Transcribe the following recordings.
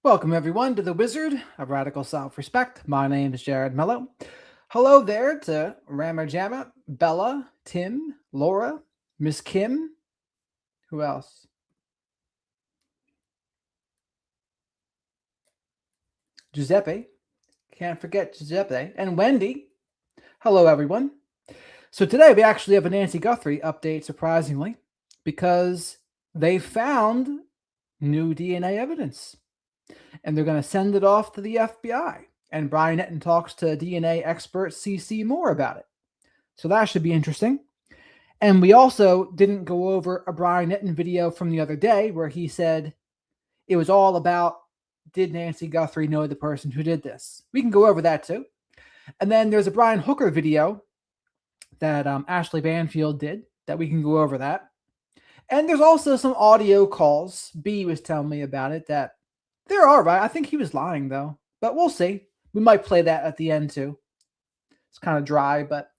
Welcome, everyone, to the Wizard of Radical Self-Respect. My name is Jared Mello. Hello there to Rammer Jammer, Bella, Tim, Laura, Miss Kim. Who else? Giuseppe. Can't forget Giuseppe. And Wendy. Hello, everyone. So today we actually have a Nancy Guthrie update, surprisingly, because they found new DNA evidence. And they're going to send it off to the FBI. And Brian Entin talks to DNA expert CeCe Moore about it. So that should be interesting. And we also didn't go over a Brian Entin video from the other day where he said it was all about, did Nancy Guthrie know the person who did this? We can go over that too. And then there's a Brian Hooker video that Ashley Banfield did that we can go over that. And there's also some audio calls. B was telling me about it that they're all right. I think he was lying though, but we'll see. We might play that at the end too. It's kind of dry, but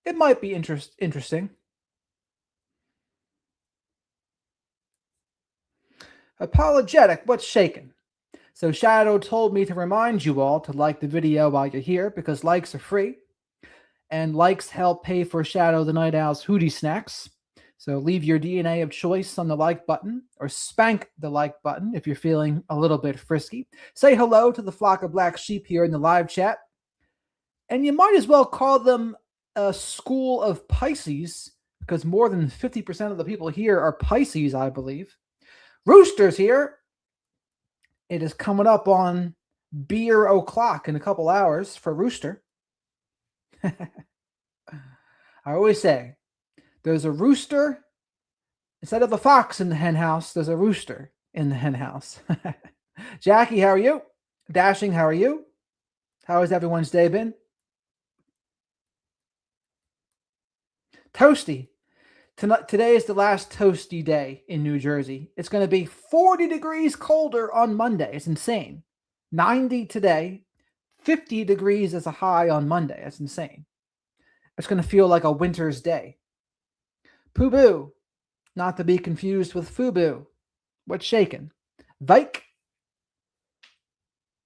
it might be interesting. Apologetic, what's shaking? So Shadow told me to remind you all to like the video while you're here because likes are free. And likes help pay for Shadow the Night Owl's Hootie Snacks. So leave your DNA of choice on the like button or spank the like button if you're feeling a little bit frisky. Say hello to the flock of black sheep here in the live chat. And you might as well call them a school of Pisces because more than 50% of the people here are Pisces, I believe. Rooster's here. It is coming up on beer o'clock in a couple hours for Rooster. I always say, there's a rooster. Instead of a fox in the hen house, there's a rooster in the hen house. Jackie, how are you? Dashing, how are you? How has everyone's day been? Toasty. Today is the last toasty day in New Jersey. It's going to be 40 degrees colder on Monday. It's insane. 90 today, 50 degrees as a high on Monday. That's insane. It's going to feel like a winter's day. Poo-boo, not to be confused with Fubu. What's shaking? Vike?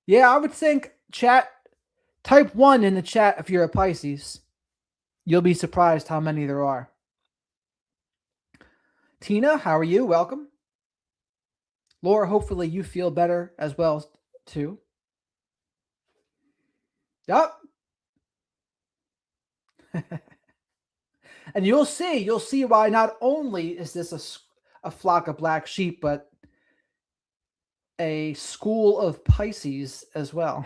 Yeah, I would think chat, type 1 in the chat if you're a Pisces. You'll be surprised how many there are. Tina, how are you? Welcome. Laura, hopefully you feel better as well, too. Yep. And you'll see why not only is this a flock of black sheep, but a school of Pisces as well.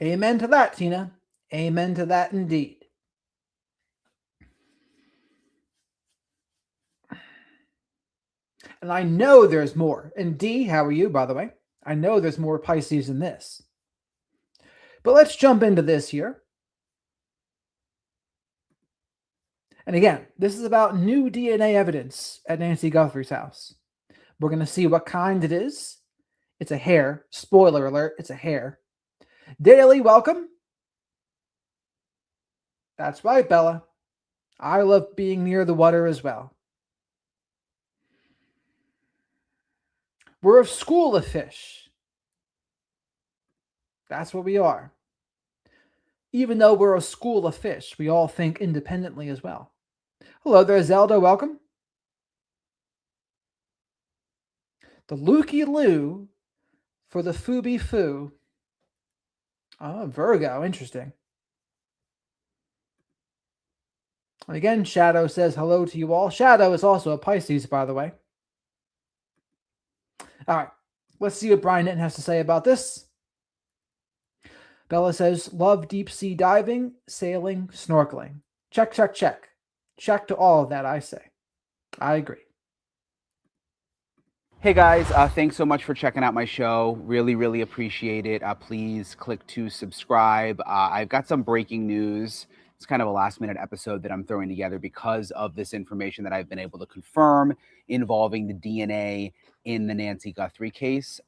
Amen to that, Tina. Amen to that indeed. And I know there's more. And D, how are you, by the way? I know there's more Pisces than this. But let's jump into this here. And again, this is about new DNA evidence at Nancy Guthrie's house. We're going to see what kind it is. It's a hair. Spoiler alert, it's a hair. Daily, welcome. That's right, Bella. I love being near the water as well. We're a school of fish. That's what we are. Even though we're a school of fish, we all think independently as well. Hello there, Zelda. Welcome. The Lukey Lou for the Fubi Foo. Oh, Virgo. Interesting. Again, Shadow says hello to you all. Shadow is also a Pisces, by the way. All right. Let's see what Brian Entin has to say about this. Bella says, love deep sea diving, sailing, snorkeling. Check, check, check. Check to all of that, I say. I agree. Hey guys, thanks so much for checking out my show. Really appreciate it. Please click to subscribe. I've got some breaking news. It's kind of a last minute episode that I'm throwing together because of this information that I've been able to confirm involving the DNA in the Nancy Guthrie case.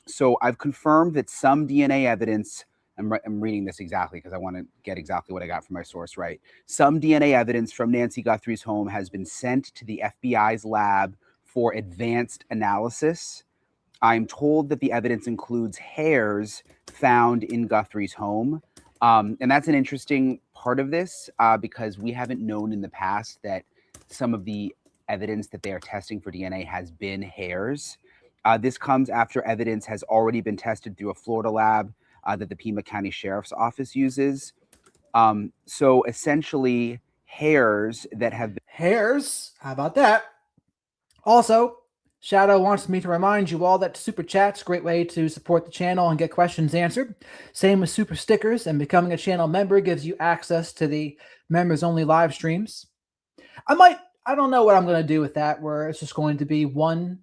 So I've confirmed that some DNA evidence I'm reading this exactly because I want to get exactly what I got from my source right. Some DNA evidence from Nancy Guthrie's home has been sent to the FBI's lab for advanced analysis. I'm told that the evidence includes hairs found in Guthrie's home. And that's an interesting part of this because we haven't known in the past that some of the evidence that they are testing for DNA has been hairs. This comes after evidence has already been tested through a Florida lab that the Pima County Sheriff's Office uses. So essentially, hairs that have been. Hairs? How about that? Also, Shadow wants me to remind you all that Super Chat's a great way to support the channel and get questions answered. Same with Super Stickers, and becoming a channel member gives you access to the members-only live streams. I don't know what I'm going to do with that, where it's just going to be one.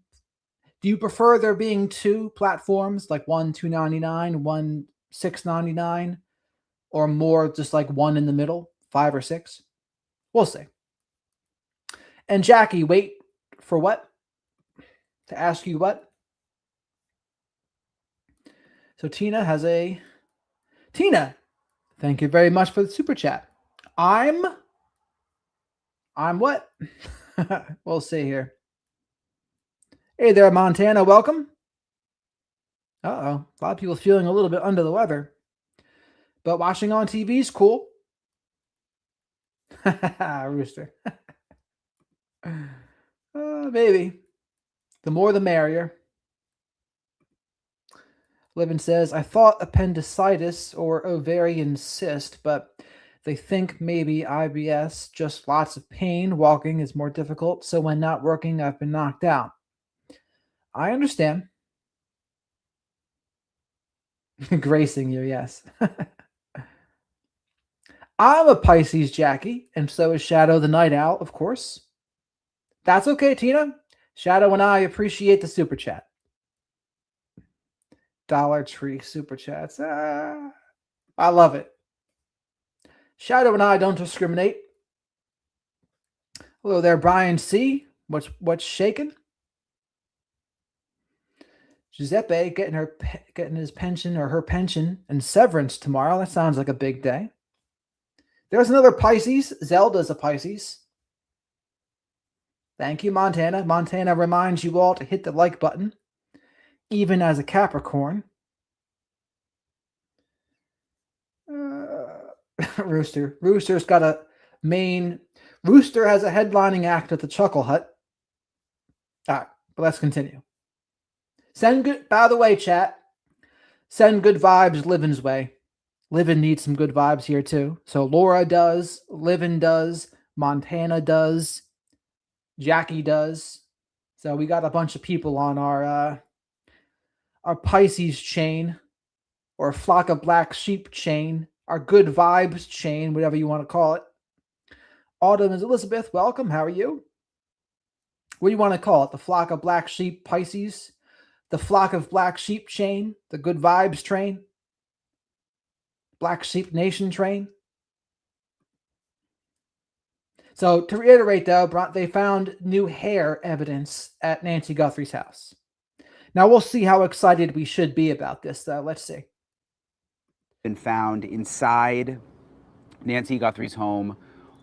Do you prefer there being two platforms, like one $2.99, one $6.99, or more just like one in the middle, 5 or 6? We'll see. And Jackie, wait for what? To ask you what? So Tina, thank you very much for the super chat. I'm what? We'll see here. Hey there, Montana, welcome. Uh-oh, a lot of people feeling a little bit under the weather. But watching on TV is cool. Rooster. Maybe. The more the merrier. Livin says, I thought appendicitis or ovarian cyst, but they think maybe IBS, just lots of pain. Walking is more difficult, so when not working, I've been knocked out. I understand. Gracing you, yes. I'm a Pisces, Jackie, and so is Shadow the Night Owl, of course. That's okay, Tina. Shadow and I appreciate the super chat. Dollar Tree super chats. I love it. Shadow and I don't discriminate. Hello there, Brian C. What's shaking? Giuseppe getting his pension or her pension and severance tomorrow. That sounds like a big day. There's another Pisces. Zelda's a Pisces. Thank you, Montana. Montana reminds you all to hit the like button, even as a Capricorn. Rooster. Rooster's got a main. Rooster has a headlining act at the Chuckle Hut. All right, but let's continue. Send good. By the way, chat. Send good vibes Livin's way. Livin needs some good vibes here too. So Laura does, Livin does, Montana does, Jackie does. So we got a bunch of people on our Pisces chain, or flock of black sheep chain, our good vibes chain, whatever you want to call it. Autumn is Elizabeth. Welcome. How are you? What do you want to call it? The flock of black sheep Pisces? The flock of black sheep chain? The good vibes train? Black Sheep Nation train? So to reiterate, though, they found new hair evidence at Nancy Guthrie's house. Now we'll see how excited we should be about this, though. Let's see. Been found inside Nancy Guthrie's home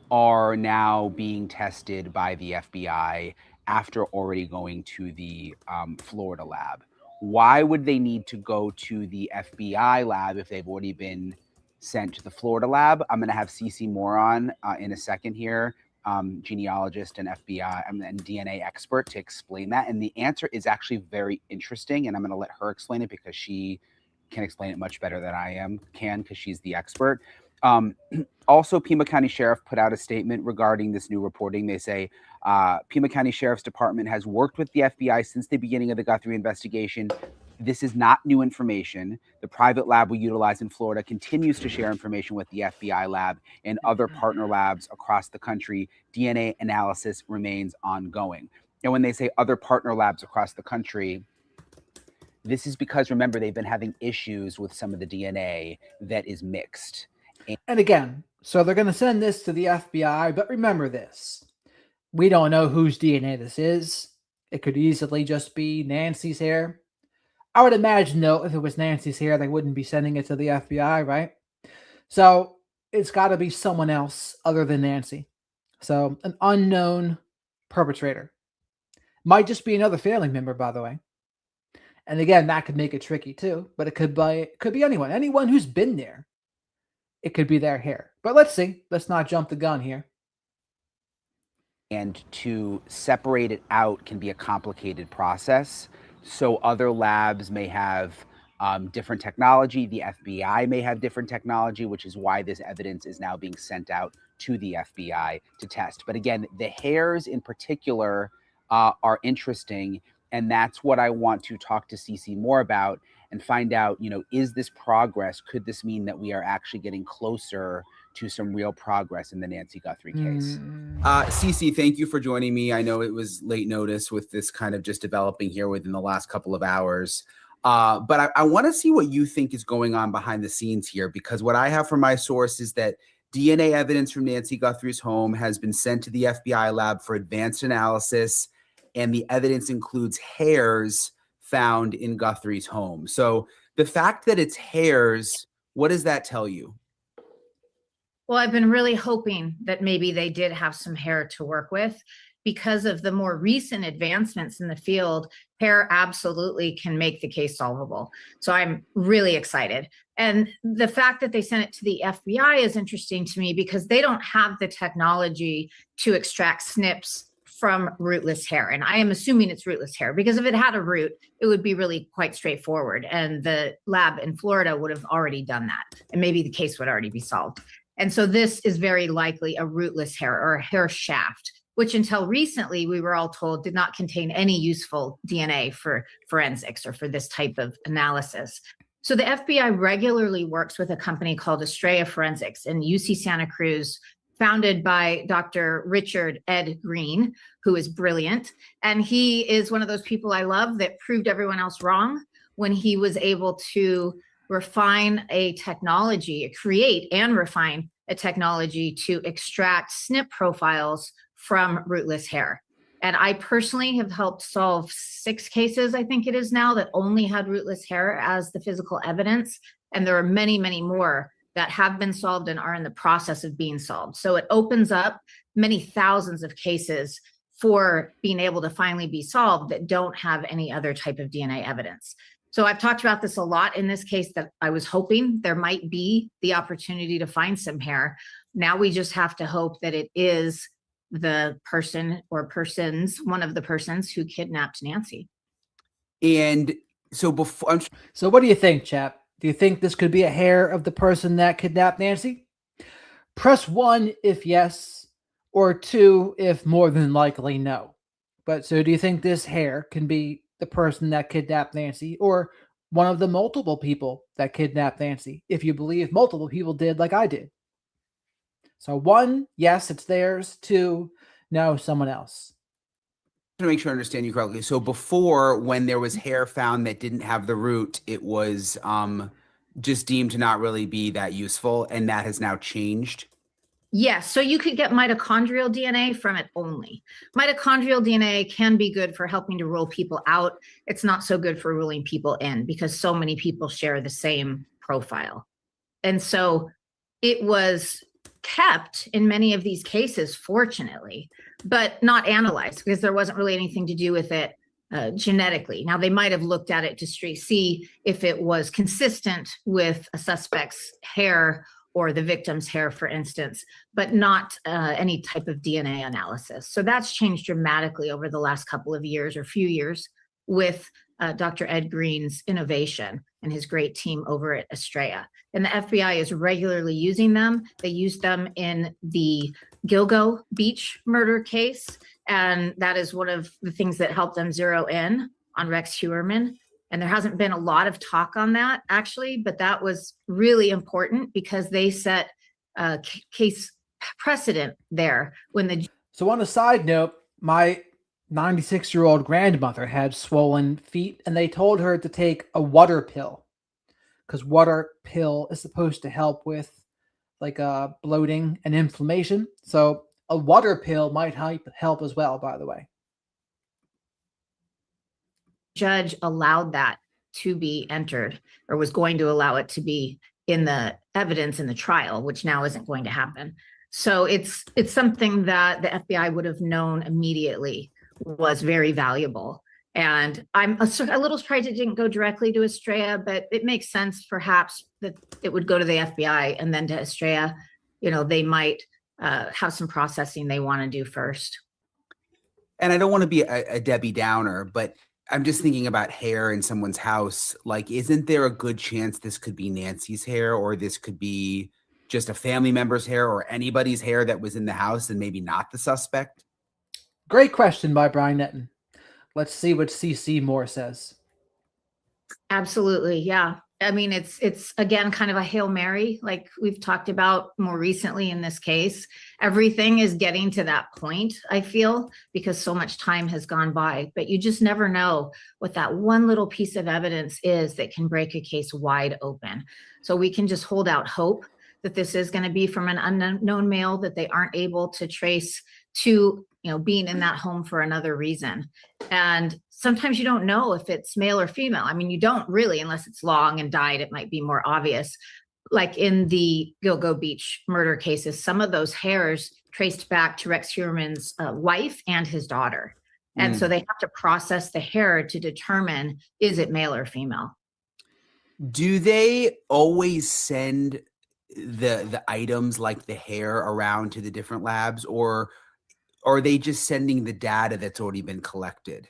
are now being tested by the FBI after already going to the Florida lab. Why would they need to go to the FBI lab if they've already been sent to the Florida lab? I'm going to have CeCe Moore on in a second here, genealogist and FBI and DNA expert, to explain that. And the answer is actually very interesting, and I'm going to let her explain it because she can explain it much better than I can because she's the expert. Also, Pima County Sheriff put out a statement regarding this new reporting. They say Pima County Sheriff's Department has worked with the FBI since the beginning of the Guthrie investigation. This is not new information. The private lab we utilize in Florida continues to share information with the FBI lab and other partner labs across the country. DNA analysis remains ongoing. And when they say other partner labs across the country, this is because, remember, they've been having issues with some of the DNA that is mixed. And again, so they're going to send this to the FBI, but remember this. We don't know whose DNA this is. It could easily just be Nancy's hair. I would imagine, though, if it was Nancy's hair, they wouldn't be sending it to the FBI, right? So it's got to be someone else other than Nancy. So an unknown perpetrator. Might just be another family member, by the way. And again, that could make it tricky too. But it could be anyone who's been there. It could be their hair. But let's see. Let's not jump the gun here. And to separate it out can be a complicated process. So other labs may have different technology. The FBI may have different technology, which is why this evidence is now being sent out to the FBI to test. But again, the hairs in particular are interesting. And that's what I want to talk to CeCe Moore about and find out, is this progress? Could this mean that we are actually getting closer to some real progress in the Nancy Guthrie case? CeCe, thank you for joining me. I know it was late notice with this kind of just developing here within the last couple of hours. But I want to see what you think is going on behind the scenes here, because what I have from my source is that DNA evidence from Nancy Guthrie's home has been sent to the FBI lab for advanced analysis, and the evidence includes hairs found in Guthrie's home. So the fact that it's hairs, what does that tell you? Well, I've been really hoping that maybe they did have some hair to work with. Because of the more recent advancements in the field, hair absolutely can make the case solvable. So I'm really excited. And the fact that they sent it to the FBI is interesting to me because they don't have the technology to extract snips from rootless hair. And I am assuming it's rootless hair, because if it had a root, it would be really quite straightforward. And the lab in Florida would have already done that. And maybe the case would already be solved. And so this is very likely a rootless hair or a hair shaft, which until recently we were all told did not contain any useful DNA for forensics or for this type of analysis. So the FBI regularly works with a company called Estrella Forensics in UC Santa Cruz, founded by Dr. Richard Ed Green, who is brilliant. And he is one of those people I love that proved everyone else wrong when he was able to refine a technology, create and refine a technology to extract SNP profiles from rootless hair. And I personally have helped solve 6 cases, I think it is now, that only had rootless hair as the physical evidence. And there are many, many more that have been solved and are in the process of being solved. So it opens up many thousands of cases for being able to finally be solved that don't have any other type of DNA evidence. So I've talked about this a lot in this case, that I was hoping there might be the opportunity to find some hair. Now we just have to hope that it is the person or persons, one of the persons who kidnapped Nancy. And so So what do you think, chap? Do you think this could be a hair of the person that kidnapped Nancy? Press 1 if yes, or 2 if more than likely no. But so do you think this hair can be the person that kidnapped Nancy, or one of the multiple people that kidnapped Nancy, if you believe multiple people did like I did? So 1, yes, it's theirs. 2, no, someone else. To make sure I understand you correctly. So before, when there was hair found that didn't have the root, it was just deemed to not really be that useful, and that has now changed? Yes, so you could get mitochondrial DNA from it only. Mitochondrial DNA can be good for helping to rule people out. It's not so good for ruling people in, because so many people share the same profile. And so it was kept in many of these cases, fortunately, but not analyzed, because there wasn't really anything to do with it genetically. Now, they might have looked at it to see if it was consistent with a suspect's hair or the victim's hair, for instance, but not any type of DNA analysis. So that's changed dramatically over the last couple of years or few years with Dr. Ed Green's innovation and his great team over at Estrella. And the FBI is regularly using them. They used them in the Gilgo Beach murder case. And that is one of the things that helped them zero in on Rex Heuermann. And there hasn't been a lot of talk on that, actually, but that was really important because they set case precedent there when the. So on a side note, my 96-year-old grandmother had swollen feet, and they told her to take a water pill, because water pill is supposed to help with like bloating and inflammation. So a water pill might help as well, by the way. Judge allowed that to be entered, or was going to allow it to be in the evidence in the trial, which now isn't going to happen. So it's something that the FBI would have known immediately was very valuable. And I'm a little surprised it didn't go directly to Estrella, but it makes sense perhaps that it would go to the FBI and then to Estrella. They might have some processing they want to do first. And I don't want to be a Debbie Downer, but I'm just thinking about hair in someone's house. Like, isn't there a good chance this could be Nancy's hair, or this could be just a family member's hair, or anybody's hair that was in the house and maybe not the suspect? Great question by Brian Entin. Let's see what CeCe Moore says. Absolutely. Yeah. I mean, it's again, kind of a Hail Mary, like we've talked about more recently in this case. Everything is getting to that point, I feel, because so much time has gone by, but you just never know what that one little piece of evidence is that can break a case wide open. So we can just hold out hope that this is going to be from an unknown male that they aren't able to trace to, being in that home for another reason. And sometimes you don't know if it's male or female. I mean, you don't really, unless it's long and dyed, it might be more obvious. Like in the Gilgo Beach murder cases, some of those hairs traced back to Rex Heuermann's wife and his daughter. And so they have to process the hair to determine, is it male or female? Do they always send the items like the hair around to the different labs, or are they just sending the data that's already been collected?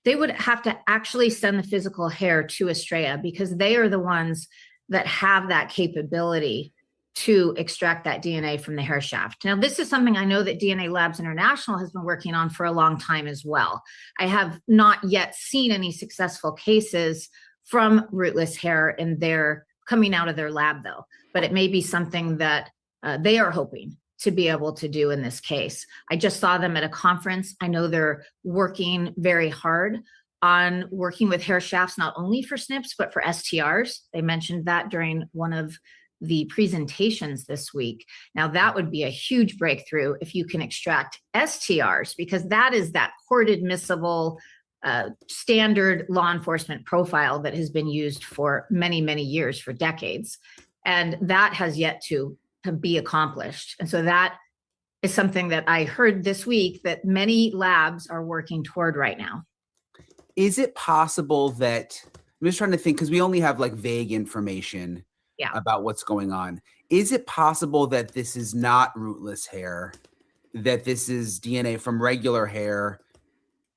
They would have to actually send the physical hair to Estrella, because they are the ones that have that capability to extract that DNA from the hair shaft. Now, this is something I know that DNA Labs International has been working on for a long time as well. I have not yet seen any successful cases from rootless hair in their coming out of their lab, though, but it may be something that they are hoping to be able to do in this case. I just saw them at a conference. I know they're working very hard on working with hair shafts, not only for SNPs, but for STRs. They mentioned that during one of the presentations this week. Now, that would be a huge breakthrough if you can extract STRs, because that is that court admissible standard law enforcement profile that has been used for many, many years, for decades. And that has yet to be accomplished. And so that is something that I heard this week that many labs are working toward right now. Is it possible that, I'm just trying to think, because we only have like vague information about what's going on. Is it possible that this is not rootless hair, that this is DNA from regular hair,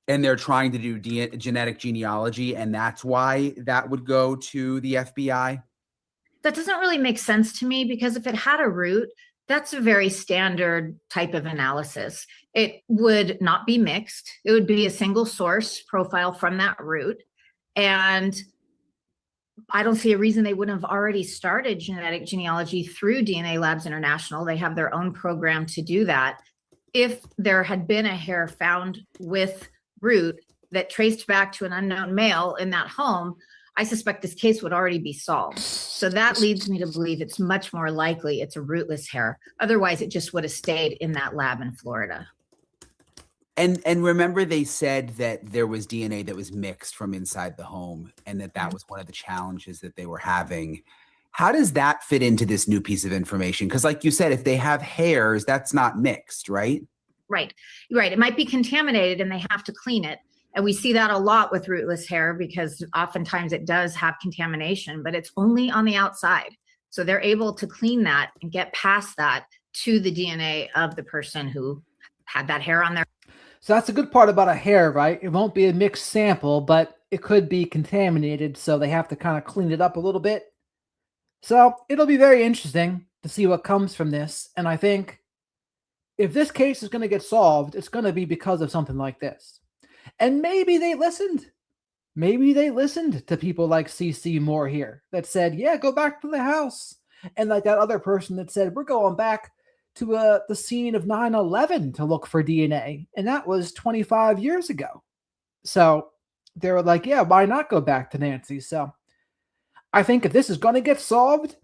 and they're trying to do genetic genealogy, and that's why that would go to the FBI? That doesn't really make sense to me, because if it had a root, that's a very standard type of analysis. It would not be mixed. It would be a single source profile from that root. And I don't see a reason they wouldn't have already started genetic genealogy through DNA Labs International. They have their own program to do that. If there had been a hair found with root that traced back to an unknown male in that home, I suspect this case would already be solved. So that leads me to believe it's much more likely it's a rootless hair. Otherwise, it just would have stayed in that lab in Florida. And remember, they said that there was DNA that was mixed from inside the home, and that was one of the challenges that they were having. How does that fit into this new piece of information? Because like you said, if they have hairs, that's not mixed, right? Right. It might be contaminated and they have to clean it. And we see that a lot with rootless hair, because oftentimes it does have contamination, but it's only on the outside. So they're able to clean that and get past that to the DNA of the person who had that hair on their. So that's a good part about a hair, right? It won't be a mixed sample, but it could be contaminated. So they have to kind of clean it up a little bit. So it'll be very interesting to see what comes from this. And I think if this case is going to get solved, it's going to be because of something like this. And maybe they listened. Maybe they listened to people like CeCe Moore here that said, yeah, go back to the house. And like that other person that said, we're going back to the scene of 9/11 to look for DNA. And that was 25 years ago. So they were like, yeah, why not go back to Nancy? So I think if this is going to get solved,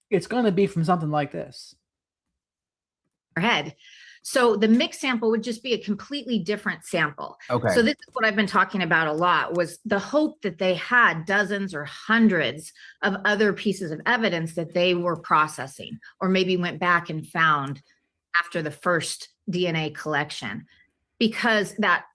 it's going to be from something like this. Head. So the mixed sample would just be a completely different sample. Okay. So this is what I've been talking about a lot, was the hope that they had dozens or hundreds of other pieces of evidence that they were processing, or maybe went back and found after the first DNA collection, because that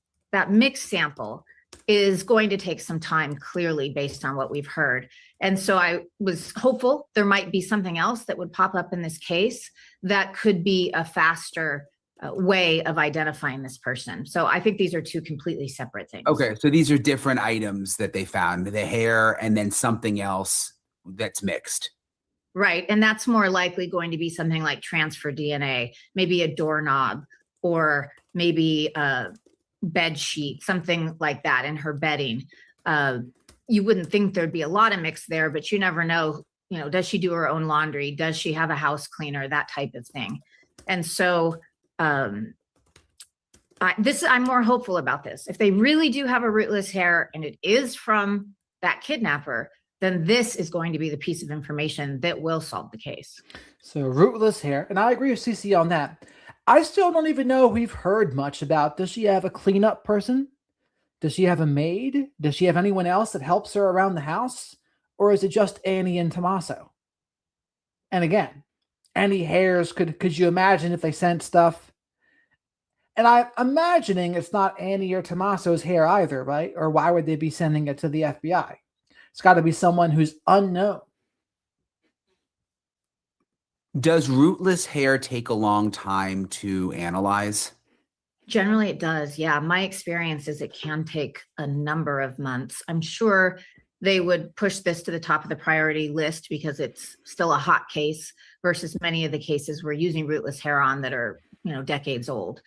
mixed sample is going to take some time, clearly, based on what we've heard. And so I was hopeful there might be something else that would pop up in this case that could be a faster way of identifying this person. So I think these are two completely separate things. Okay, so these are different items that they found, the hair and then something else that's mixed. Right, and that's more likely going to be something like transfer DNA, maybe a doorknob, or maybe a bed sheet, something like that in her bedding. You wouldn't think there'd be a lot of mix there, but you never know, does she do her own laundry? Does she have a house cleaner? That type of thing. And so I'm more hopeful about this. If they really do have a rootless hair and it is from that kidnapper, then this is going to be the piece of information that will solve the case. So rootless hair, and I agree with CeCe on that. I still don't even know we've heard much about, does she have a cleanup person? Does she have a maid? Does she have anyone else that helps her around the house? Or is it just Annie and Tommaso? And again, any hairs, could you imagine if they sent stuff? And I'm imagining it's not Annie or Tommaso's hair either, right? Or why would they be sending it to the FBI? It's got to be someone who's unknown. Does rootless hair take a long time to analyze? Generally, it does. Yeah. My experience is it can take a number of months. I'm sure they would push this to the top of the priority list because it's still a hot case versus many of the cases we're using rootless hair on that are, decades old.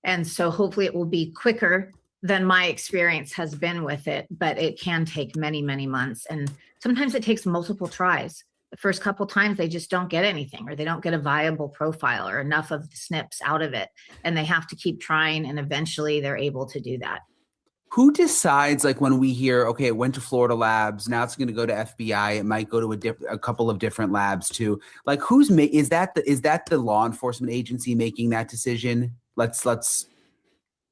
And so hopefully it will be quicker than my experience has been with it, but it can take many, many months. And sometimes it takes multiple tries. The first couple times they just don't get anything, or they don't get a viable profile or enough of the SNPs out of it. And they have to keep trying, and eventually they're able to do that. Who decides, like, when we hear, okay, it went to Florida labs, now it's going to go to FBI, it might go to a couple of different labs too. Like, is that the law enforcement agency making that decision?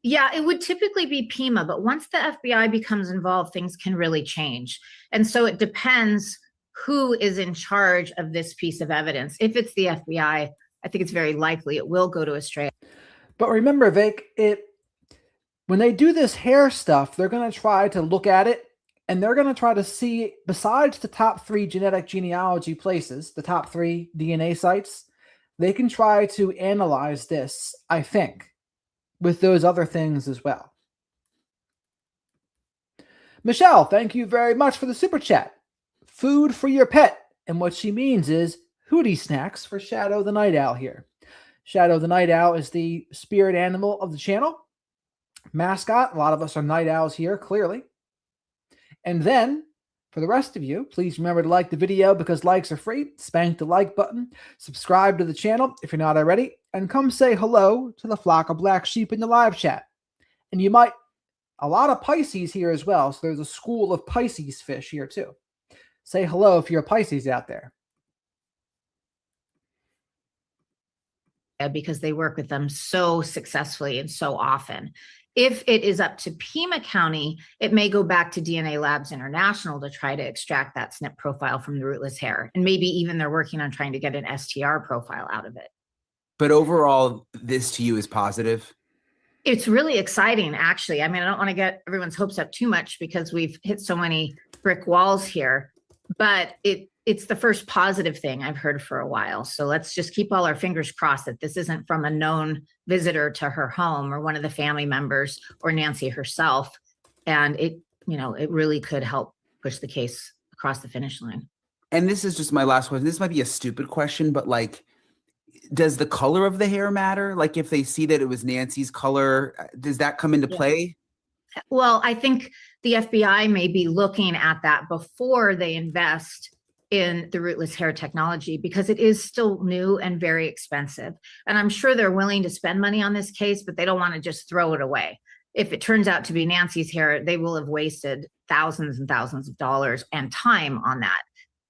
Yeah, it would typically be PEMA, but once the FBI becomes involved, things can really change. And so it depends who is in charge of this piece of evidence. If it's the FBI, I think it's very likely it will go to Australia. But remember, Vic, when they do this hair stuff, they're going to try to look at it, and they're going to try to see, besides the top 3 genetic genealogy places, the top 3 DNA sites, they can try to analyze this, I think, with those other things as well. Michelle, thank you very much for the super chat. Food for your pet. And what she means is hootie snacks for Shadow the Night Owl here. Shadow the Night Owl is the spirit animal of the channel. Mascot. A lot of us are night owls here, clearly. And then, for the rest of you, please remember to like the video because likes are free. Spank the like button. Subscribe to the channel if you're not already. And come say hello to the flock of black sheep in the live chat. And a lot of Pisces here as well. So there's a school of Pisces fish here too. Say hello if you're a Pisces out there. Because they work with them so successfully and so often. If it is up to Pima County, it may go back to DNA Labs International to try to extract that SNP profile from the rootless hair. And maybe even they're working on trying to get an STR profile out of it. But overall, this to you is positive? It's really exciting, actually. I mean, I don't want to get everyone's hopes up too much because we've hit so many brick walls here, but it's the first positive thing I've heard for a while. So let's just keep all our fingers crossed that this isn't from a known visitor to her home or one of the family members or Nancy herself. And it really could help push the case across the finish line. And this is just my last question. This might be a stupid question, but like, does the color of the hair matter? Like if they see that it was Nancy's color, does that come into play? Well, I think the FBI may be looking at that before they invest in the rootless hair technology because it is still new and very expensive. And I'm sure they're willing to spend money on this case, but they don't want to just throw it away. If it turns out to be Nancy's hair, they will have wasted thousands and thousands of dollars and time on that.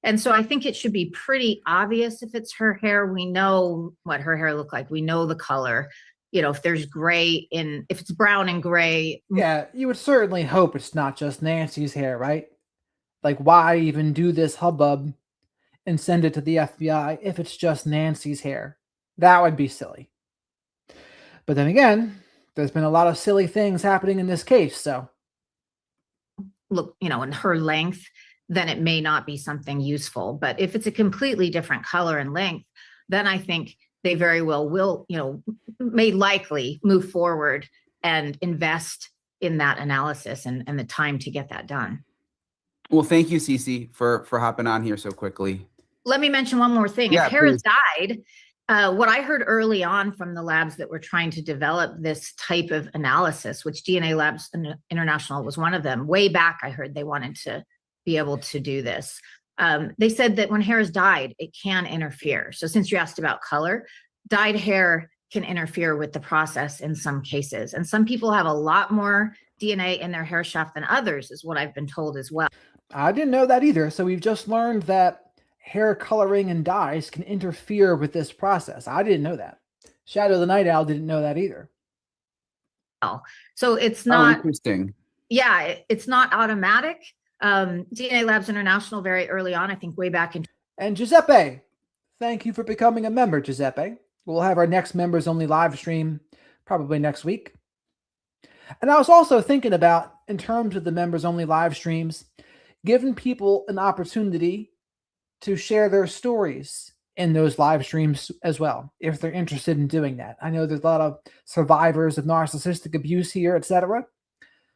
And so I think it should be pretty obvious if it's her hair. We know what her hair looked like. We know the color. if there's gray if it's brown and gray. Yeah, you would certainly hope it's not just Nancy's hair, right? Like, why even do this hubbub and send it to the FBI if it's just Nancy's hair? That would be silly. But then again, there's been a lot of silly things happening in this case, so. Look, in her length, then it may not be something useful. But if it's a completely different color and length, then I think they very well will, may likely move forward and invest in that analysis and the time to get that done. Well, thank you, CeCe, for hopping on here so quickly. Let me mention one more thing. Yeah, if hair has died, what I heard early on from the labs that were trying to develop this type of analysis, which DNA Labs International was one of them, way back, I heard they wanted to be able to do this. They said that when hair is dyed, it can interfere. So since you asked about color, dyed hair can interfere with the process in some cases. And some people have a lot more DNA in their hair shaft than others, is what I've been told as well. I didn't know that either. So we've just learned that hair coloring and dyes can interfere with this process. I didn't know that. Shadow the Night Owl didn't know that either. So it's not interesting. Yeah, it's not automatic. DNA Labs International very early on, I think way back in. And Giuseppe, thank you for becoming a member, Giuseppe. We'll have our next members only live stream probably next week. And I was also thinking about, in terms of the members only live streams, giving people an opportunity to share their stories in those live streams as well, if they're interested in doing that. I know there's a lot of survivors of narcissistic abuse here, etc.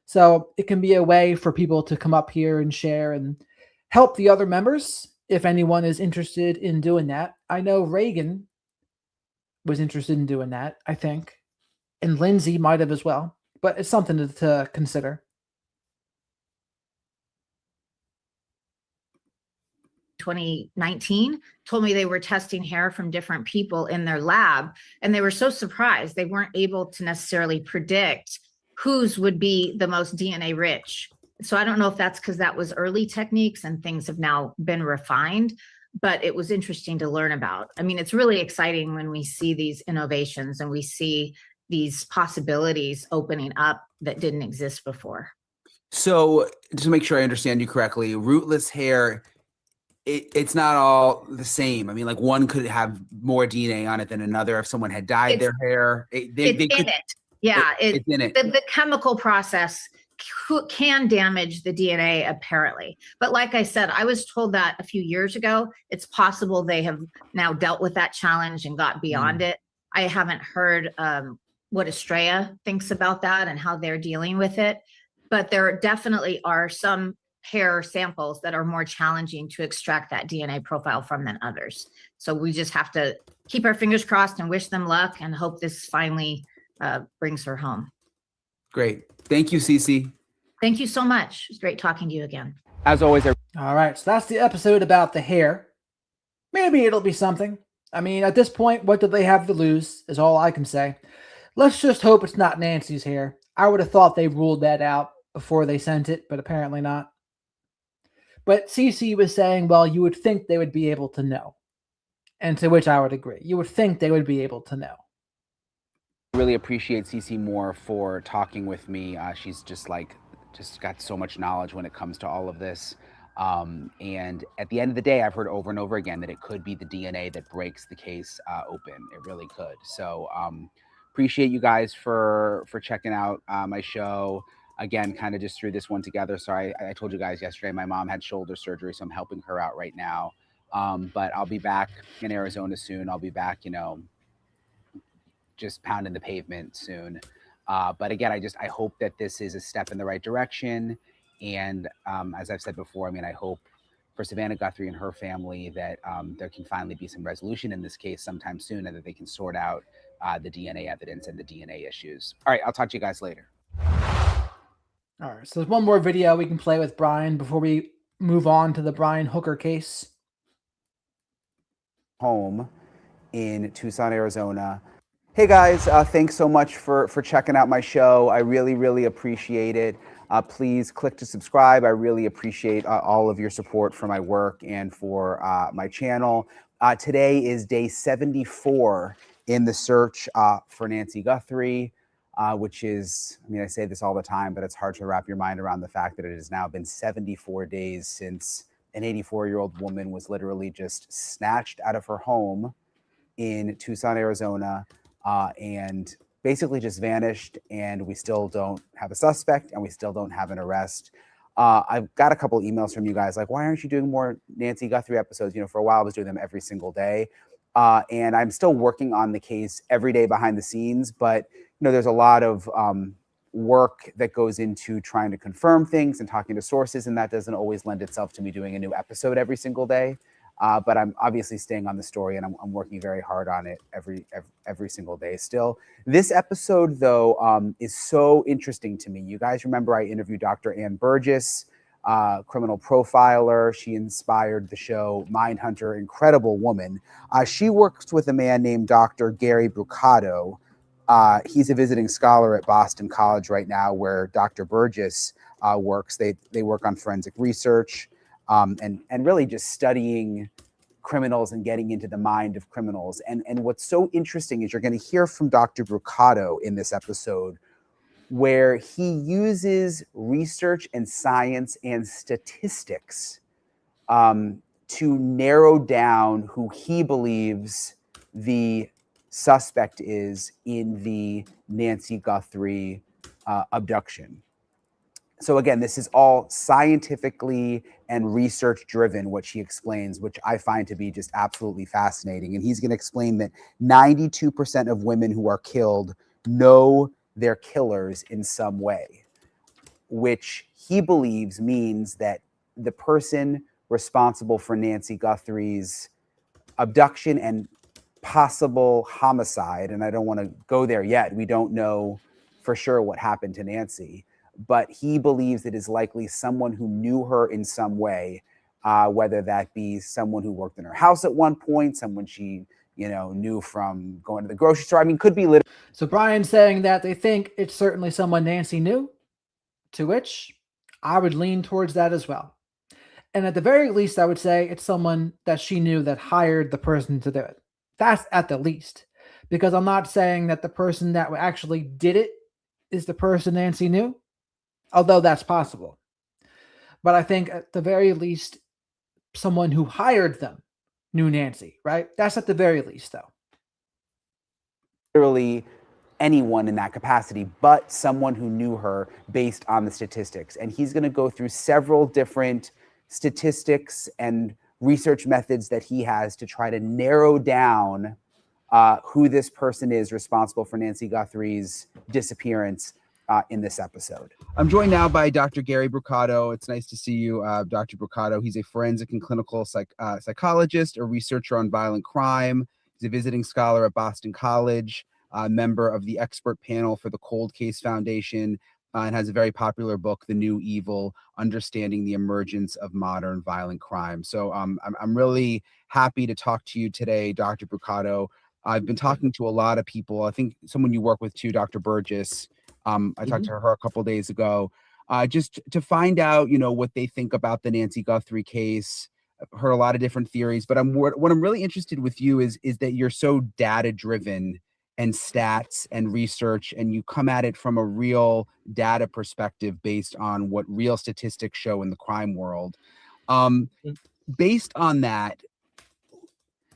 So it can be a way for people to come up here and share and help the other members if anyone is interested in doing that. I know Reagan was interested in doing that, I think, and Lindsay might have as well, but it's something to consider. 2019 told me they were testing hair from different people in their lab, and they were so surprised they weren't able to necessarily predict whose would be the most DNA rich. So I don't know if that's because that was early techniques and things have now been refined, but it was interesting to learn about. I mean, it's really exciting when we see these innovations and we see these possibilities opening up that didn't exist before. So to make sure I understand you correctly, rootless hair, it's not all the same. I mean, like one could have more DNA on it than another if someone had dyed their hair. It's in it. Yeah, it's in it. The chemical process can damage the DNA apparently. But like I said, I was told that a few years ago. It's possible they have now dealt with that challenge and got beyond it. I haven't heard what Estrella thinks about that and how they're dealing with it. But there definitely are some hair samples that are more challenging to extract that DNA profile from than others. So we just have to keep our fingers crossed and wish them luck and hope this finally brings her home. Great. Thank you, CeCe. Thank you so much. It's great talking to you again. As always. All right. So that's the episode about the hair. Maybe it'll be something. I mean, at this point, what do they have to lose is all I can say. Let's just hope it's not Nancy's hair. I would have thought they ruled that out before they sent it, but apparently not. But CeCe was saying, well, you would think they would be able to know. And to which I would agree. You would think they would be able to know. Really appreciate CeCe Moore for talking with me. She's just got so much knowledge when it comes to all of this. And at the end of the day, I've heard over and over again that it could be the DNA that breaks the case open. It really could. So appreciate you guys for checking out my show. Again, kind of just threw this one together. Sorry, I told you guys yesterday, my mom had shoulder surgery, so I'm helping her out right now. But I'll be back in Arizona soon. I'll be back, just pounding the pavement soon. But again, I hope that this is a step in the right direction. And as I've said before, I mean, I hope for Savannah Guthrie and her family that there can finally be some resolution in this case sometime soon and that they can sort out the DNA evidence and the DNA issues. All right, I'll talk to you guys later. All right, so there's one more video we can play with Brian before we move on to the Brian Hooker case. Home in Tucson, Arizona. Hey guys, thanks so much for checking out my show. I really, really appreciate it. Please click to subscribe. I really appreciate all of your support for my work and for my channel. Today is day 74 in the search for Nancy Guthrie, which is, I mean, I say this all the time, but it's hard to wrap your mind around the fact that it has now been 74 days since an 84-year-old woman was literally just snatched out of her home in Tucson, Arizona, and basically just vanished. And we still don't have a suspect, and we still don't have an arrest. I've got a couple emails from you guys like, why aren't you doing more Nancy Guthrie episodes? You know, for a while I was doing them every single day. And I'm still working on the case every day behind the scenes, but you know, there's a lot of work that goes into trying to confirm things and talking to sources, and that doesn't always lend itself to me doing a new episode every single day. But I'm obviously staying on the story, and I'm working very hard on it every single day still. This episode, though, is so interesting to me. You guys remember I interviewed Dr. Ann Burgess, criminal profiler. She inspired the show Mindhunter, incredible woman. She works with a man named Dr. Gary Brucato. He's a visiting scholar at Boston College right now, where Dr. Burgess works. They work on forensic research. And really just studying criminals and getting into the mind of criminals. And what's so interesting is you're going to hear from Dr. Brucato in this episode, where he uses research and science and statistics to narrow down who he believes the suspect is in the Nancy Guthrie abduction. So again, this is all scientifically and research driven, which he explains, which I find to be just absolutely fascinating. And he's going to explain that 92% of women who are killed know their killers in some way, which he believes means that the person responsible for Nancy Guthrie's abduction and possible homicide, and I don't want to go there yet, we don't know for sure what happened to Nancy, but he believes it is likely someone who knew her in some way, whether that be someone who worked in her house at one point, someone she, you know, knew from going to the grocery store. I mean, could be literally. So Brian's saying that they think it's certainly someone Nancy knew, to which I would lean towards that as well. And at the very least, I would say it's someone that she knew that hired the person to do it. That's at the least, because I'm not saying that the person that actually did it is the person Nancy knew, although that's possible. But I think at the very least, someone who hired them knew Nancy, right? That's at the very least, though. Literally anyone in that capacity, but someone who knew her based on the statistics. And he's going to go through several different statistics and research methods that he has to try to narrow down who this person is responsible for Nancy Guthrie's disappearance in this episode. I'm joined now by Dr. Gary Brucato. It's nice to see you, Dr. Brucato. He's a forensic and clinical psychologist, a researcher on violent crime. He's a visiting scholar at Boston College, a member of the expert panel for the Cold Case Foundation, and has a very popular book, The New Evil: Understanding the Emergence of Modern Violent Crime. So I'm really happy to talk to you today, Dr. Brucato. I've been talking to a lot of people. I think someone you work with too, Dr. Burgess. I talked to her a couple of days ago, just to find out, you know, what they think about the Nancy Guthrie case. I've heard a lot of different theories, but what I'm really interested with you is that you're so data driven and stats and research, and you come at it from a real data perspective based on what real statistics show in the crime world. Based on that,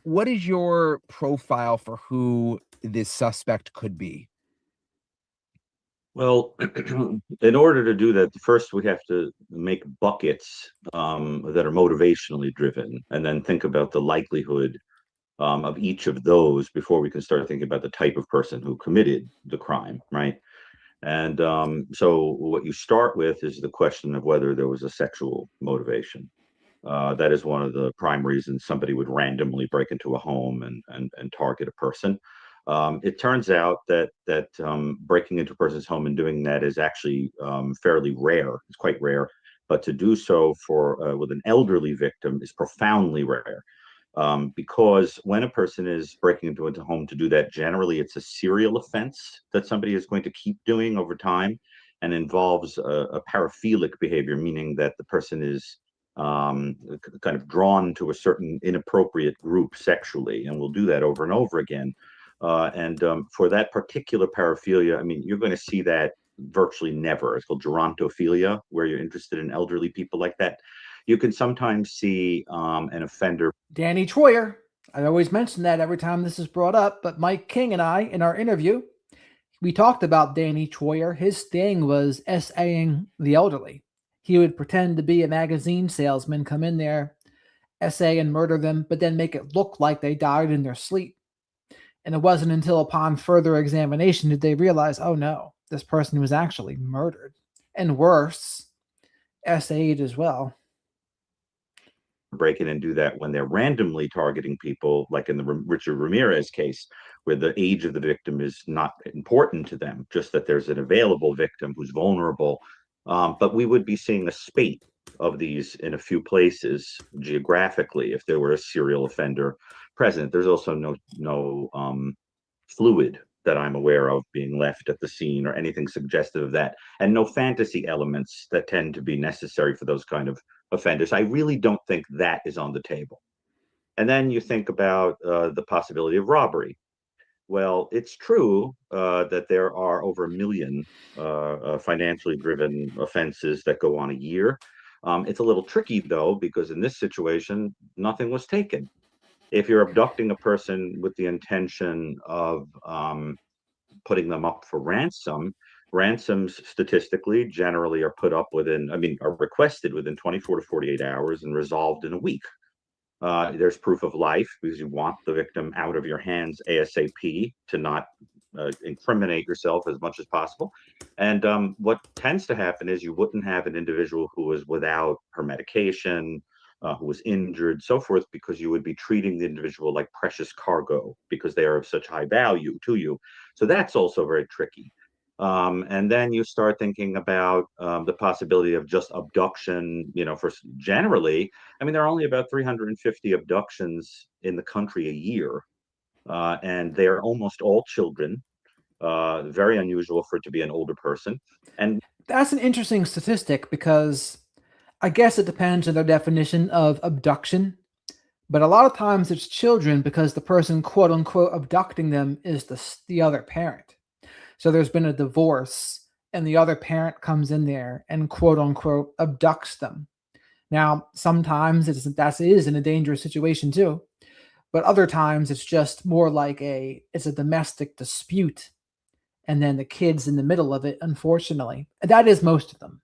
what is your profile for who this suspect could be? Well, in order to do that, first we have to make buckets that are motivationally driven, and then think about the likelihood of each of those before we can start thinking about the type of person who committed the crime, right? And so what you start with is the question of whether there was a sexual motivation. That is one of the prime reasons somebody would randomly break into a home and target a person. It turns out that breaking into a person's home and doing that is actually fairly rare. It's quite rare, but to do so with an elderly victim is profoundly rare. Because when a person is breaking into a home to do that, generally it's a serial offense that somebody is going to keep doing over time, and involves a paraphilic behavior, meaning that the person is kind of drawn to a certain inappropriate group sexually, and will do that over and over again. And for that particular paraphilia, I mean, you're going to see that virtually never. It's called gerontophilia, where you're interested in elderly people like that. You can sometimes see an offender. Danny Troyer. I always mention that every time this is brought up, but Mike King and I, in our interview, we talked about Danny Troyer. His thing was essaying the elderly. He would pretend to be a magazine salesman, come in there, essay and murder them, but then make it look like they died in their sleep. And it wasn't until upon further examination did they realize, oh no, this person was actually murdered. And worse, essayed as well. Break in and do that when they're randomly targeting people, like in the Richard Ramirez case, where the age of the victim is not important to them, just that there's an available victim who's vulnerable. But we would be seeing a spate of these in a few places geographically if there were a serial offender present. There's also no fluid that I'm aware of being left at the scene or anything suggestive of that, and no fantasy elements that tend to be necessary for those kind of offenders. I really don't think that is on the table. And then you think about the possibility of robbery. Well, it's true that there are over 1 million financially driven offenses that go on a year. It's a little tricky, though, because in this situation, nothing was taken. If you're abducting a person with the intention of putting them up for ransom, ransoms statistically generally are put up are requested within 24 to 48 hours and resolved in a week. There's proof of life because you want the victim out of your hands ASAP to not incriminate yourself as much as possible. And what tends to happen is you wouldn't have an individual who was without her medication, who was injured, so forth, because you would be treating the individual like precious cargo because they are of such high value to you. So that's also very tricky. And then you start thinking about the possibility of just abduction, for generally, I mean, there are only about 350 abductions in the country a year, and they are almost all children. Very unusual for it to be an older person. And that's an interesting statistic because I guess it depends on their definition of abduction. But a lot of times it's children because the person, quote unquote, abducting them is the other parent. So there's been a divorce and the other parent comes in there and quote unquote abducts them. Now, sometimes that is in a dangerous situation too, but other times it's just more like it's a domestic dispute. And then the kid's in the middle of it, unfortunately. And that is most of them.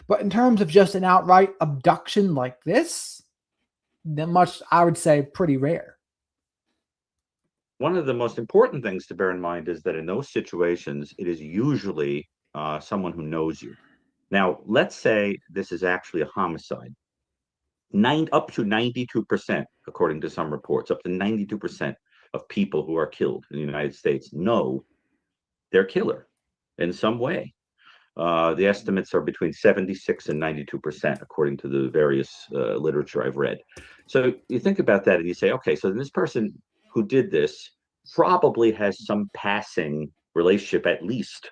But in terms of just an outright abduction like this, I would say pretty rare. One of the most important things to bear in mind is that in those situations, it is usually someone who knows you. Now, let's say this is actually a homicide. Up to 92%, according to some reports, up to 92% of people who are killed in the United States know their killer in some way. The estimates are between 76 and 92%, according to the various literature I've read. So you think about that and you say, okay, so this person who did this probably has some passing relationship, at least,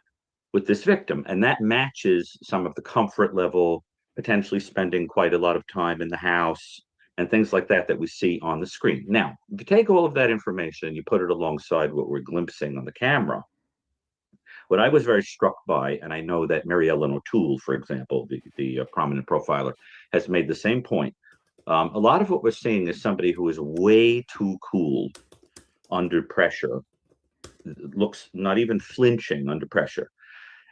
with this victim. And that matches some of the comfort level, potentially spending quite a lot of time in the house and things like that we see on the screen. Now, if you take all of that information and you put it alongside what we're glimpsing on the camera, what I was very struck by, and I know that Mary Ellen O'Toole, for example, the prominent profiler, has made the same point. A lot of what we're seeing is somebody who is way too cool under pressure, looks not even flinching under pressure.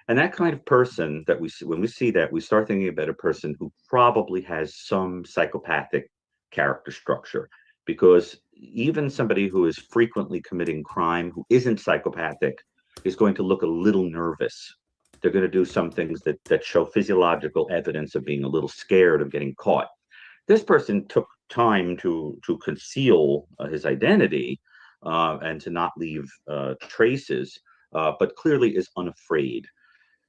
And that kind of person that we see, when we see that, we start thinking about a person who probably has some psychopathic character structure, because even somebody who is frequently committing crime, who isn't psychopathic, is going to look a little nervous. They're going to do some things that show physiological evidence of being a little scared of getting caught. This person took time to conceal his identity and to not leave traces, but clearly is unafraid.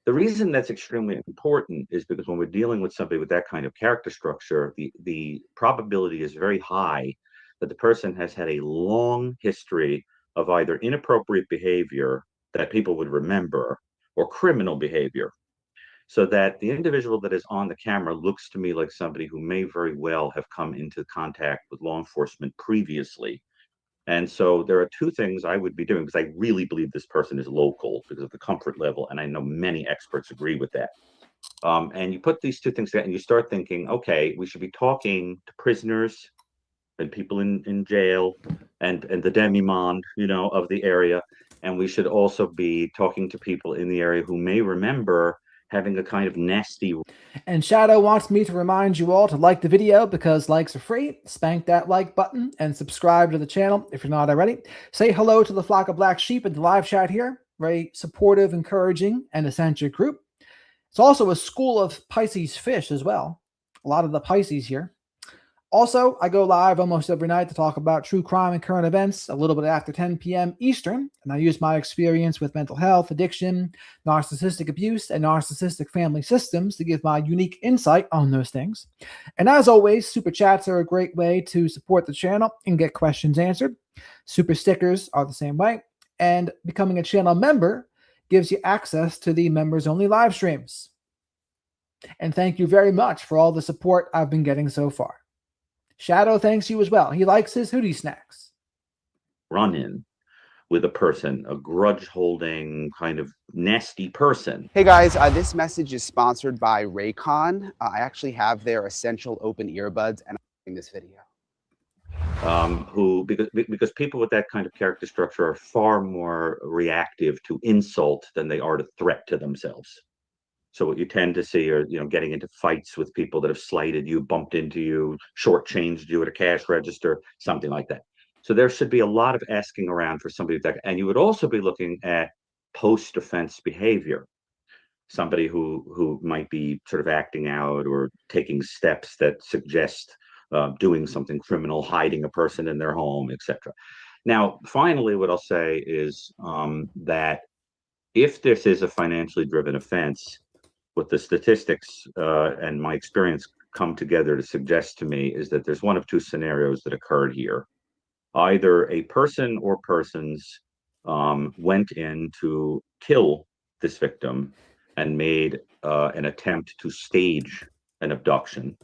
The reason that's extremely important is because when we're dealing with somebody with that kind of character structure, the probability is very high that the person has had a long history of either inappropriate behavior that people would remember or criminal behavior. So that the individual that is on the camera looks to me like somebody who may very well have come into contact with law enforcement previously. And so there are two things I would be doing, because I really believe this person is local because of the comfort level. And I know many experts agree with that. And you put these two things together and you start thinking, okay, we should be talking to prisoners and people in jail and the demi-monde, of the area. And we should also be talking to people in the area who may remember having a kind of nasty. And Shadow wants me to remind you all to like the video because likes are free. Spank that like button and subscribe to the channel if you're not already. Say hello to the flock of black sheep in the live chat here. Very supportive, encouraging, and eccentric group. It's also a school of Pisces fish as well. A lot of the Pisces here. Also, I go live almost every night to talk about true crime and current events a little bit after 10 p.m. Eastern, and I use my experience with mental health, addiction, narcissistic abuse, and narcissistic family systems to give my unique insight on those things. And as always, super chats are a great way to support the channel and get questions answered. Super stickers are the same way, and becoming a channel member gives you access to the members-only live streams. And thank you very much for all the support I've been getting so far. Shadow thanks you as well. He likes his hoodie snacks. Run in with a person, a grudge holding kind of nasty person. Hey guys, this message is sponsored by Raycon. I actually have their essential open earbuds and I'm doing this video. Because people with that kind of character structure are far more reactive to insult than they are to threat to themselves. So what you tend to see are, getting into fights with people that have slighted you, bumped into you, shortchanged you at a cash register, something like that. So there should be a lot of asking around for somebody that, and you would also be looking at post-offense behavior. Somebody who might be sort of acting out or taking steps that suggest doing something criminal, hiding a person in their home, etc. Now, finally, what I'll say is that if this is a financially driven offense, what the statistics and my experience come together to suggest to me is that there's one of two scenarios that occurred here. Either a person or persons went in to kill this victim and made an attempt to stage an abduction,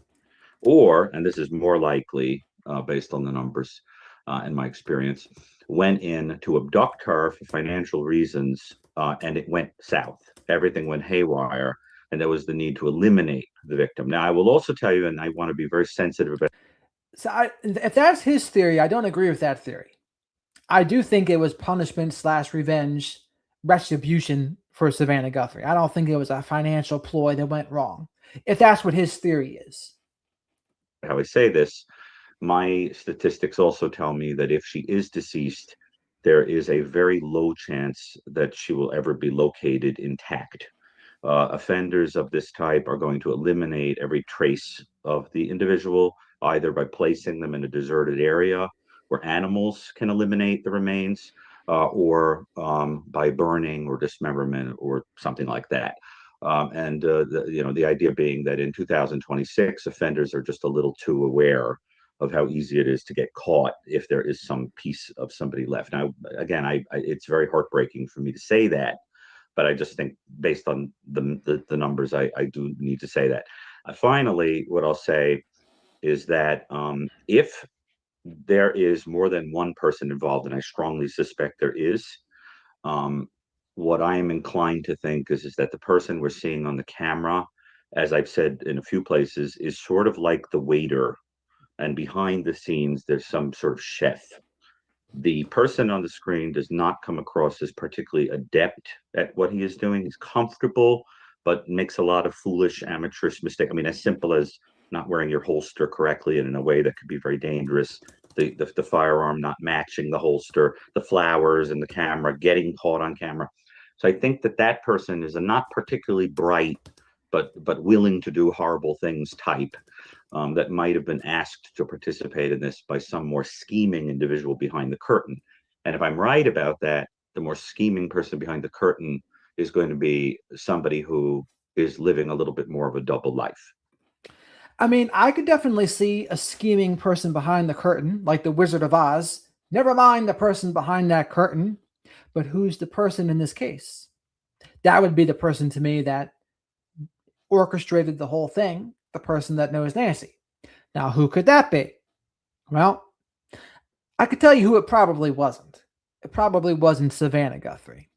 or, and this is more likely based on the numbers and my experience, went in to abduct her for financial reasons and it went south. Everything went haywire. And there was the need to eliminate the victim. Now, I will also tell you, and I want to be very sensitive about. So if that's his theory, I don't agree with that theory. I do think it was punishment/revenge, retribution for Savannah Guthrie. I don't think it was a financial ploy that went wrong. If that's what his theory is. How I say this, my statistics also tell me that if she is deceased, there is a very low chance that she will ever be located intact. Offenders of this type are going to eliminate every trace of the individual, either by placing them in a deserted area where animals can eliminate the remains, or by burning or dismemberment or something like that. The idea being that in 2026, offenders are just a little too aware of how easy it is to get caught if there is some piece of somebody left. Now, again, it's very heartbreaking for me to say that, but I just think based on the numbers, I do need to say that. Finally, what I'll say is that if there is more than one person involved, and I strongly suspect there is, what I am inclined to think is that the person we're seeing on the camera, as I've said in a few places, is sort of like the waiter, and behind the scenes, there's some sort of chef. The person on the screen does not come across as particularly adept at what he is doing. He's comfortable, but makes a lot of foolish, amateurish mistakes. I mean, as simple as not wearing your holster correctly and in a way that could be very dangerous. The firearm not matching the holster, the flowers and the camera, getting caught on camera. So I think that person is a not particularly bright, but willing to do horrible things type. That might have been asked to participate in this by some more scheming individual behind the curtain. And if I'm right about that, the more scheming person behind the curtain is going to be somebody who is living a little bit more of a double life. I mean, I could definitely see a scheming person behind the curtain, like the Wizard of Oz. Never mind the person behind that curtain, but who's the person in this case? That would be the person to me that orchestrated the whole thing, the person that knows Nancy. Now, who could that be? Well, I could tell you who it probably wasn't. It probably wasn't Savannah Guthrie.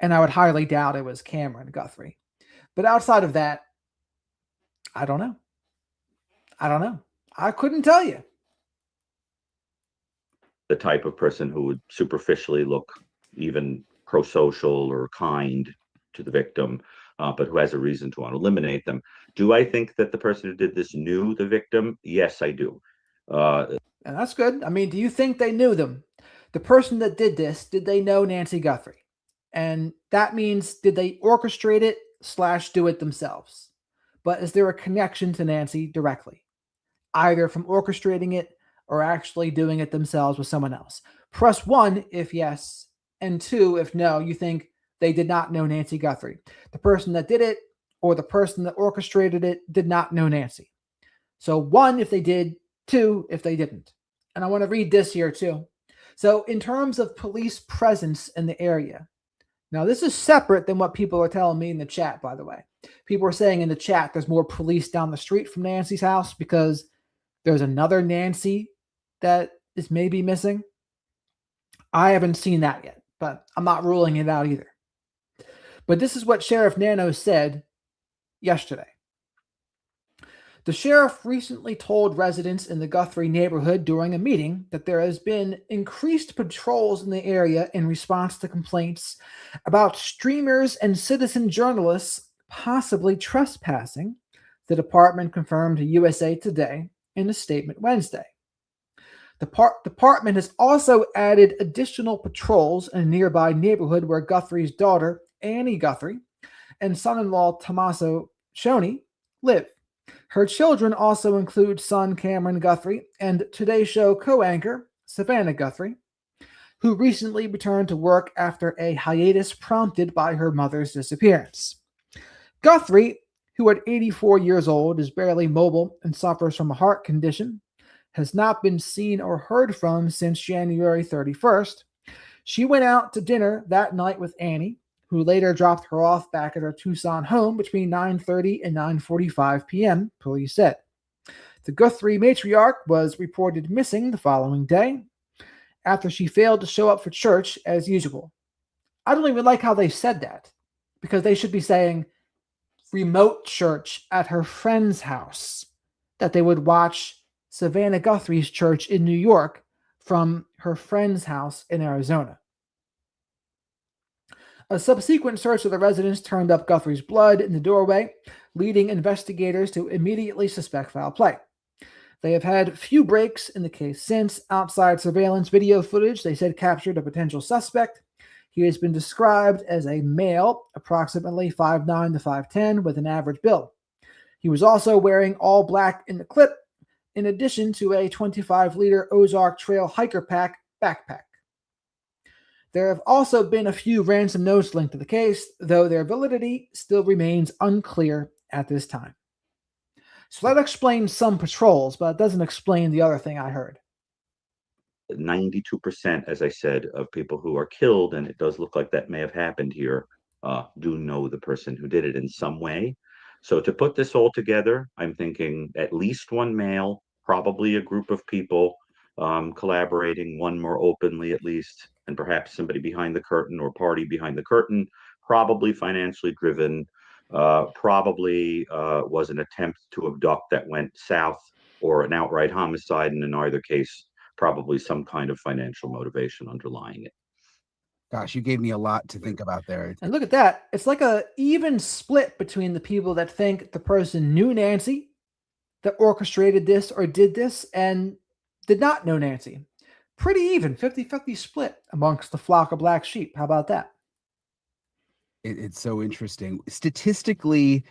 And I would highly doubt it was Cameron Guthrie. But outside of that, I don't know. I couldn't tell you. The type of person who would superficially look even pro-social or kind to the victim, but who has a reason to want to eliminate them. Do I think that the person who did this knew the victim? Yes, I do. And that's good. I mean, do you think they knew them? The person that did this, did they know Nancy Guthrie? And that means, did they orchestrate it / do it themselves? But is there a connection to Nancy directly, either from orchestrating it or actually doing it themselves with someone else? Press 1 if yes, and 2 if no, you think they did not know Nancy Guthrie. The person that did it or the person that orchestrated it did not know Nancy. So 1 if they did, 2 if they didn't. And I want to read this here too. So in terms of police presence in the area, now this is separate than what people are telling me in the chat, by the way. People are saying in the chat there's more police down the street from Nancy's house because there's another Nancy that is maybe missing. I haven't seen that yet, but I'm not ruling it out either. But this is what Sheriff Nano said yesterday. The sheriff recently told residents in the Guthrie neighborhood during a meeting that there has been increased patrols in the area in response to complaints about streamers and citizen journalists possibly trespassing, the department confirmed to USA Today in a statement Wednesday. The department has also added additional patrols in a nearby neighborhood where Guthrie's daughter, Annie Guthrie, and son-in-law Tommaso Shoney live. Her children also include son Cameron Guthrie and Today Show co-anchor Savannah Guthrie, who recently returned to work after a hiatus prompted by her mother's disappearance. Guthrie, who at 84 years old is barely mobile and suffers from a heart condition, has not been seen or heard from since January 31st. She went out to dinner that night with Annie, who later dropped her off back at her Tucson home between 9:30 and 9:45 p.m., police said. The Guthrie matriarch was reported missing the following day after she failed to show up for church as usual. I don't even like how they said that, because they should be saying remote church at her friend's house, that they would watch Savannah Guthrie's church in New York from her friend's house in Arizona. A subsequent search of the residence turned up Guthrie's blood in the doorway, leading investigators to immediately suspect foul play. They have had few breaks in the case since. Outside surveillance video footage, they said, captured a potential suspect. He has been described as a male, approximately 5'9" to 5'10", with an average build. He was also wearing all black in the clip, in addition to a 25-liter Ozark Trail hiker pack backpack. There have also been a few ransom notes linked to the case, though their validity still remains unclear at this time. So that explains some patrols, but it doesn't explain the other thing I heard. 92%, as I said, of people who are killed, and it does look like that may have happened here, do know the person who did it in some way. So to put this all together, I'm thinking at least one male, probably a group of people collaborating, one more openly at least, and perhaps somebody behind the curtain or party behind the curtain, probably financially driven, probably was an attempt to abduct that went south, or an outright homicide, and in either case, probably some kind of financial motivation underlying it. Gosh, you gave me a lot to think about there. And look at that. It's like a even split between the people that think the person knew Nancy, that orchestrated this or did this, and did not know Nancy. Pretty even, 50-50 split amongst the flock of black sheep. How about that? It's so interesting. Statistically,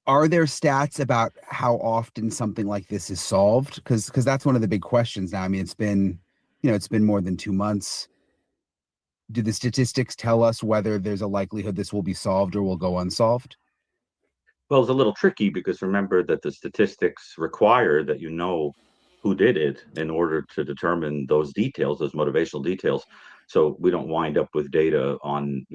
are there stats about how often something like this is solved? Because that's one of the big questions now. I mean, it's been more than 2 months. Do the statistics tell us whether there's a likelihood this will be solved or will go unsolved? Well, it's a little tricky because remember that the statistics require that you know who did it in order to determine those details, those motivational details. So we don't wind up with data on,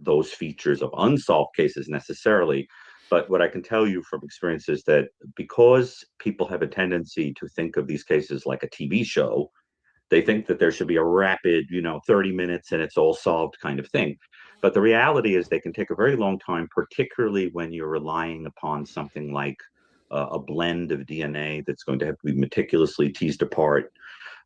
those features of unsolved cases necessarily. But what I can tell you from experience is that because people have a tendency to think of these cases like a TV show, They think that there should be a rapid, 30 minutes and it's all solved kind of thing. But the reality is they can take a very long time, particularly when you're relying upon something like a blend of DNA that's going to have to be meticulously teased apart.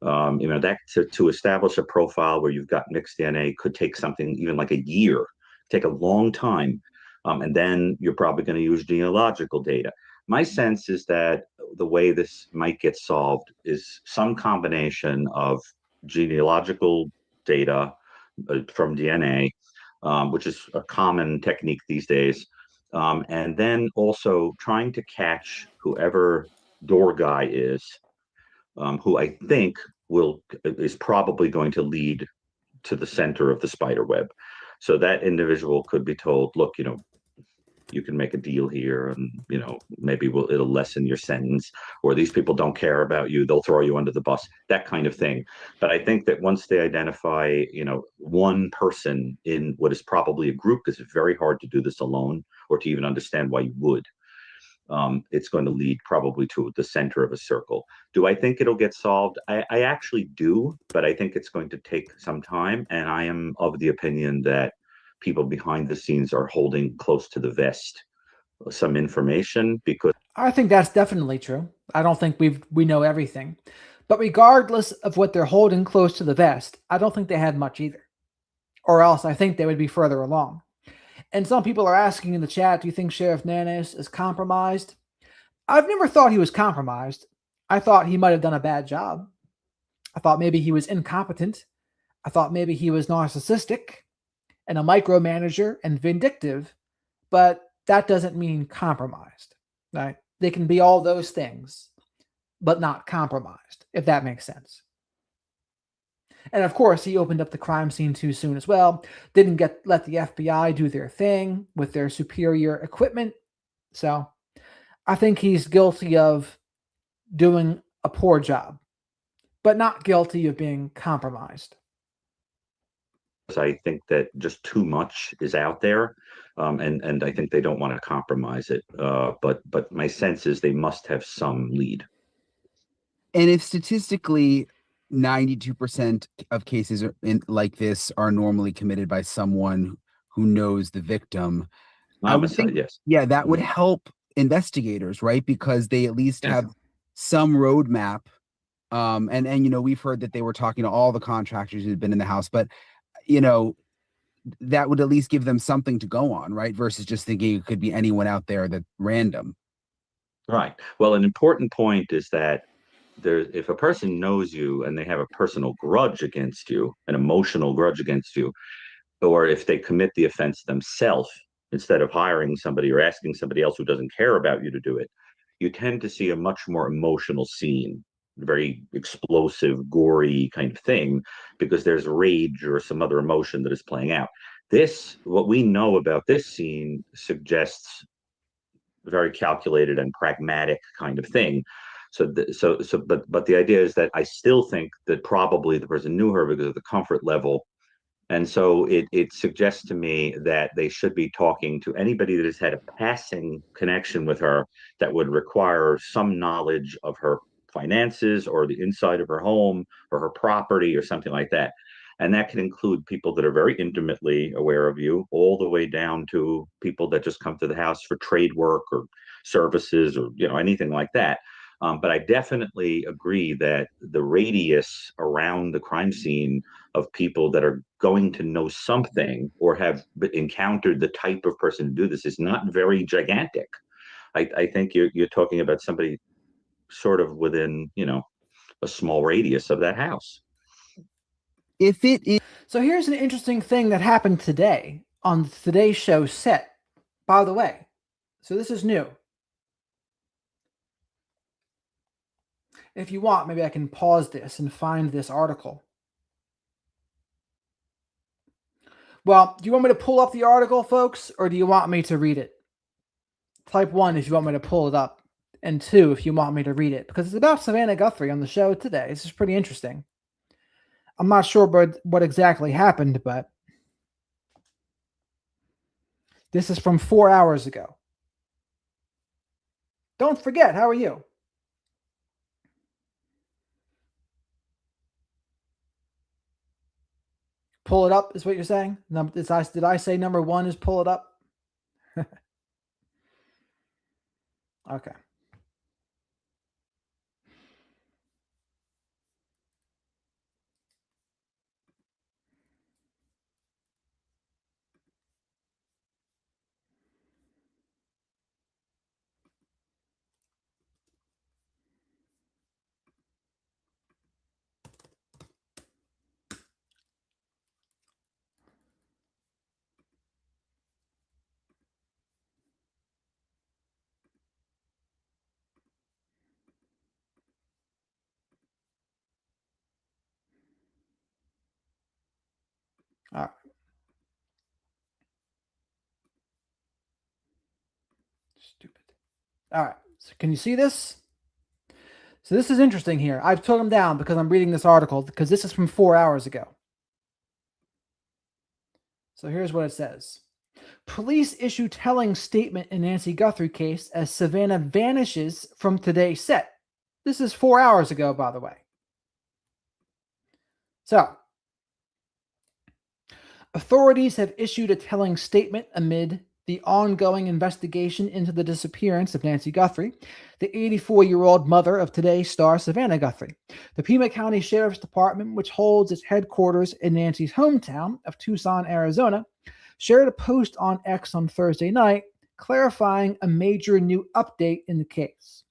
That to establish a profile where you've got mixed DNA could take something even like a year, take a long time. And then you're probably going to use genealogical data. My sense is that the way this might get solved is some combination of genealogical data from DNA, which is a common technique these days, and then also trying to catch whoever door guy is, who I think is probably going to lead to the center of the spider web. So that individual could be told, look, you can make a deal here, and maybe it'll lessen your sentence, or these people don't care about you, they'll throw you under the bus, that kind of thing. But I think that once they identify one person in what is probably a group, because it's very hard to do this alone or to even understand why you would, it's going to lead probably to the center of a circle. Do I think it'll get solved? I actually do, but I think it's going to take some time, and I am of the opinion that people behind the scenes are holding close to the vest some information, because I think that's definitely true. I don't think we know everything. But regardless of what they're holding close to the vest, I don't think they had much either. Or else I think they would be further along. And some people are asking in the chat, do you think Sheriff Nanis is compromised? I've never thought he was compromised. I thought he might have done a bad job. I thought maybe he was incompetent. I thought maybe he was narcissistic and a micromanager and vindictive, but that doesn't mean compromised, right? They can be all those things, but not compromised, if that makes sense. And of course, he opened up the crime scene too soon as well. Didn't let the FBI do their thing with their superior equipment. So I think he's guilty of doing a poor job, but not guilty of being compromised. I think that just too much is out there, and I think they don't want to compromise it. But my sense is they must have some lead. And if statistically 92% of cases like this are normally committed by someone who knows the victim, I would think, yes, that would help investigators, right? Because they at least have some roadmap. And we've heard that they were talking to all the contractors who've been in the house, but that would at least give them something to go on, right? Versus just thinking it could be anyone out there that's random. Right. Well, an important point is that if a person knows you and they have a personal grudge against you, an emotional grudge against you, or if they commit the offense themselves instead of hiring somebody or asking somebody else who doesn't care about you to do it, you tend to see a much more emotional scene, very explosive, gory kind of thing, because there's rage or some other emotion that is playing out. What we know about this scene suggests very calculated and pragmatic kind of thing. But the idea is that I still think that probably the person knew her because of the comfort level. And so it suggests to me that they should be talking to anybody that has had a passing connection with her that would require some knowledge of her finances or the inside of her home or her property or something like that. And that can include people that are very intimately aware of you, all the way down to people that just come to the house for trade work or services or anything like that. But I definitely agree that the radius around the crime scene of people that are going to know something or have encountered the type of person to do this is not very gigantic. I think you're talking about somebody sort of within, a small radius of that house. If it is. So here's an interesting thing that happened today on the Today Show set, by the way. So this is new. If you want, maybe I can pause this and find this article. Well, do you want me to pull up the article, folks, or do you want me to read it? Type 1 if you want me to pull it up, and 2 if you want me to read it, because it's about Savannah Guthrie on the show today. This is pretty interesting. I'm not sure what exactly happened, but this is from 4 hours ago. Don't forget, how are you? Pull it up is what you're saying? Did I say number one is pull it up? Okay. All right. Stupid. All right. So can you see this? So this is interesting here. I've took them down because I'm reading this article because this is from 4 hours ago. So here's what it says. Police issue telling statement in Nancy Guthrie case as Savannah vanishes from today's set. This is 4 hours ago, by the way. So, authorities have issued a telling statement amid the ongoing investigation into the disappearance of Nancy Guthrie, the 84-year-old mother of today's star Savannah Guthrie. The Pima County Sheriff's Department, which holds its headquarters in Nancy's hometown of Tucson, Arizona, shared a post on X on Thursday night clarifying a major new update in the case.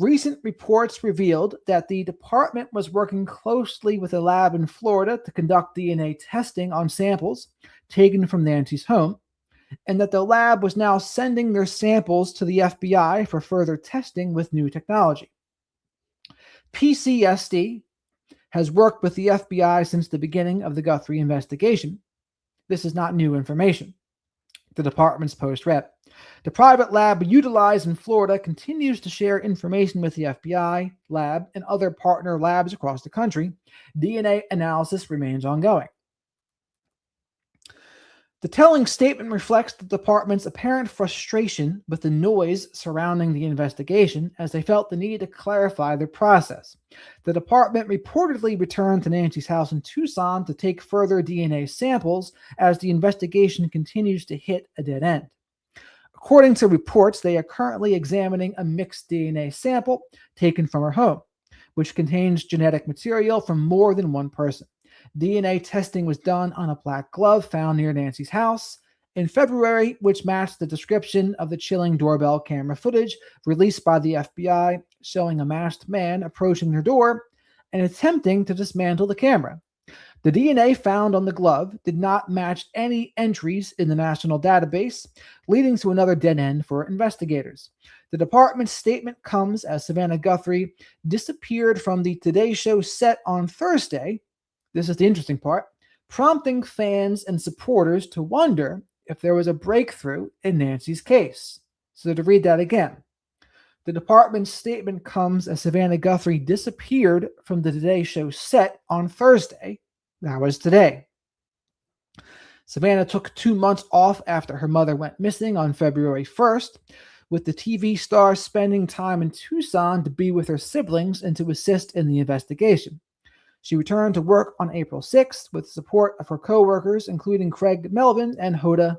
Recent reports revealed that the department was working closely with a lab in Florida to conduct DNA testing on samples taken from Nancy's home, and that the lab was now sending their samples to the FBI for further testing with new technology. PCSD has worked with the FBI since the beginning of the Guthrie investigation. This is not new information. The department's post read. The private lab utilized in Florida continues to share information with the FBI, lab, and other partner labs across the country. DNA analysis remains ongoing. The telling statement reflects the department's apparent frustration with the noise surrounding the investigation as they felt the need to clarify their process. The department reportedly returned to Nancy's house in Tucson to take further DNA samples as the investigation continues to hit a dead end. According to reports, they are currently examining a mixed DNA sample taken from her home, which contains genetic material from more than one person. DNA testing was done on a black glove found near Nancy's house in February, which matched the description of the chilling doorbell camera footage released by the FBI, showing a masked man approaching her door and attempting to dismantle the camera. The DNA found on the glove did not match any entries in the national database, leading to another dead end for investigators. The department's statement comes as Savannah Guthrie disappeared from the Today Show set on Thursday. This is the interesting part, prompting fans and supporters to wonder if there was a breakthrough in Nancy's case. So to read that again, the department's statement comes as Savannah Guthrie disappeared from the Today Show set on Thursday. That was today. Savannah took 2 months off after her mother went missing on February 1st, with the TV star spending time in Tucson to be with her siblings and to assist in the investigation. She returned to work on April 6th with support of her co-workers, including Craig Melvin and Hoda,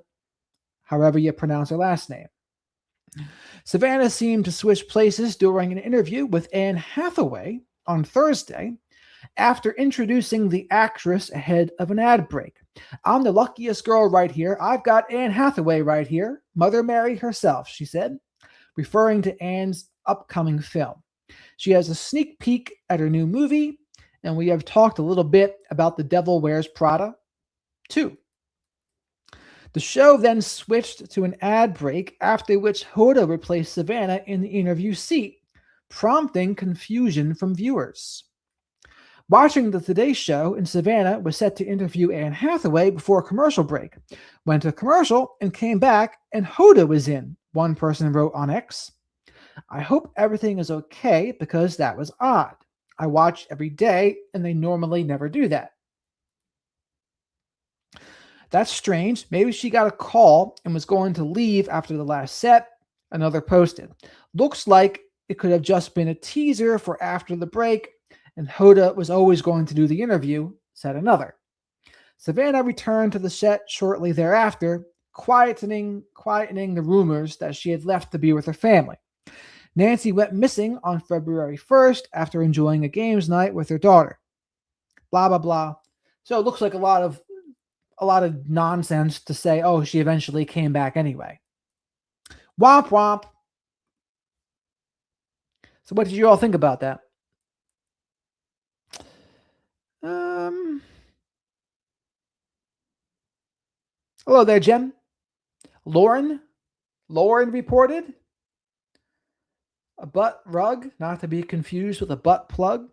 however you pronounce her last name. Savannah seemed to switch places during an interview with Anne Hathaway on Thursday after introducing the actress ahead of an ad break. "I'm the luckiest girl right here. I've got Anne Hathaway right here, Mother Mary herself," she said, referring to Anne's upcoming film. She has a sneak peek at her new movie, and we have talked a little bit about The Devil Wears Prada, too. The show then switched to an ad break, after which Hoda replaced Savannah in the interview seat, prompting confusion from viewers. Watching the Today Show, and Savannah was set to interview Anne Hathaway before a commercial break. Went to commercial and came back, and Hoda was in, one person wrote on X. "I hope everything is okay because that was odd. I watch every day, and they normally never do that. That's strange. Maybe she got a call and was going to leave after the last set," another posted. "Looks like it could have just been a teaser for after the break, and Hoda was always going to do the interview," said another. Savannah returned to the set shortly thereafter, quietening the rumors that she had left to be with her family. Nancy went missing on February 1st after enjoying a games night with her daughter. Blah blah blah. So it looks like a lot of nonsense to say, oh, she eventually came back anyway. Womp womp. So what did you all think about that? Hello there, Jem. Lauren reported a butt rug, not to be confused with a butt plug.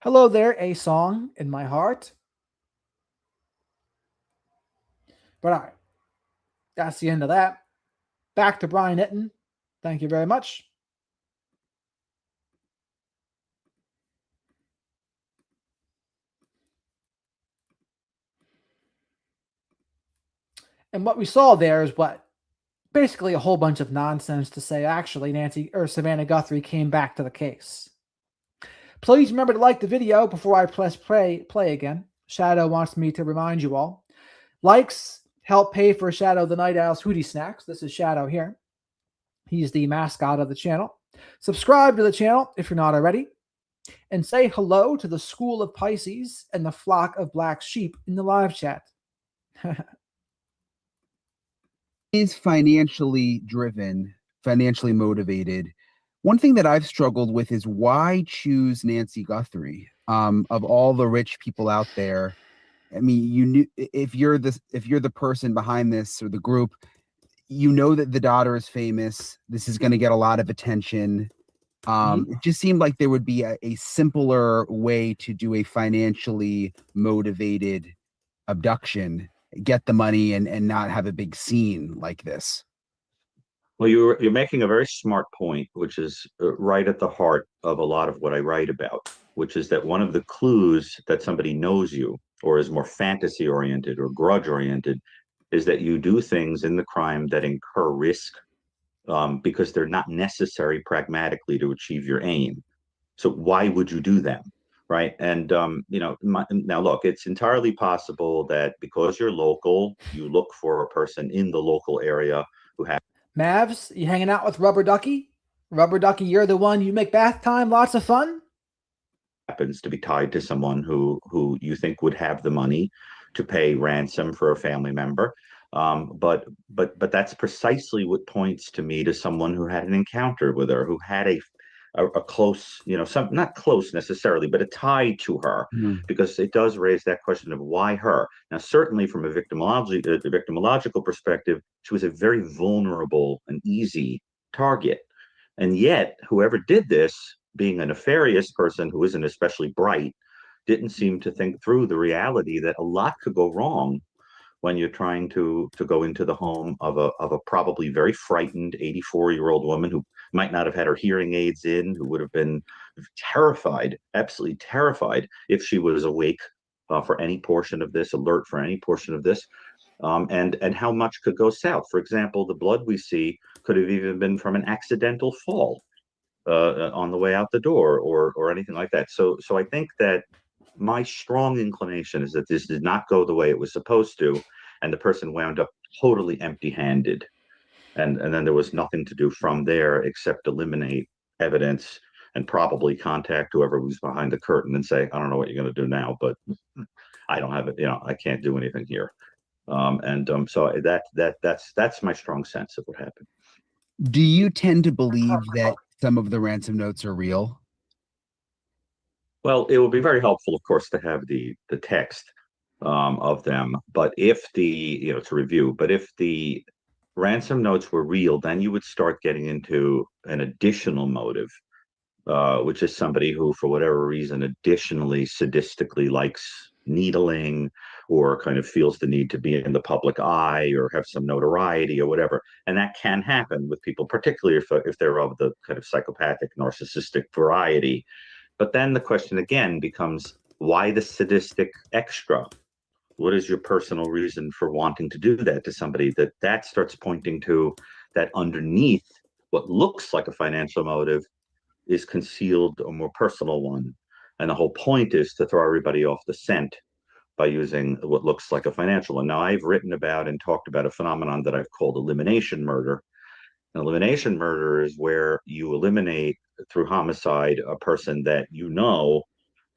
Hello there, a song in my heart. But all right, that's the end of that. Back to Brian Entin. Thank you very much. And what we saw there is what? Basically a whole bunch of nonsense to say, actually, Nancy or Savannah Guthrie came back to the case. Please remember to like the video before I press play again. Shadow wants me to remind you all. Likes help pay for Shadow the Night Owl's Hootie Snacks. This is Shadow here. He's the mascot of the channel. Subscribe to the channel if you're not already. And say hello to the School of Pisces and the flock of black sheep in the live chat. Is financially driven, financially motivated. One thing that I've struggled with is why choose Nancy Guthrie? Of all the rich people out there, I mean, you knew if you're the person behind this or the group, you know that the daughter is famous. This is going to get a lot of attention. It just seemed like there would be a simpler way to do a financially motivated abduction, get the money and not have a big scene like this. Well, you're making a very smart point, which is right at the heart of a lot of what I write about, which is that one of the clues that somebody knows you or is more fantasy oriented or grudge oriented is that you do things in the crime that incur risk because they're not necessary pragmatically to achieve your aim. So why would you do them? Right. And, now, look, it's entirely possible that because you're local, you look for a person in the local area who has. Mavs, you hanging out with Rubber Ducky? Rubber Ducky, you're the one, you make bath time lots of fun? Happens to be tied to someone who you think would have the money to pay ransom for a family member. But that's precisely what points to me to someone who had an encounter with her, who had a close, not close necessarily, but a tie to her, because it does raise that question of why her. Now, certainly from a victimological perspective, she was a very vulnerable and easy target. And yet, whoever did this, being a nefarious person who isn't especially bright, didn't seem to think through the reality that a lot could go wrong when you're trying to go into the home of a probably very frightened 84-year-old woman who might not have had her hearing aids in, who would have been terrified, absolutely terrified, if she was awake for any portion of this, alert for any portion of this, and how much could go south. For example, the blood we see could have even been from an accidental fall on the way out the door or anything like that. So I think that my strong inclination is that this did not go the way it was supposed to, and the person wound up totally empty-handed. And then there was nothing to do from there except eliminate evidence and probably contact whoever was behind the curtain and say, I don't know what you're going to do now, but I don't have it, I can't do anything here. So that's my strong sense of what happened. Do you tend to believe that some of the ransom notes are real? Well, it would be very helpful, of course, to have the text of them, but if to review, but if the ransom notes were real, then you would start getting into an additional motive, which is somebody who, for whatever reason, additionally sadistically likes needling or kind of feels the need to be in the public eye or have some notoriety or whatever. And that can happen with people, particularly if they're of the kind of psychopathic, narcissistic variety. But then the question again becomes, why the sadistic extra? What is your personal reason for wanting to do that to somebody? That starts pointing to that underneath what looks like a financial motive is concealed a more personal one. And the whole point is to throw everybody off the scent by using what looks like a financial one. Now, I've written about and talked about a phenomenon that I've called elimination murder. An elimination murder is where you eliminate through homicide a person that you know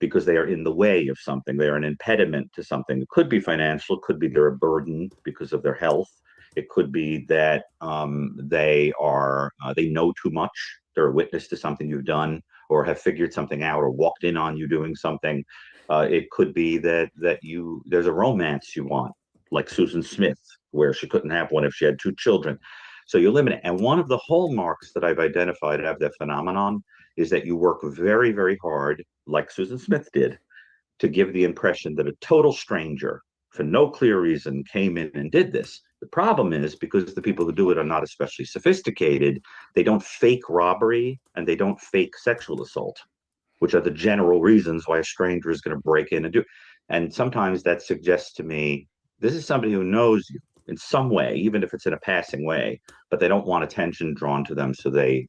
because they are in the way of something. They are an impediment to something. It could be financial, it could be they're a burden because of their health. It could be that they know too much. They're a witness to something you've done, or have figured something out, or walked in on you doing something. It could be that there's a romance you want, like Susan Smith, where she couldn't have one if she had two children. So you eliminate. And one of the hallmarks that I've identified of that phenomenon is that you work very, very hard, like Susan Smith did, to give the impression that a total stranger, for no clear reason, came in and did this. The problem is, because the people who do it are not especially sophisticated, they don't fake robbery and they don't fake sexual assault, which are the general reasons why a stranger is going to break in and do. And sometimes that suggests to me, this is somebody who knows you in some way, even if it's in a passing way, but they don't want attention drawn to them, so they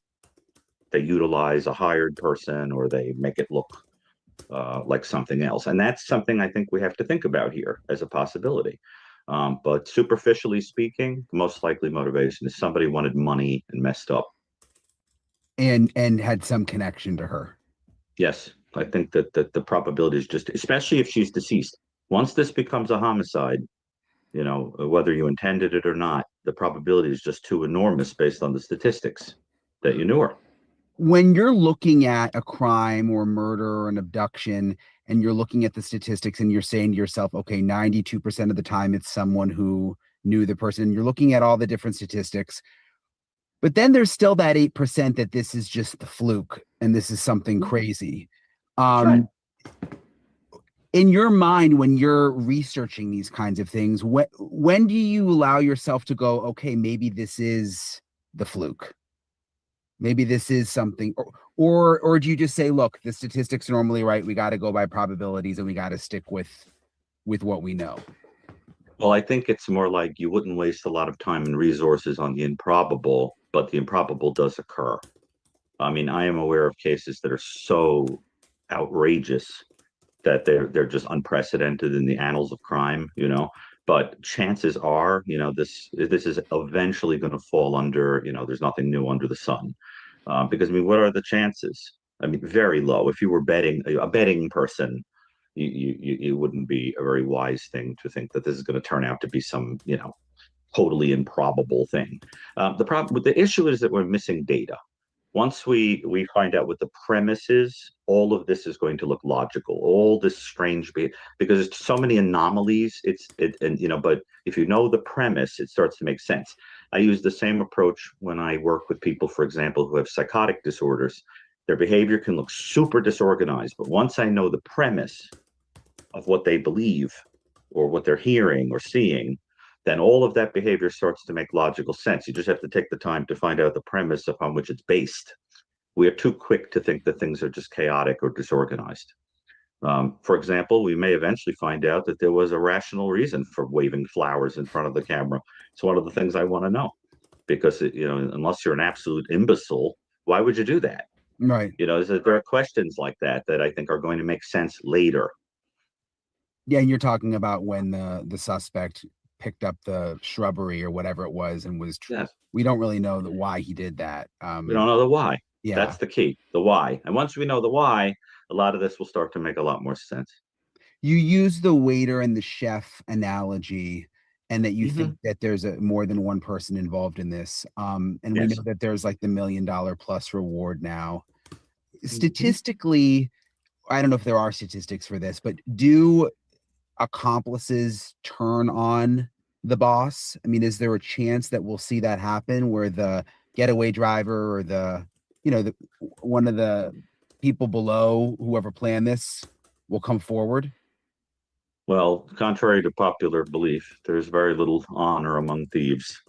utilize a hired person, or they make it look like something else. And that's something I think we have to think about here as a possibility. But superficially speaking, the most likely motivation is somebody wanted money and messed up. And had some connection to her. Yes, I think that the probability is just, especially if she's deceased. Once this becomes a homicide, whether you intended it or not, the probability is just too enormous based on the statistics that you knew her. When you're looking at a crime or murder or an abduction, and you're looking at the statistics and you're saying to yourself, okay, 92% of the time it's someone who knew the person, you're looking at all the different statistics, but then there's still that 8% that this is just the fluke and this is something crazy. Right. In your mind, when you're researching these kinds of things, when do you allow yourself to go, okay, maybe this is the fluke? Maybe this is something, or do you just say, look, the statistics are normally right. We got to go by probabilities and we got to stick with what we know. Well, I think it's more like you wouldn't waste a lot of time and resources on the improbable, but the improbable does occur. I mean, I am aware of cases that are so outrageous that they're just unprecedented in the annals of crime, but chances are, this is eventually going to fall under, there's nothing new under the sun. Because, I mean, what are the chances? I mean, very low. If you were a betting person, it wouldn't be a very wise thing to think that this is going to turn out to be some, totally improbable thing. The issue is that we're missing data. Once we find out what the premise is, all of this is going to look logical. All this strange because there's so many anomalies. But if you know the premise, it starts to make sense. I use the same approach when I work with people, for example, who have psychotic disorders. Their behavior can look super disorganized, but once I know the premise of what they believe or what they're hearing or seeing, then all of that behavior starts to make logical sense. You just have to take the time to find out the premise upon which it's based. We are too quick to think that things are just chaotic or disorganized. For example, we may eventually find out that there was a rational reason for waving flowers in front of the camera. It's one of the things I want to know, because unless you're an absolute imbecile, why would you do that? Right. There are questions like that I think are going to make sense later. Yeah, and you're talking about when the suspect picked up the shrubbery or whatever it was and was. Yes. We don't really know why he did that. We don't know the why. Yeah, that's the key. The why, and once we know the why, a lot of this will start to make a lot more sense. You use the waiter and the chef analogy, and that you think that there's more than one person involved in this. And yes, we know that there's like the $1 million plus reward now. Statistically, I don't know if there are statistics for this, but do accomplices turn on the boss? I mean, is there a chance that we'll see that happen, where the getaway driver or one of the people below, whoever planned this, will come forward? Well, contrary to popular belief, there's very little honor among thieves,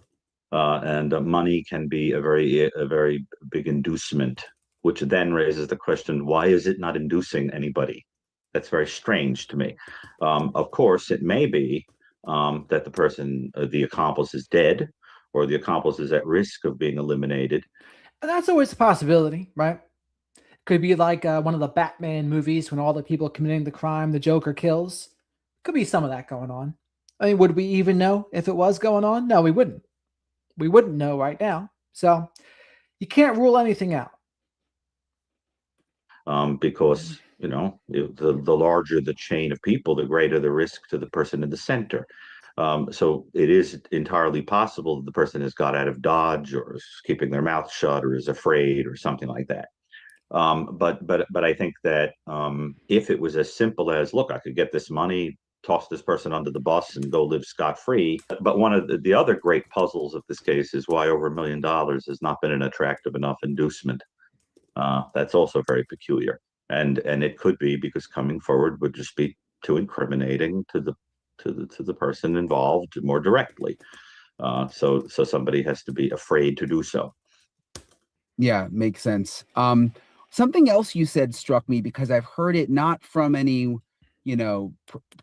and money can be a very big inducement, which then raises the question: why is it not inducing anybody? That's very strange to me. Of course, it may be that the person, the accomplice, is dead, or the accomplice is at risk of being eliminated. And that's always a possibility, right? Could be like one of the Batman movies when all the people committing the crime, the Joker kills. Could be some of that going on. I mean, would we even know if it was going on? No, we wouldn't. We wouldn't know right now. So you can't rule anything out. Because the larger the chain of people, the greater the risk to the person in the center. So it is entirely possible that the person has got out of Dodge or is keeping their mouth shut or is afraid or something like that. But I think that if it was as simple as, look, I could get this money, toss this person under the bus and go live scot-free. But one of the other great puzzles of this case is why over $1 million has not been an attractive enough inducement. That's also very peculiar. And it could be because coming forward would just be too incriminating to the person involved more directly. So somebody has to be afraid to do so. Yeah, makes sense. Something else you said struck me because I've heard it not from any,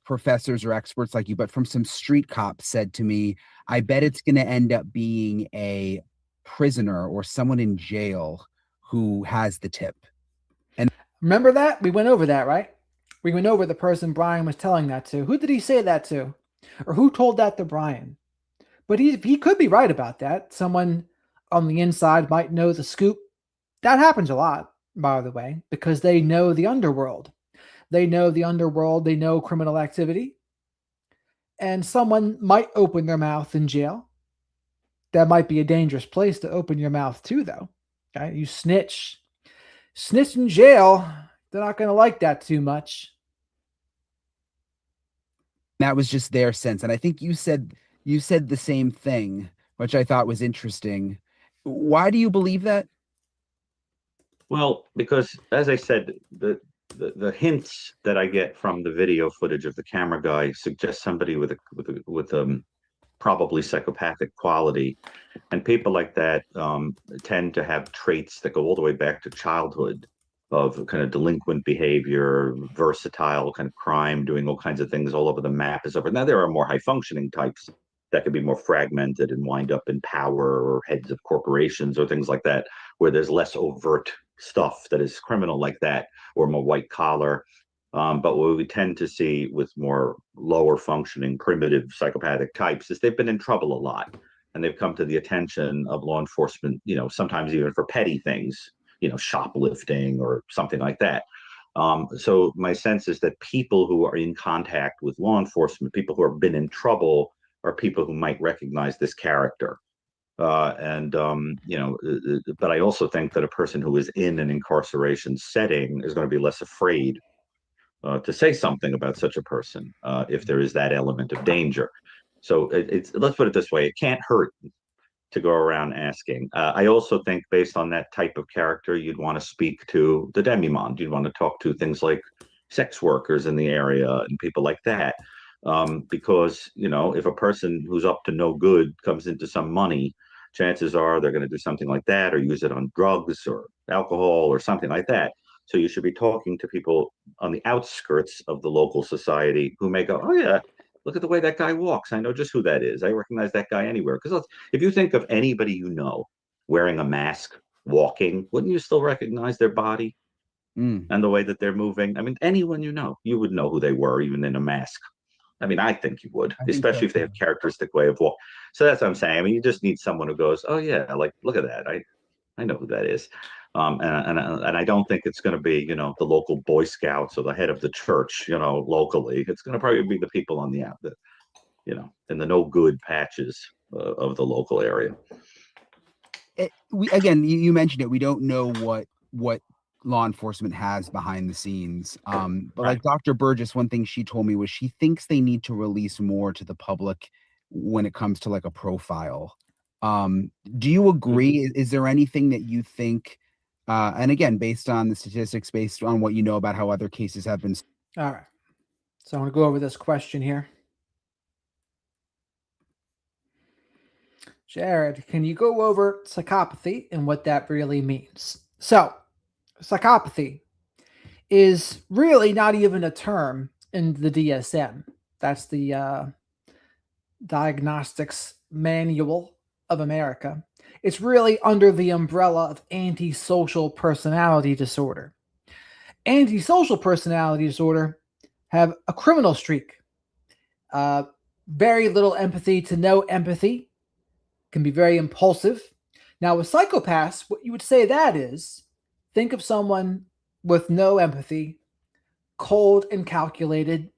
professors or experts like you, but from some street cops said to me, I bet it's going to end up being a prisoner or someone in jail who has the tip. And remember that? We went over that, right? We went over the person Brian was telling that to. Who did he say that to? Or who told that to Brian? But he could be right about that. Someone on the inside might know the scoop. That happens a lot, by the way, because they know the underworld. They know the underworld. They know criminal activity. And someone might open their mouth in jail. That might be a dangerous place to open your mouth to, though. Okay? You snitch in jail. They're not going to like that too much. that was just their sense. And I think you said the same thing, which I thought was interesting. Why do you believe that? Well, because as I said, the hints that I get from the video footage of the camera guy suggest somebody with probably psychopathic quality, and people like that tend to have traits that go all the way back to childhood of kind of delinquent behavior, versatile kind of crime, doing all kinds of things all over the map and so forth. Now there are more high functioning types that can be more fragmented and wind up in power or heads of corporations or things like that, where there's less overt stuff that is criminal like that, or more white collar. But what we tend to see with more lower functioning, primitive psychopathic types is they've been in trouble a lot, and they've come to the attention of law enforcement, sometimes even for petty things, shoplifting or something like that. So my sense is that people who are in contact with law enforcement, people who have been in trouble, are people who might recognize this character. But I also think that a person who is in an incarceration setting is going to be less afraid to say something about such a person if there is that element of danger. So let's put it this way: it can't hurt to go around asking. I also think, based on that type of character, you'd want to speak to the demi-monde. You'd want to talk to things like sex workers in the area and people like that. Because, if a person who's up to no good comes into some money, chances are they're going to do something like that or use it on drugs or alcohol or something like that. So you should be talking to people on the outskirts of the local society who may go, oh, yeah, look at the way that guy walks. I know just who that is. I recognize that guy anywhere. Because if you think of anybody wearing a mask, walking, wouldn't you still recognize their body and the way that they're moving? I mean, anyone you would know who they were, even in a mask. I mean, I think you would, especially if they have characteristic way of walk. So that's what I'm saying. I mean, you just need someone who goes, oh, yeah, like, look at that. I know who that is. And I don't think it's going to be, the local Boy Scouts or the head of the church, locally. It's going to probably be the people on the out, in the no good patches of the local area. You mentioned it. We don't know what law enforcement has behind the scenes. But right. Like Dr. Burgess, one thing she told me was she thinks they need to release more to the public when it comes to like a profile. Do you agree? Mm-hmm. Is there anything that you think, and again, based on the statistics, based on what you know about how other cases have been? All right. So I want to go over this question here. Jared, can you go over psychopathy and what that really means? So, psychopathy is really not even a term in the DSM. That's the Diagnostics Manual of America. It's really under the umbrella of antisocial personality disorder. Antisocial personality disorder have a criminal streak. Very little empathy to no empathy, can be very impulsive. Now, with psychopaths, what you would say that is, think of someone with no empathy, cold and calculated.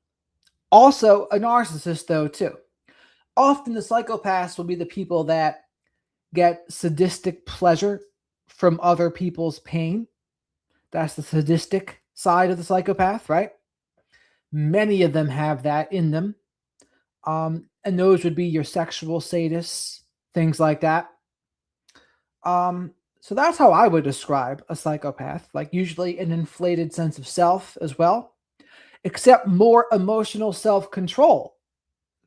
Also, a narcissist, though, too. Often the psychopaths will be the people that get sadistic pleasure from other people's pain. That's the sadistic side of the psychopath, right? Many of them have that in them. And those would be your sexual sadists, things like that. So that's how I would describe a psychopath, like usually an inflated sense of self as well, except more emotional self-control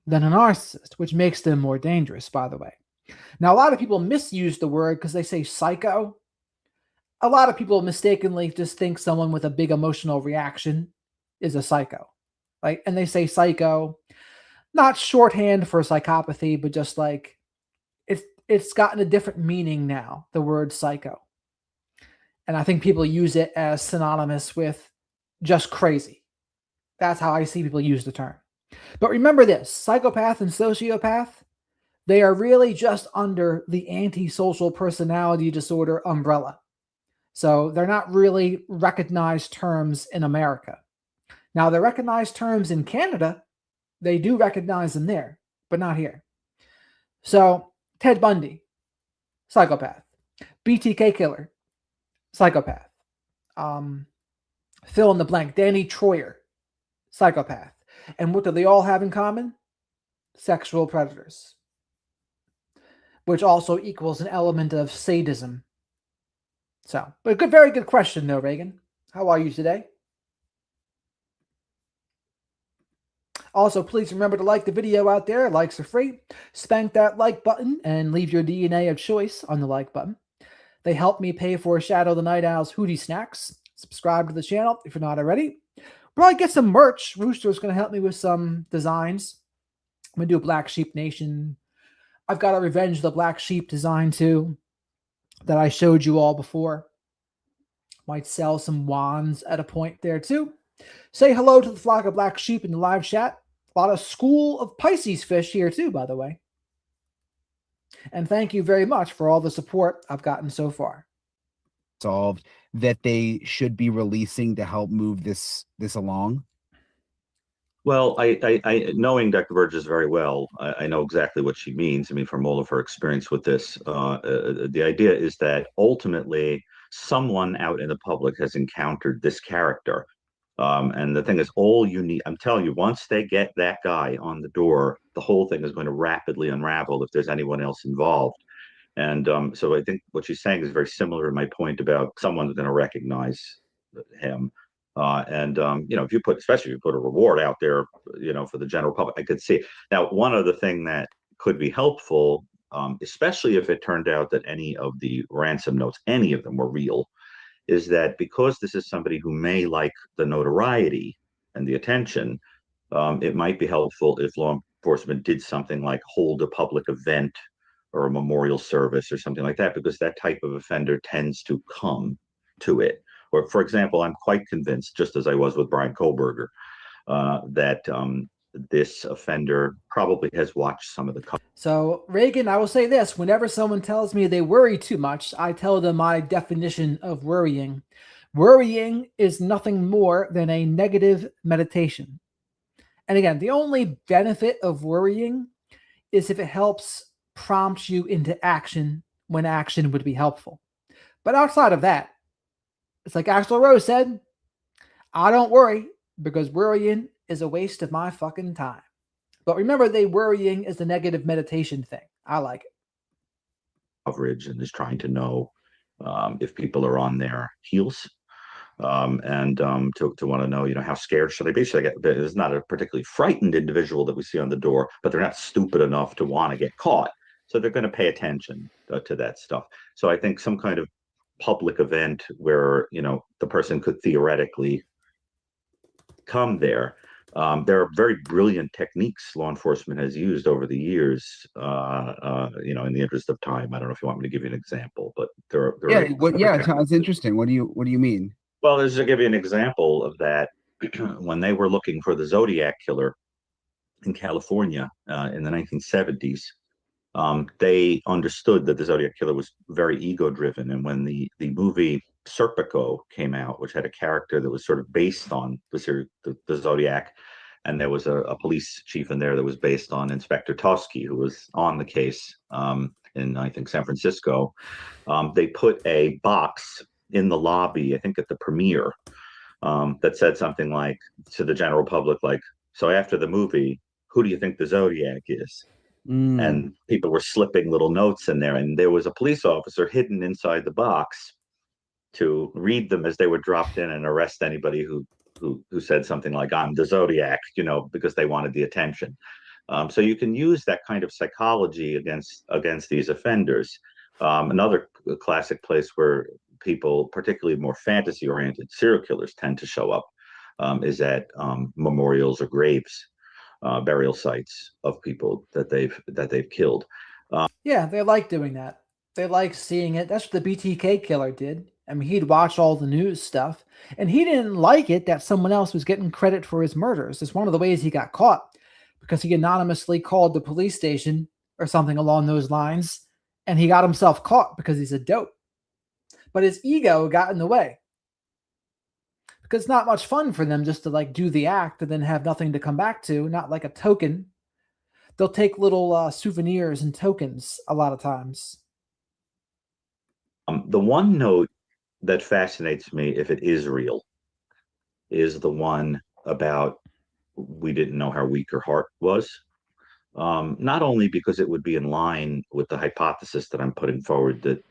than a narcissist, which makes them more dangerous, by the way. Now, a lot of people misuse the word because they say psycho. A lot of people mistakenly just think someone with a big emotional reaction is a psycho, right? And they say psycho, not shorthand for psychopathy, but just like it's gotten a different meaning now, the word psycho. And I think people use it as synonymous with just crazy. That's how I see people use the term. But remember this, psychopath and sociopath, they are really just under the antisocial personality disorder umbrella. So they're not really recognized terms in America. Now, they're recognized terms in Canada. They do recognize them there, but not here. So Ted Bundy, psychopath. BTK killer, psychopath. Fill in the blank. Danny Troyer, psychopath. And what do they all have in common? Sexual predators, which also equals an element of sadism. So, but a good, very good question though, Reagan. How are you today? Also, please remember to like the video out there. Likes are free. Spank that like button and leave your DNA of choice on the like button. They help me pay for Shadow the Night Owl's Hootie Snacks. Subscribe to the channel if you're not already. Probably get some merch. Rooster's going to help me with some designs. I'm going to do a Black Sheep Nation. I've got a Revenge the Black Sheep design too that I showed you all before. Might sell some wands at a point there too. Say hello to the flock of black sheep in the live chat. A lot of School of Pisces fish here too, by the way. And thank you very much for all the support I've gotten so far. Solved that they should be releasing to help move this along? Well, I knowing Dr. Burgess very well, I know exactly what she means. I mean, from all of her experience with this, the idea is that ultimately someone out in the public has encountered this character. And the thing is, all you need, I'm telling you, once they get that guy on the door, the whole thing is going to rapidly unravel if there's anyone else involved. And so I think what she's saying is very similar to my point about someone's going to recognize him. If you put, especially if you put a reward out there, for the general public, I could see. Now, one other thing that could be helpful, especially if it turned out that any of the ransom notes, any of them were real, is that because this is somebody who may like the notoriety and the attention, it might be helpful if law enforcement did something like hold a public event or a memorial service or something like that, because that type of offender tends to come to it. Or, for example, I'm quite convinced, just as I was with Brian Kohlberger, that this offender probably has watched some of the. So, Reagan, I will say this. Whenever someone tells me they worry too much, I tell them my definition of worrying. Worrying is nothing more than a negative meditation. And again, the only benefit of worrying is if it helps prompt you into action when action would be helpful. But outside of that, it's like Axl Rose said, I don't worry because worrying is a waste of my fucking time. But remember, worrying is the negative meditation thing. I like it. Coverage and is trying to know if people are on their heels. To want to know, how scared should they be? Should I get? There's not a particularly frightened individual that we see on the door, but they're not stupid enough to want to get caught. So they're going to pay attention to that stuff. So I think some kind of public event where, the person could theoretically come there. There are very brilliant techniques law enforcement has used over the years, in the interest of time. I don't know if you want me to give you an example, but it's interesting. What do you mean? Well, just to give you an example of that, when they were looking for the Zodiac killer, in California in the 1970s. They understood that the Zodiac Killer was very ego-driven, and when the movie Serpico came out, which had a character that was sort of based on the Zodiac, and there was a police chief in there that was based on Inspector Toschi, who was on the case in, I think, San Francisco. They put a box in the lobby, I think at the premiere, that said something like to the general public, like, so after the movie, who do you think the Zodiac is? And people were slipping little notes in there, and there was a police officer hidden inside the box to read them as they were dropped in and arrest anybody who said something like, I'm the Zodiac, because they wanted the attention. So you can use that kind of psychology against these offenders. Another classic place where people, particularly more fantasy-oriented serial killers, tend to show up is at memorials or graves, burial sites of people that they've killed. Yeah, they like doing that. They like seeing it. That's what the BTK killer did. I mean, he'd watch all the news stuff, and he didn't like it that someone else was getting credit for his murders. It's one of the ways he got caught, because he anonymously called the police station or something along those lines, and he got himself caught because he's a dope. But his ego got in the way, because it's not much fun for them just to like do the act and then have nothing to come back to, not like a token. They'll take little souvenirs and tokens a lot of times. The one note that fascinates me, if it is real, is the one about we didn't know how weak her heart was. Not only because it would be in line with the hypothesis that I'm putting forward that,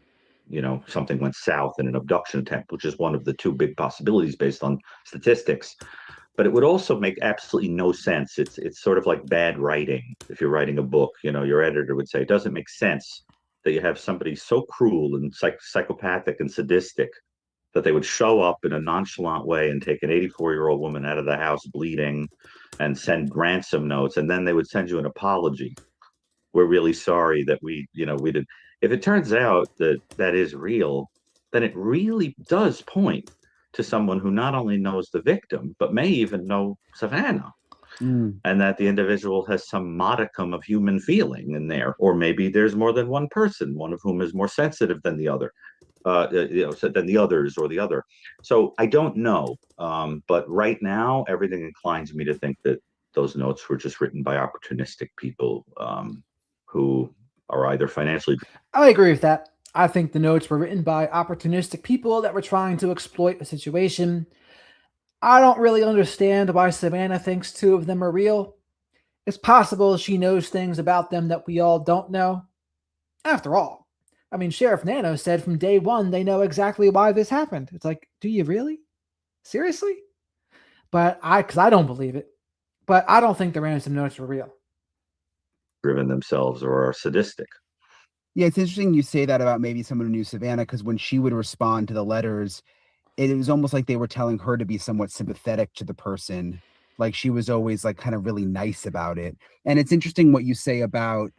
something went south in an abduction attempt, which is one of the two big possibilities based on statistics, but it would also make absolutely no sense. It's sort of like bad writing. If you're writing a book, your editor would say, it doesn't make sense that you have somebody so cruel and psychopathic and sadistic that they would show up in a nonchalant way and take an 84-year-old woman out of the house bleeding and send ransom notes, and then they would send you an apology. We're really sorry that we did. If it turns out that that is real, then it really does point to someone who not only knows the victim, but may even know Savannah. And that the individual has some modicum of human feeling in there, or maybe there's more than one person, one of whom is more sensitive than the other, than the others or the other. So I don't know, but right now everything inclines me to think that those notes were just written by opportunistic people who are either financially. I agree with that. I think the notes were written by opportunistic people that were trying to exploit a situation. I don't really understand why Savannah thinks two of them are real. It's possible she knows things about them that we all don't know. After all, I mean, Sheriff Nano said from day one they know exactly why this happened. It's like, do you really? Seriously? Because I don't believe it. But I don't think the ransom notes were real. Driven themselves or are sadistic. Yeah, it's interesting you say that about maybe someone who knew Savannah, because when she would respond to the letters, it was almost like they were telling her to be somewhat sympathetic to the person. Like she was always like kind of really nice about it. And it's interesting what you say about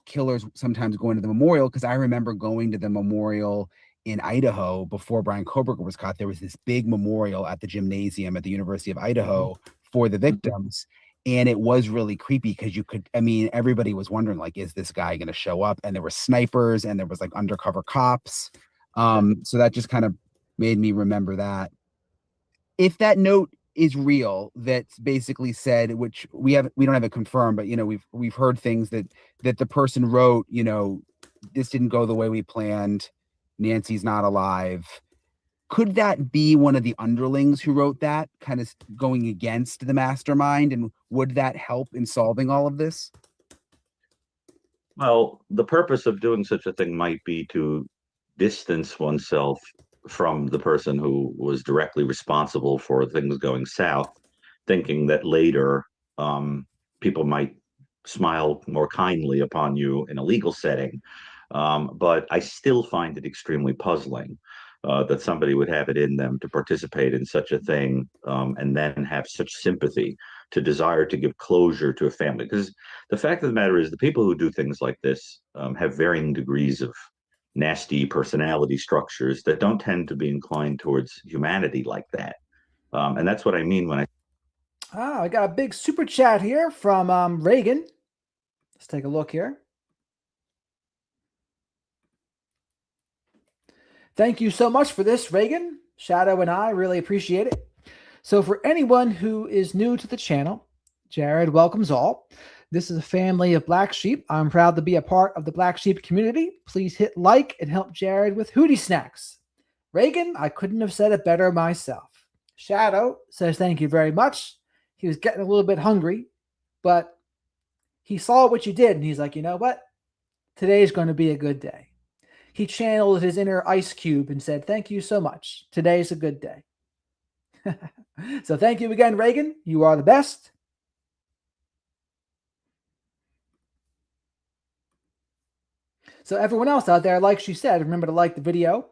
killers sometimes going to the memorial, because I remember going to the memorial in Idaho before Brian Koberger was caught. There was this big memorial at the gymnasium at the University of Idaho for the victims. And it was really creepy because everybody was wondering, like, is this guy going to show up? And there were snipers and there was like undercover cops. So that just kind of made me remember that. If that note is real, that's basically said, which we don't have it confirmed, but we've heard things that the person wrote, this didn't go the way we planned. Nancy's not alive. Could that be one of the underlings who wrote that, kind of going against the mastermind? And would that help in solving all of this? Well, the purpose of doing such a thing might be to distance oneself from the person who was directly responsible for things going south, thinking that later people might smile more kindly upon you in a legal setting. But I still find it extremely puzzling that somebody would have it in them to participate in such a thing and then have such sympathy to desire to give closure to a family. Because the fact of the matter is the people who do things like this have varying degrees of nasty personality structures that don't tend to be inclined towards humanity like that. And that's what I mean when I I got a big super chat here from Reagan. Let's take a look here. Thank you so much for this, Reagan. Shadow and I really appreciate it. So for anyone who is new to the channel, Jared welcomes all. This is a family of black sheep. I'm proud to be a part of the black sheep community. Please hit like and help Jared with Hootie Snacks. Reagan, I couldn't have said it better myself. Shadow says thank you very much. He was getting a little bit hungry, but he saw what you did, and he's like, you know what? Today's going to be a good day. He channeled his inner Ice Cube and said, thank you so much. Today's a good day. So thank you again, Reagan. You are the best. So everyone else out there, like she said, remember to like the video.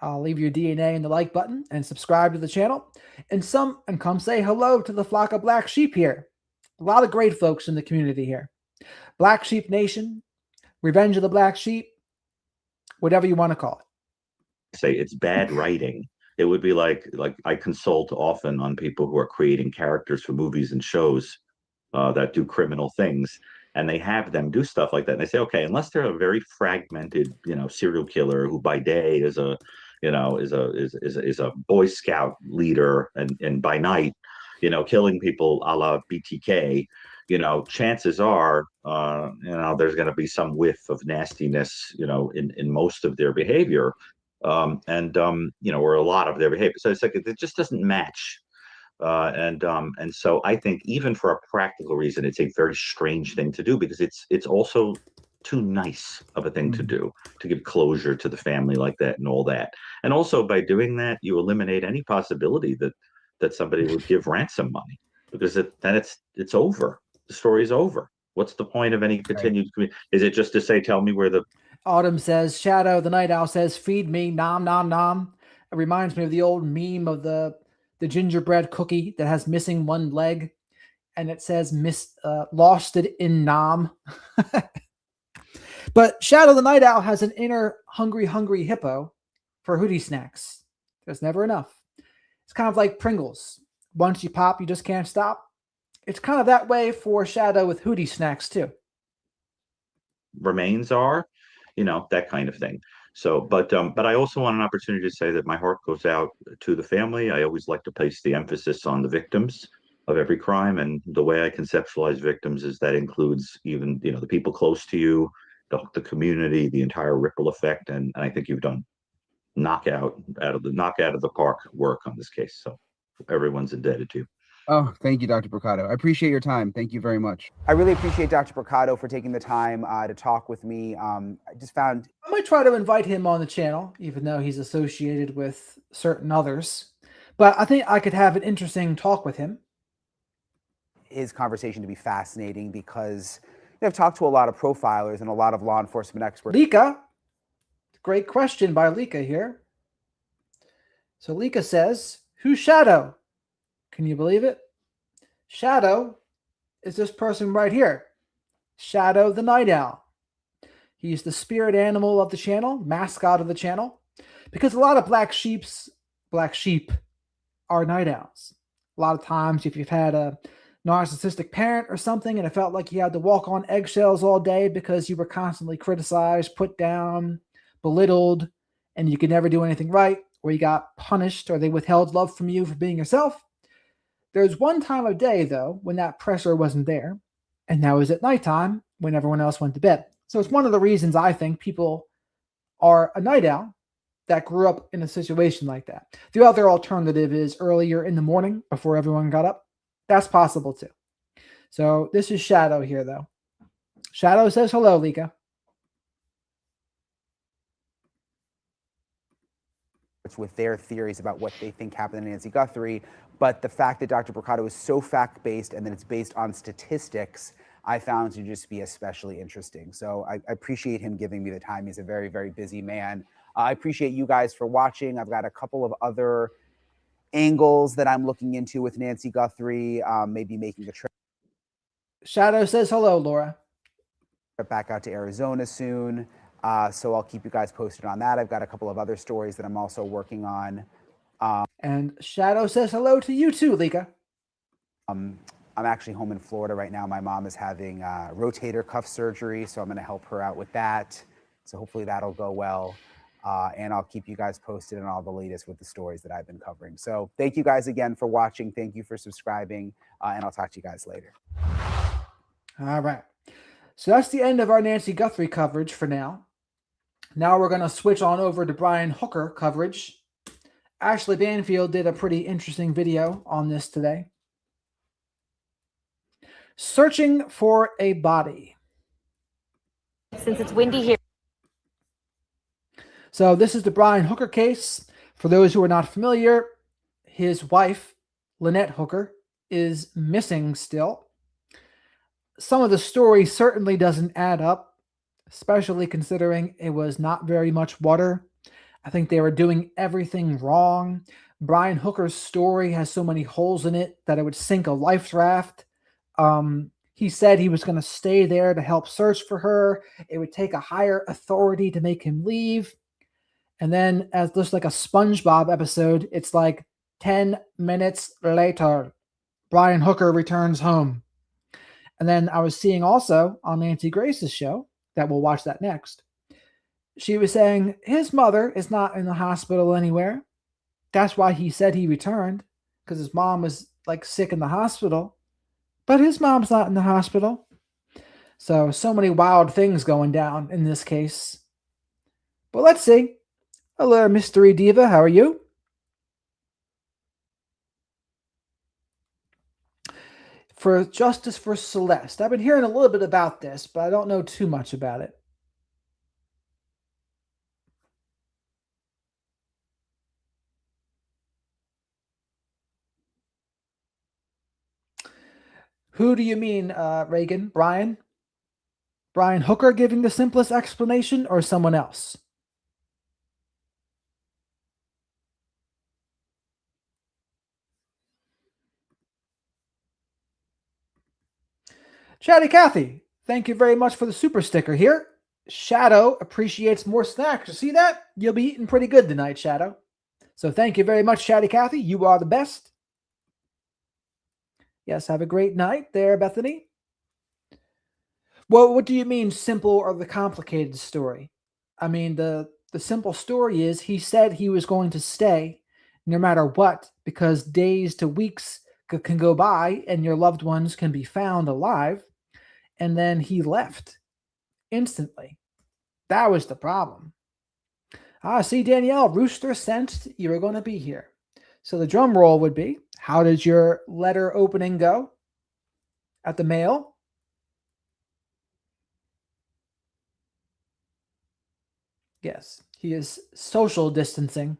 I'll leave your DNA in the like button and subscribe to the channel. And come say hello to the flock of black sheep here. A lot of great folks in the community here. Black Sheep Nation, Revenge of the Black Sheep, whatever you want to call it. Say it's bad writing. It would be like I consult often on people who are creating characters for movies and shows that do criminal things, and they have them do stuff like that. And they say, okay, unless they're a very fragmented, serial killer who by day is a Boy Scout leader, and by night, killing people a la BTK, chances are, there's going to be some whiff of nastiness, in most of their behavior. Or a lot of their behavior. So it's like it just doesn't match. And so I think even for a practical reason, it's a very strange thing to do, because it's also too nice of a thing to do, to give closure to the family like that and all that. And also by doing that, you eliminate any possibility that somebody would give ransom money, because then it's over. The story's over. What's the point of any continued? Right. Is it just to say, tell me where the Autumn says, Shadow, the Night Owl says, feed me, nom, nom, nom. It reminds me of the old meme of the gingerbread cookie that has missing one leg, and it says, lost it in nom. But Shadow the Night Owl has an inner hungry hippo for Hootie Snacks. There's never enough. It's kind of like Pringles. Once you pop, you just can't stop. It's kind of that way for Shadow with Hootie Snacks too. Remains are, that kind of thing. So, but I also want an opportunity to say that my heart goes out to the family. I always like to place the emphasis on the victims of every crime, and the way I conceptualize victims is that includes even, the people close to you, the community, the entire ripple effect. And I think you've done knockout of the park work on this case. So everyone's indebted to you. Oh, thank you, Dr. Bricado. I appreciate your time. Thank you very much. I really appreciate Dr. Bricado for taking the time to talk with me. I might try to invite him on the channel, even though he's associated with certain others. But I think I could have an interesting talk with him. His conversation to be fascinating, because I've talked to a lot of profilers and a lot of law enforcement experts. Lika, great question by Lika here. So Lika says, who's Shadow? Can you believe it? Shadow is this person right here. Shadow the Night Owl. He's the spirit animal of the channel, mascot of the channel, because a lot of black sheep are night owls. A lot of times, if you've had a narcissistic parent or something and it felt like you had to walk on eggshells all day because you were constantly criticized, put down, belittled, and you could never do anything right, or you got punished, or they withheld love from you for being yourself. There's one time of day, though, when that pressure wasn't there, and that was at nighttime when everyone else went to bed. So it's one of the reasons I think people are a night owl that grew up in a situation like that. The other alternative is earlier in the morning before everyone got up. That's possible too. So this is Shadow here, though. Shadow says hello, Lika. With their theories about what they think happened to Nancy Guthrie, but the fact that Dr. Bricado is so fact-based and that it's based on statistics, I found to just be especially interesting. So I appreciate him giving me the time. He's a very, very busy man. I appreciate you guys for watching. I've got a couple of other angles that I'm looking into with Nancy Guthrie, maybe making a trip. Shadow says hello, Laura. Back out to Arizona soon. So I'll keep you guys posted on that. I've got a couple of other stories that I'm also working on. And Shadow says hello to you too, Lika. I'm actually home in Florida right now. My mom is having rotator cuff surgery, so I'm going to help her out with that. So hopefully that'll go well. And I'll keep you guys posted on all the latest with the stories that I've been covering. So thank you guys again for watching. Thank you for subscribing. And I'll talk to you guys later. All right. So that's the end of our Nancy Guthrie coverage for now. Now we're going to switch on over to Brian Hooker coverage. Ashley Banfield did a pretty interesting video on this today. Searching for a body. Since it's windy here. So this is the Brian Hooker case. For those who are not familiar, his wife, Lynette Hooker, is missing still. Some of the story certainly doesn't add up, especially considering it was not very much water. I think they were doing everything wrong. Brian Hooker's story has so many holes in it that it would sink a life raft. He said he was going to stay there to help search for her. It would take a higher authority to make him leave. And then, as just like a SpongeBob episode, it's like 10 minutes later, Brian Hooker returns home. And then I was seeing also on Nancy Grace's show, that we'll watch that next, she was saying his mother is not in the hospital anywhere. That's why he said he returned, because his mom was like sick in the hospital. But his mom's not in the hospital. So many wild things going down in this case. But let's see. Hello, Mystery Diva. How are you? For Justice for Celeste. I've been hearing a little bit about this, but I don't know too much about it. Who do you mean, Reagan? Brian? Brian Hooker giving the simplest explanation, or someone else? Chatty Cathy, thank you very much for the super sticker here. Shadow appreciates more snacks. You see that? You'll be eating pretty good tonight, Shadow. So thank you very much, Chatty Cathy. You are the best. Yes, have a great night there, Bethany. Well, what do you mean simple or the complicated story? I mean, the simple story is he said he was going to stay no matter what, because days to weeks can go by and your loved ones can be found alive. And then he left instantly. That was the problem. See, Danielle, Rooster sensed you were going to be here. So the drum roll would be, how did your letter opening go at the mail? Yes, he is social distancing.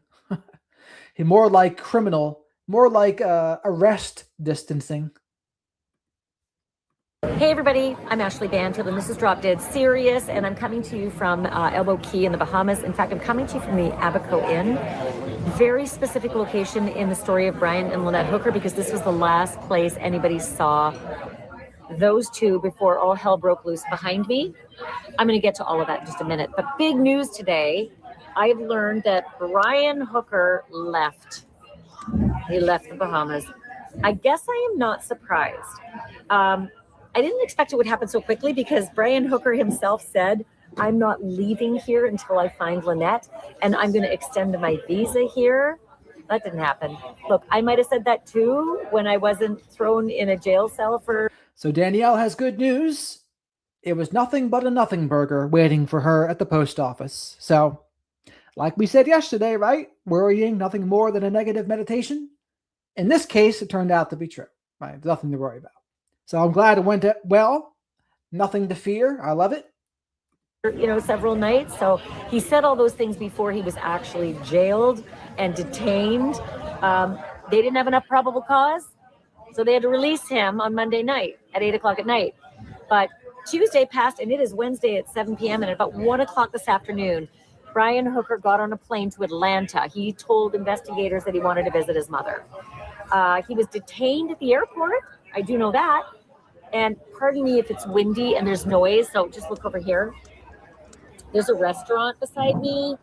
He more like criminal, more like arrest distancing. Hey everybody, I'm Ashley Banfield and this is Drop Dead Serious, and I'm coming to you from Elbow Key in the Bahamas. In fact, I'm coming to you from the Abaco Inn. Very specific location in the story of Brian and Lynette Hooker, because this was the last place anybody saw those two before all hell broke loose behind me. I'm going to get to all of that in just a minute. But big news today, I've learned that Brian Hooker left. He left the Bahamas. I guess I am not surprised. I didn't expect it would happen so quickly, because Brian Hooker himself said, I'm not leaving here until I find Lynette, and I'm going to extend my visa here. That didn't happen. Look, I might have said that too when I wasn't thrown in a jail cell for... So Danielle has good news. It was nothing but a nothing burger waiting for her at the post office. So, like we said yesterday, right? Worrying nothing more than a negative meditation. In this case, it turned out to be true. Right? There's nothing to worry about. So I'm glad it went well. Nothing to fear. I love it. Several nights. So he said all those things before he was actually jailed and detained. They didn't have enough probable cause, so they had to release him on Monday night at 8 o'clock at night. But Tuesday passed, and it is Wednesday at 7 p.m. And at about 1 o'clock this afternoon, Brian Hooker got on a plane to Atlanta. He told investigators that he wanted to visit his mother. He was detained at the airport. I do know that. And pardon me if it's windy and there's noise, so just look over here. There's a restaurant beside me,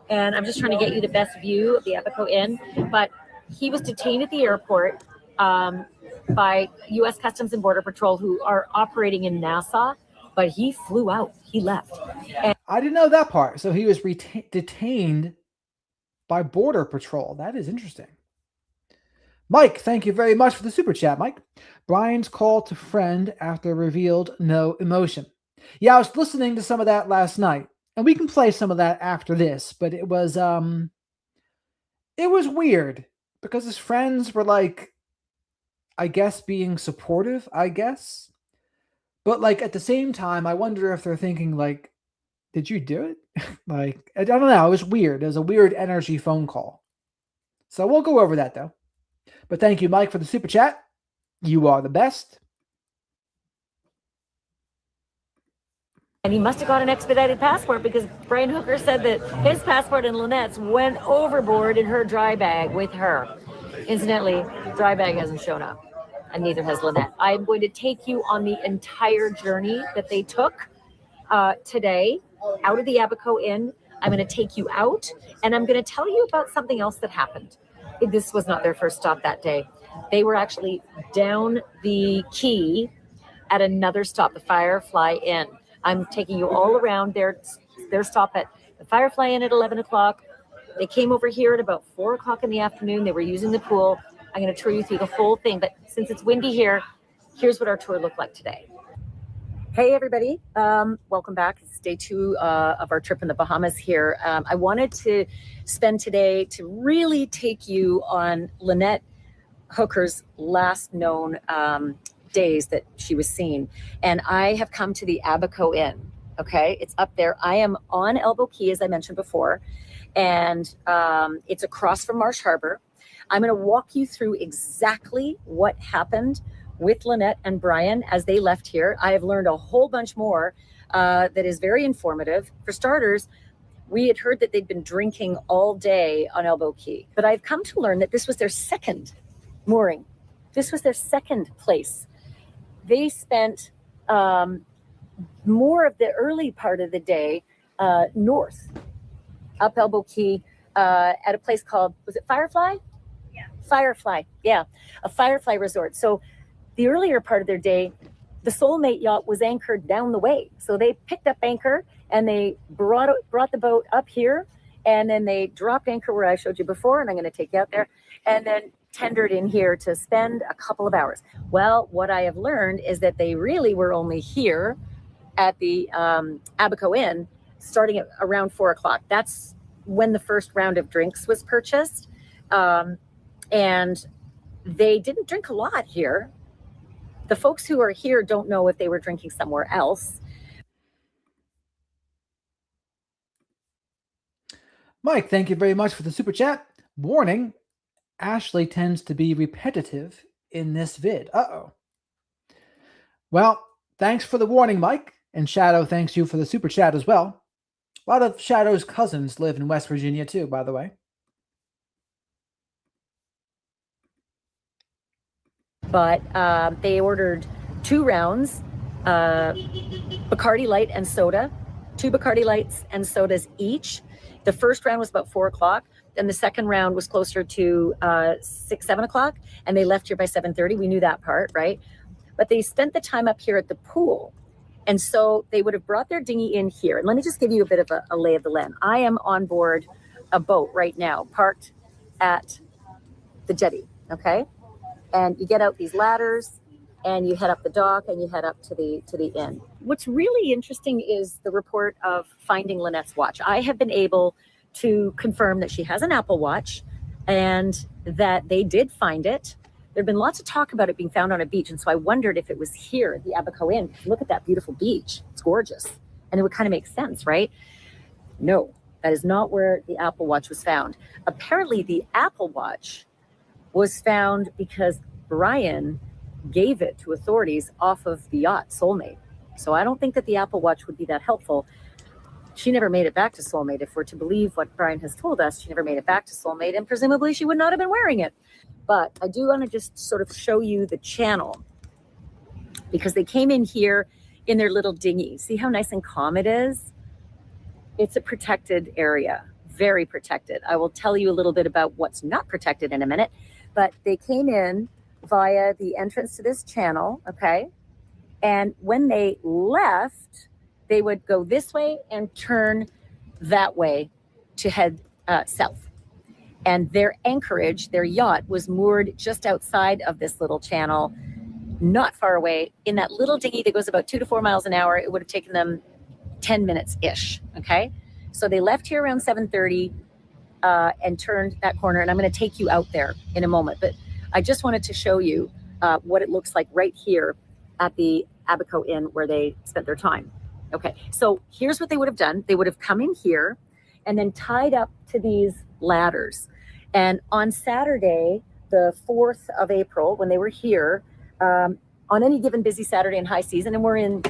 and I'm just trying to get you the best view of the Abaco Inn. But he was detained at the airport. by U.S. Customs and Border Patrol, who are operating in Nassau, but he flew out. He left. And I didn't know that part. So he was detained by Border Patrol. That is interesting. Mike, thank you very much for the super chat, Mike. Brian's call to friend after revealed no emotion. Yeah, I was listening to some of that last night, and we can play some of that after this, but it was weird because his friends were like, I guess, being supportive, I guess. But like at the same time, I wonder if they're thinking like, did you do it? Like, I don't know. It was weird. It was a weird energy phone call. So we'll go over that though. But thank you, Mike, for the super chat. You are the best. And he must have got an expedited passport because Brian Hooker said that his passport and Lynette's went overboard in her dry bag with her. Incidentally, dry bag hasn't shown up, and neither has Lynette. I'm going to take you on the entire journey that they took today out of the Abaco Inn. I'm going to take you out, and I'm going to tell you about something else that happened. This was not their first stop that day. They were actually down the quay at another stop, the Firefly Inn. I'm taking you all around their stop at the Firefly Inn at 11 o'clock. They came over here at about 4 o'clock in the afternoon. They were using the pool. I'm going to tour you through the whole thing. But since it's windy here, here's what our tour looked like today. Hey, everybody. Welcome back. It's day 2 of our trip in the Bahamas here. I wanted to spend today to really take you on Lynette Hooker's last known days that she was seen. And I have come to the Abaco Inn. Okay. It's up there. I am on Elbow Key, as I mentioned before. And it's across from Marsh Harbor. I'm going to walk you through exactly what happened with Lynette and Brian as they left here. I have learned a whole bunch more that is very informative. For starters, we had heard that they'd been drinking all day on Elbow Key, but I've come to learn that this was their second mooring. This was their second place. They spent more of the early part of the day north, up Elbow Key, at a place called, was it Firefly? Yeah. Firefly, yeah, a Firefly resort. So the earlier part of their day, the Soulmate yacht was anchored down the way. So they picked up anchor and they brought the boat up here, and then they dropped anchor where I showed you before, and I'm going to take you out there, and then tendered in here to spend a couple of hours. Well, what I have learned is that they really were only here at the Abaco Inn starting at around 4 o'clock. That's when the first round of drinks was purchased. And they didn't drink a lot here. The folks who are here don't know if they were drinking somewhere else. Mike, thank you very much for the super chat. Warning, Ashley tends to be repetitive in this vid. Uh-oh. Well, thanks for the warning, Mike. And Shadow, thanks you for the super chat as well. A lot of Shadow's cousins live in West Virginia too, by the way. But they ordered 2 rounds, Bacardi Light and soda, 2 Bacardi Lights and sodas each. The first round was about 4 o'clock. Then the second round was closer to 6, 7 o'clock. And they left here by 7:30. We knew that part, right? But they spent the time up here at the pool. And so they would have brought their dinghy in here. And let me just give you a bit of a lay of the land. I am on board a boat right now, parked at the jetty, okay? And you get out these ladders and you head up the dock and you head up to the inn. What's really interesting is the report of finding Lynette's watch. I have been able to confirm that she has an Apple Watch and that they did find it. There'd been lots of talk about it being found on a beach. And so I wondered if it was here at the Abaco Inn. Look at that beautiful beach. It's gorgeous. And it would kind of make sense, right? No, that is not where the Apple Watch was found. Apparently the Apple Watch was found because Brian gave it to authorities off of the yacht Soulmate. So I don't think that the Apple Watch would be that helpful. She never made it back to Soulmate. If we're to believe what Brian has told us, she never made it back to Soulmate, and presumably she would not have been wearing it. But I do want to just sort of show you the channel because they came in here in their little dinghy. See how nice and calm it is? It's a protected area, very protected. I will tell you a little bit about what's not protected in a minute, but they came in via the entrance to this channel, okay? And when they left, they would go this way and turn that way to head south. And their anchorage, their yacht, was moored just outside of this little channel, not far away. In that little dinghy that goes about 2 to 4 miles an hour, it would have taken them 10 minutes-ish, okay? So they left here around 7:30 and turned that corner. And I'm going to take you out there in a moment. But I just wanted to show you what it looks like right here at the Abaco Inn where they spent their time. Okay, so here's what they would have done. They would have come in here and then tied up to these ladders. And on Saturday, the 4th of April, when they were here, on any given busy Saturday in high season, and we're in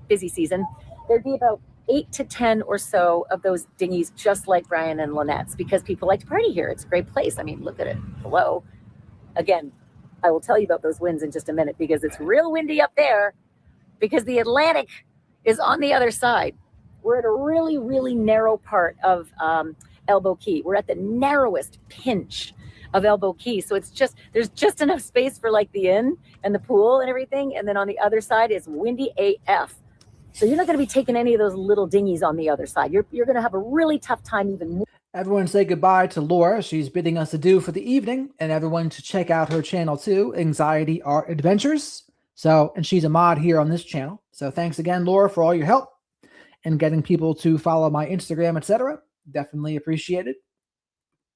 busy season, there'd be about 8 to 10 or so of those dinghies just like Brian and Lynette's, because people like to party here. It's a great place. I mean, look at it below. Again, I will tell you about those winds in just a minute because it's real windy up there because the Atlantic is on the other side. We're at a really, really narrow part of Elbow Key. We're at the narrowest pinch of Elbow Key. So it's just, there's just enough space for like the inn and the pool and everything. And then on the other side is windy AF. So you're not going to be taking any of those little dinghies on the other side. You're going to have a really tough time even more. Everyone say goodbye to Laura. She's bidding us adieu for the evening, and everyone to check out her channel too, Anxiety Art Adventures. So, and she's a mod here on this channel. So thanks again, Laura, for all your help and getting people to follow my Instagram, etc. Definitely appreciate it.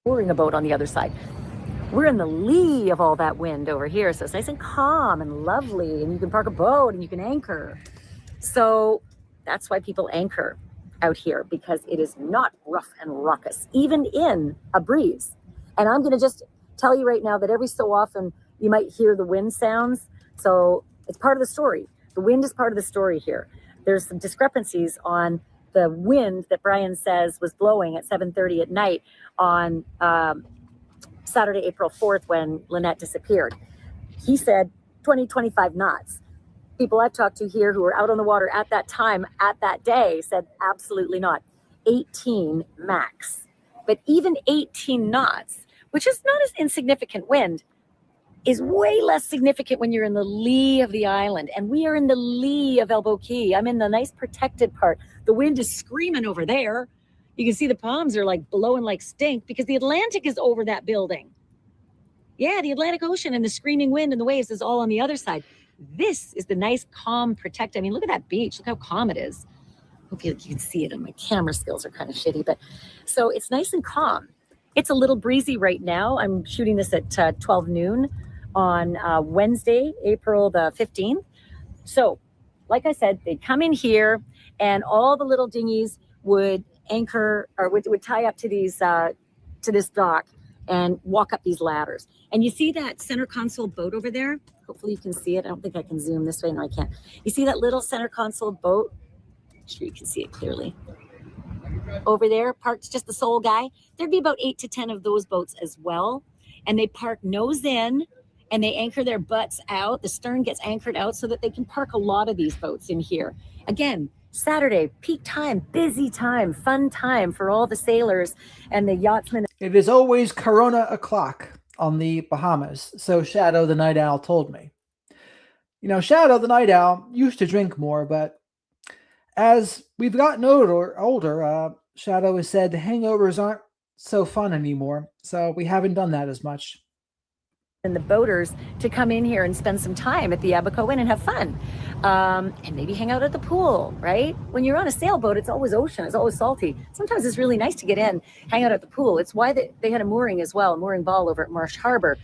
Mooring a boat on the other side. We're in the lee of all that wind over here, so it's nice and calm and lovely, and you can park a boat and you can anchor. So that's why people anchor out here, because it is not rough and raucous, even in a breeze. And I'm going to just tell you right now that every so often you might hear the wind sounds. So it's part of the story. The wind is part of the story here. There's some discrepancies on the wind that Brian says was blowing at 7:30 at night on Saturday, April 4th, when Lynette disappeared. He said 20, 25 knots. People I've talked to here who were out on the water at that time, at that day, said absolutely not. 18 max. But even 18 knots, which is not as insignificant wind, is way less significant when you're in the lee of the island. And we are in the lee of Elbow Key. I'm in the nice protected part. The wind is screaming over there. You can see the palms are like blowing like stink because the Atlantic is over that building. Yeah, the Atlantic Ocean and the screaming wind and the waves is all on the other side. This is the nice, calm, protected. I mean, look at that beach. Look how calm it is. Hope you can see it, and my camera skills are kind of shitty, but so it's nice and calm. It's a little breezy right now. I'm shooting this at 12 noon on Wednesday, April the 15th. So, like I said, they'd come in here, and all the little dinghies would anchor or would tie up to these to this dock and walk up these ladders. And you see that center console boat over there? Hopefully you can see it. I don't think I can zoom this way. No, I can't. You see that little center console boat? I'm sure you can see it clearly. Over there, parked just the sole guy. There'd be about 8 to 10 of those boats as well. And they park nose in and they anchor their butts out. The stern gets anchored out so that they can park a lot of these boats in here. Again, Saturday, peak time, busy time, fun time for all the sailors and the yachtsmen. It is always Corona o'clock on the Bahamas, so Shadow the Night Owl told me. You know, Shadow the Night Owl used to drink more, but as we've gotten older, Shadow has said the hangovers aren't so fun anymore, so we haven't done that as much. And the boaters to come in here and spend some time at the Abaco Inn and have fun. And maybe hang out at the pool, right? When you're on a sailboat, it's always ocean, it's always salty. Sometimes it's really nice to get in, hang out at the pool. It's why they had a mooring as well, a mooring ball over at Marsh Harbor.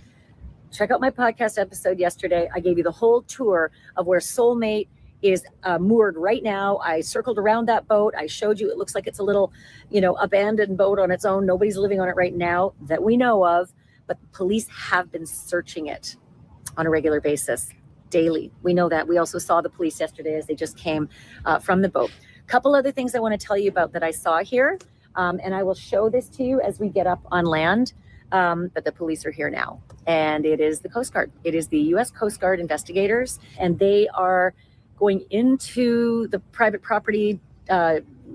Check out my podcast episode yesterday. I gave you the whole tour of where Soulmate is moored right now. I circled around that boat. I showed you, it looks like it's a little, abandoned boat on its own. Nobody's living on it right now that we know of. But the police have been searching it on a regular basis, daily. We know that. We also saw the police yesterday as they just came from the boat. A couple other things I want to tell you about that I saw here, and I will show this to you as we get up on land, but the police are here now, and it is the Coast Guard. It is the U.S. Coast Guard investigators, and they are going into the private property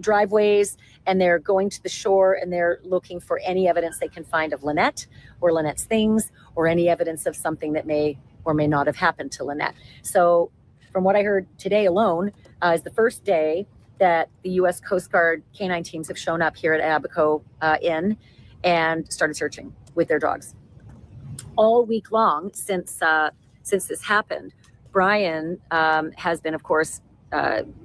driveways, and they're going to the shore, and they're looking for any evidence they can find of Lynette or Lynette's things, or any evidence of something that may or may not have happened to Lynette. So from what I heard today alone, is the first day that the U.S. Coast Guard canine teams have shown up here at Abaco Inn and started searching with their dogs. All week long since this happened, Brian has been, of course,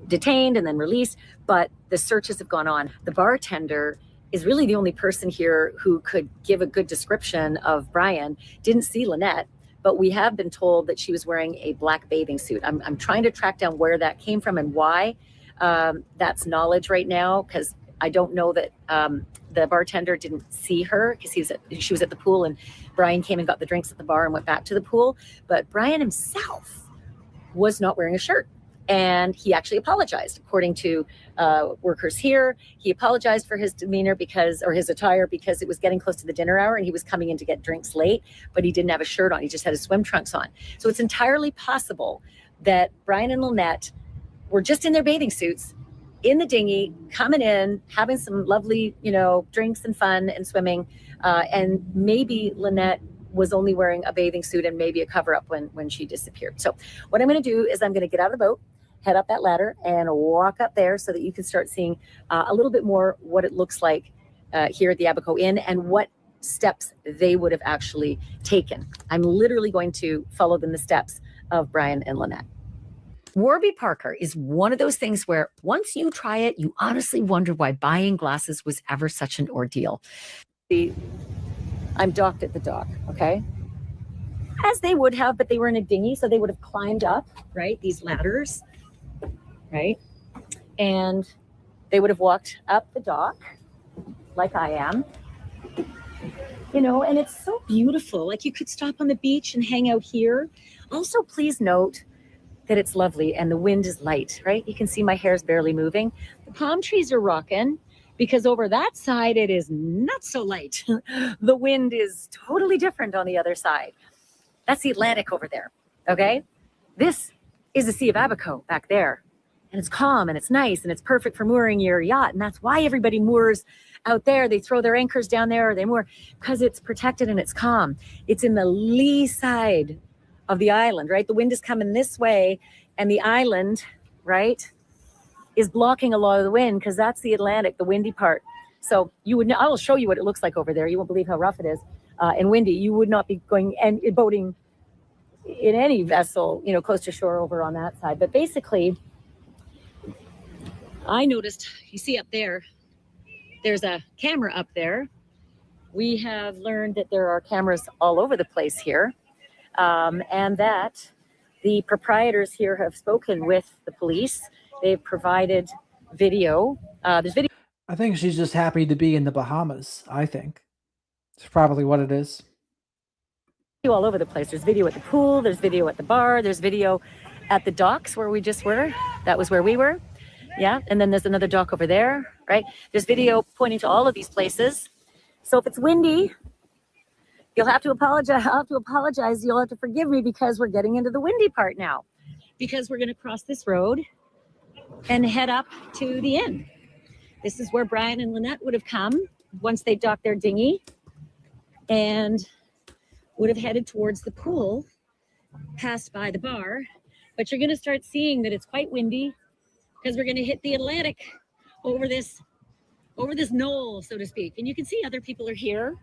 detained and then released, but the searches have gone on. The bartender is really the only person here who could give a good description of Brian. Didn't see Lynette, but we have been told that she was wearing a black bathing suit. I'm trying to track down where that came from and why. That's knowledge right now, because I don't know that the bartender didn't see her because she was at the pool, and Brian came and got the drinks at the bar and went back to the pool. But Brian himself was not wearing a shirt. And he actually apologized, according to workers here. He apologized for his demeanor or his attire, because it was getting close to the dinner hour and he was coming in to get drinks late, but he didn't have a shirt on. He just had his swim trunks on. So it's entirely possible that Brian and Lynette were just in their bathing suits in the dinghy, coming in, having some lovely, drinks and fun and swimming. And maybe Lynette was only wearing a bathing suit and maybe a cover-up when she disappeared. So what I'm going to do is I'm going to get out of the boat, head up that ladder, and walk up there so that you can start seeing a little bit more what it looks like here at the Abaco Inn and what steps they would have actually taken. I'm literally going to follow in the steps of Brian and Lynette. Warby Parker is one of those things where once you try it, you honestly wonder why buying glasses was ever such an ordeal. I'm docked at the dock, okay? As they would have, but they were in a dinghy, so they would have climbed up, right? These ladders, right? And they would have walked up the dock like I am, and it's so beautiful. Like, you could stop on the beach and hang out here. Also, please note that it's lovely and the wind is light, right? You can see my hair's barely moving. The palm trees are rocking, because over that side, it is not so light. The wind is totally different on the other side. That's the Atlantic over there, okay? This is the Sea of Abaco back there. And it's calm and it's nice and it's perfect for mooring your yacht. And that's why everybody moors out there. They throw their anchors down there, or they moor, because it's protected and it's calm. It's in the lee side of the island, right? The wind is coming this way, and the island, right, is blocking a lot of the wind, because that's the Atlantic, the windy part. So I will show you what it looks like over there. You won't believe how rough it is and windy. You would not be going and boating in any vessel, close to shore over on that side. But basically, I noticed, you see up there, there's a camera up there. We have learned that there are cameras all over the place here, and that the proprietors here have spoken with the police. They've provided video. There's video. I think she's just happy to be in the Bahamas, I think. It's probably what it is. All over the place. There's video at the pool. There's video at the bar. There's video at the docks where we just were. That was where we were. Yeah. And then there's another dock over there, right? There's video pointing to all of these places. So if it's windy, you'll have to apologize. I'll have to apologize. You'll have to forgive me, because we're getting into the windy part now, because we're going to cross this road and head up to the inn. This is where Brian and Lynette would have come once they docked their dinghy, and would have headed towards the pool, passed by the bar. But you're going to start seeing that it's quite windy, because we're going to hit the Atlantic over this knoll, so to speak. And you can see other people are here.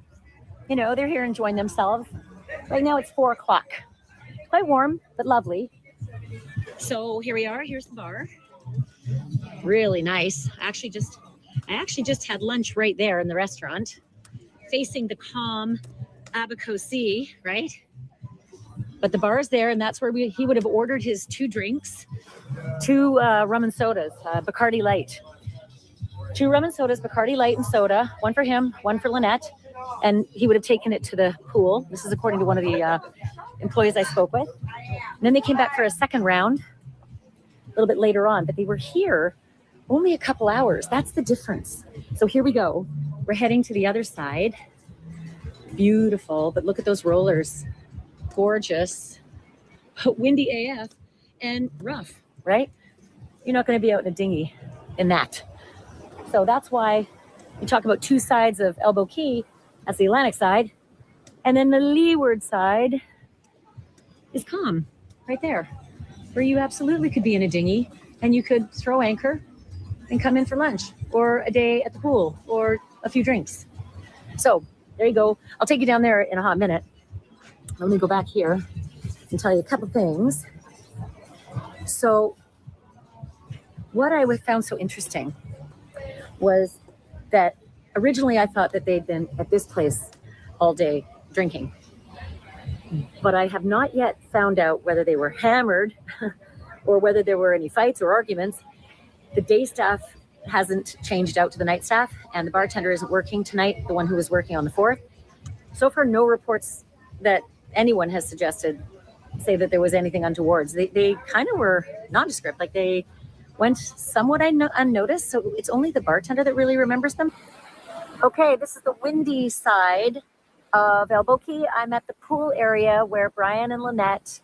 They're here enjoying themselves. Right now it's 4:00. It's quite warm, but lovely. So here we are. Here's the bar. Really nice. I actually just had lunch right there in the restaurant, facing the calm Abaco Sea, right? But the bar is there, and that's where he would have ordered his 2 drinks, 2 rum and sodas, Bacardi Light. 2 rum and sodas, Bacardi Light and soda, one for him, one for Lynette, and he would have taken it to the pool. This is according to one of the employees I spoke with. And then they came back for a second round a little bit later on, but they were here only a couple hours. That's the difference. So here we go. We're heading to the other side. Beautiful, but look at those rollers. Gorgeous, windy AF, and rough, right? You're not going to be out in a dinghy in that. So that's why we talk about 2 sides of Elbow Key. That's the Atlantic side. And then the leeward side is calm right there, where you absolutely could be in a dinghy and you could throw anchor and come in for lunch or a day at the pool or a few drinks. So there you go. I'll take you down there in a hot minute. Let me go back here and tell you a couple things. So what I found so interesting was that originally I thought that they'd been at this place all day drinking, but I have not yet found out whether they were hammered or whether there were any fights or arguments. The day staff hasn't changed out to the night staff, and the bartender isn't working tonight, the one who was working on the 4th. So far, no reports that anyone has suggested say that there was anything untowards. They kind of were nondescript, like they went somewhat unnoticed. So it's only the bartender that really remembers them. Okay, this is the windy side of Elbow Key. I'm at the pool area where Brian and Lynette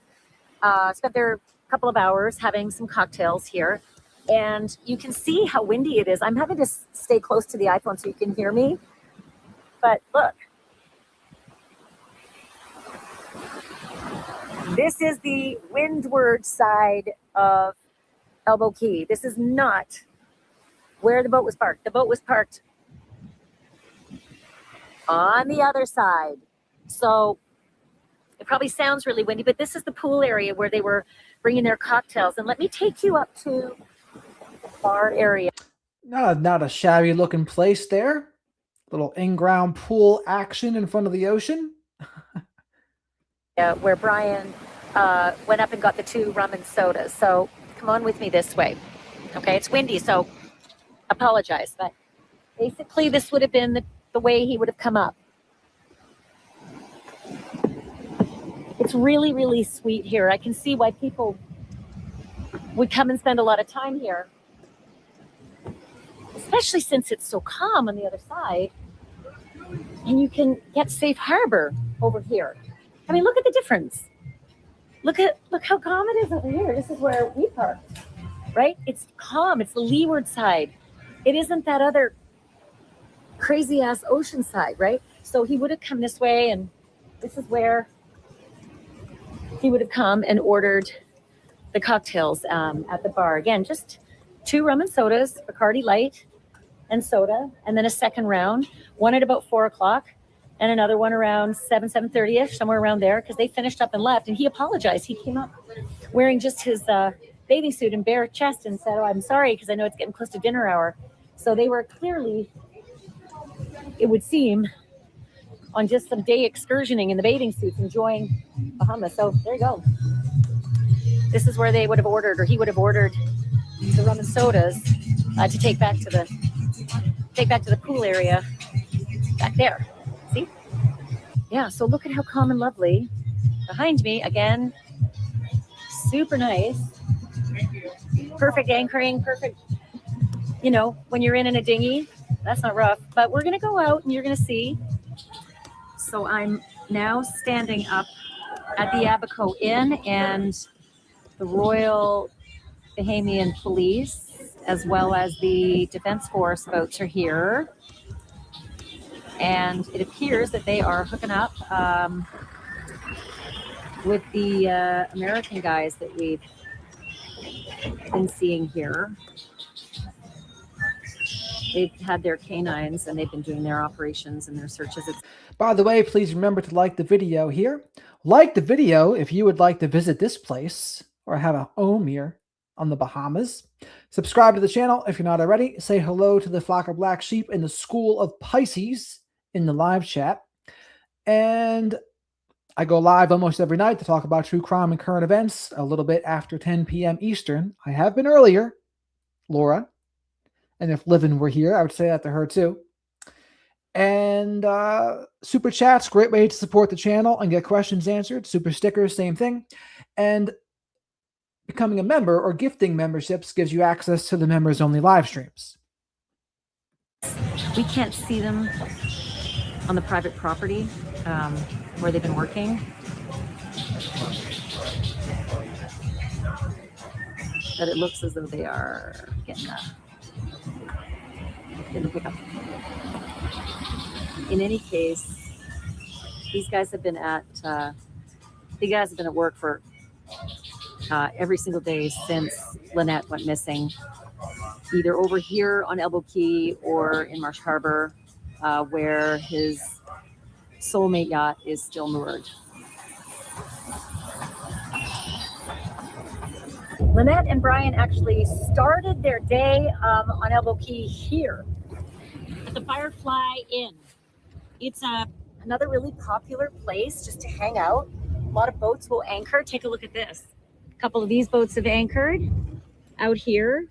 spent their couple of hours having some cocktails here. And you can see how windy it is. I'm having to stay close to the iPhone so you can hear me. But look. This is the windward side of Elbow Key. This is not where the boat was parked. The boat was parked on the other side. So it probably sounds really windy, but this is the pool area where they were bringing their cocktails. And let me take you up to the bar area. Not a shabby looking place there. Little in-ground pool action in front of the ocean. Where Brian went up and got the 2 rum and sodas. So come on with me this way. Okay, it's windy, so apologize. But basically, this would have been the way he would have come up. It's really, really sweet here. I can see why people would come and spend a lot of time here, especially since it's so calm on the other side. And you can get safe harbor over here. I mean, look at the difference. Look how calm it is over here. This is where we parked, right? It's calm. It's the leeward side. It isn't that other crazy ass ocean side, right? So he would have come this way, and this is where he would have come and ordered the cocktails at the bar. Again, just 2 rum and sodas, Bacardi Light and soda, and then a second round, one at about 4 o'clock. And another one around 7:30ish, somewhere around there, because they finished up and left. And he apologized. He came up wearing just his bathing suit and bare chest and said, "Oh, I'm sorry, because I know it's getting close to dinner hour." So they were clearly, it would seem, on just some day excursioning in the bathing suits, enjoying Bahamas. So there you go. This is where they would have ordered, or he would have ordered, the rum and sodas to take back to the pool area back there. See? Yeah, so look at how calm and lovely. Behind me, again, super nice. Perfect anchoring, perfect, when you're in a dinghy. That's not rough. But we're going to go out and you're going to see. So I'm now standing up at the Abaco Inn, and the Royal Bahamian Police, as well as the Defense Force boats are here. And it appears that they are hooking up with the American guys that we've been seeing here. They've had their canines and they've been doing their operations and their searches. By the way, please remember to like the video here. Like the video if you would like to visit this place or have a home here on the Bahamas. Subscribe to the channel if you're not already. Say hello to the flock of black sheep in the School of Pisces in the live chat. And I go live almost every night to talk about true crime and current events a little bit after 10 p.m. Eastern. I have been earlier, Laura. And if Livin were here, I would say that to her too. And super chats, great way to support the channel and get questions answered. Super stickers, same thing. And becoming a member or gifting memberships gives you access to the members only live streams. We can't see them on the private property where they've been working. But it looks as though they are getting the pickup. In any case, these guys have been at You guys have been at work for every single day since Lynette went missing, either over here on Elbow Key or in Marsh Harbor, where his soulmate yacht is still moored. Lynette and Brian actually started their day on Elbow Key here at the Firefly Inn. It's another really popular place just to hang out. A lot of boats will anchor. Take a look at this. A couple of these boats have anchored out here,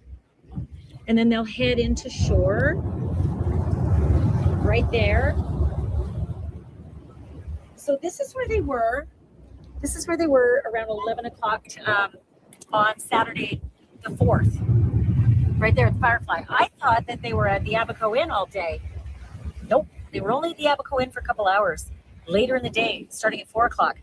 and then they'll head into shore right there. So this is where they were. This is where they were around 11 o'clock on Saturday the 4th, right there at the Firefly. I thought that they were at the Abaco Inn all day. Nope, they were only at the Abaco Inn for a couple hours later in the day, starting at 4 o'clock.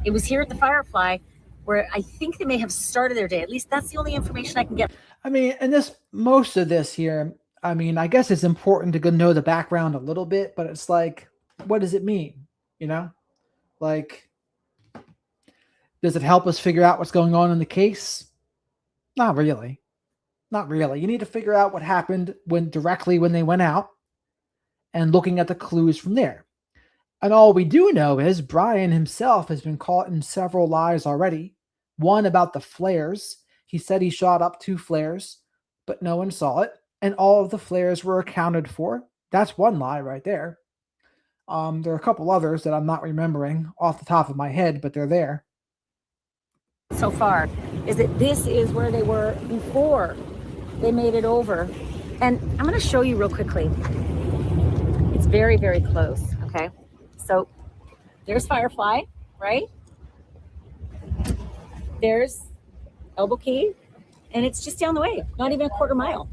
It was here at the Firefly where I think they may have started their day. At least that's the only information I can get. I mean, and most of this here, I mean, I guess it's important to go know the background a little bit, but it's like, what does it mean? You know, like, does it help us figure out what's going on in the case? Not really. Not really. You need to figure out what happened directly when they went out and looking at the clues from there. And all we do know is Brian himself has been caught in several lies already. One about the flares. He said he shot up 2 flares, but no one saw it. And all of the flares were accounted for. That's one lie right there. There are a couple others that I'm not remembering off the top of my head, but they're there. So far is that this is where they were before they made it over. And I'm going to show you real quickly. It's very, very close. Okay. So there's Firefly, right? There's Elbow Key, and it's just down the way, not even a quarter mile,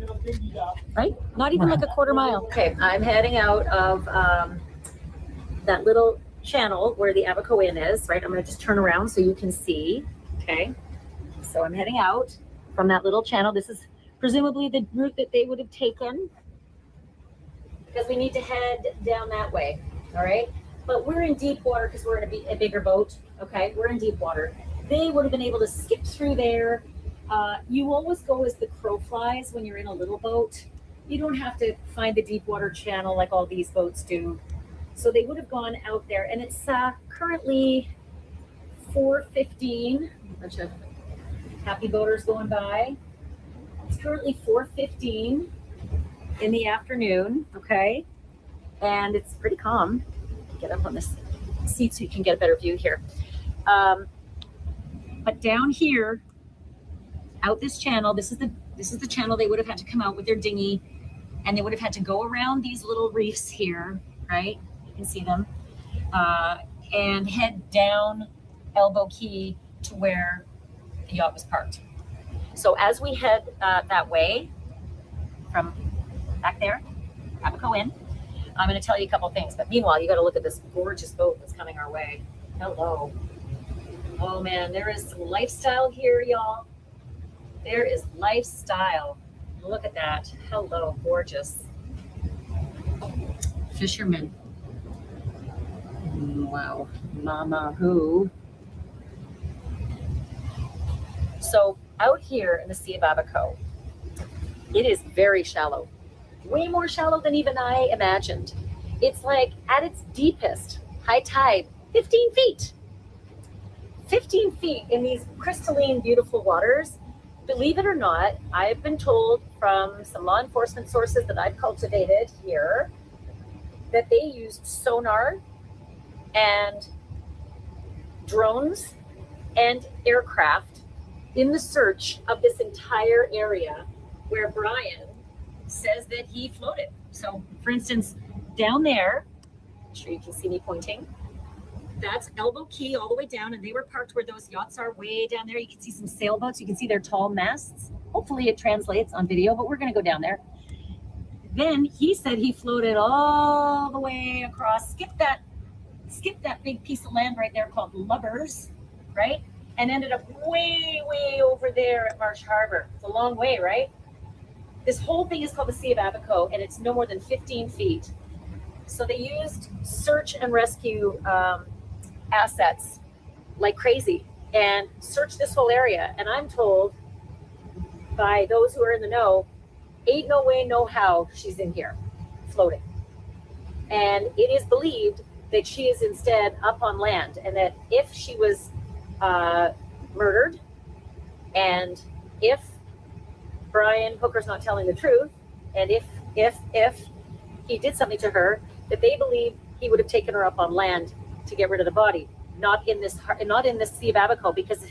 right? Not even like a quarter mile. Okay, I'm heading out of that little channel where the Abaco Inn is, right? I'm going to just turn around so you can see. Okay, so I'm heading out from that little channel. This is presumably the route that they would have taken because we need to head down that way, all right? But we're in deep water because we're in a bigger boat, okay? We're in deep water. They would have been able to skip through there. You always go as the crow flies when you're in a little boat. You don't have to find the deep water channel like all these boats do. So they would have gone out there, and it's currently 4:15. A bunch of happy boaters going by. It's currently 4:15 in the afternoon, okay? And it's pretty calm. Get up on this seat so you can get a better view here. But down here, out this channel, this is the channel they would have had to come out with their dinghy, and they would have had to go around these little reefs here, right? You can see them, and head down Elbow Key to where the yacht was parked. So as we head that way from back there, Abaco Inn, I'm going to tell you a couple things. But meanwhile, you got to look at this gorgeous boat that's coming our way. Hello. Oh man, there is some lifestyle here, y'all. There is lifestyle. Look at that. Hello, gorgeous. Fishermen. Wow. Mama who. So out here in the Sea of Abaco, it is very shallow. Way more shallow than even I imagined. It's like at its deepest, high tide, 15 feet. 15 feet in these crystalline, beautiful waters. Believe it or not, I've been told from some law enforcement sources that I've cultivated here that they used sonar and drones and aircraft in the search of this entire area where Brian says that he floated. So for instance, down there, I'm sure you can see me pointing, that's Elbow Key all the way down, and they were parked where those yachts are way down there. You can see some sailboats. You can see their tall masts. Hopefully it translates on video, but we're going to go down there. Then he said he floated all the way across, skip that big piece of land right there called Lubbers, right? And ended up way, way over there at Marsh Harbor. It's a long way, right? This whole thing is called the Sea of Abaco, and it's no more than 15 feet. So they used search and rescue assets like crazy and search this whole area. And I'm told by those who are in the know, ain't no way, no how she's in here floating. And it is believed that she is instead up on land, and that if she was murdered, and if Brian Hooker's not telling the truth, and if he did something to her, that they believe he would have taken her up on land to get rid of the body, not in this Sea of Abaco, because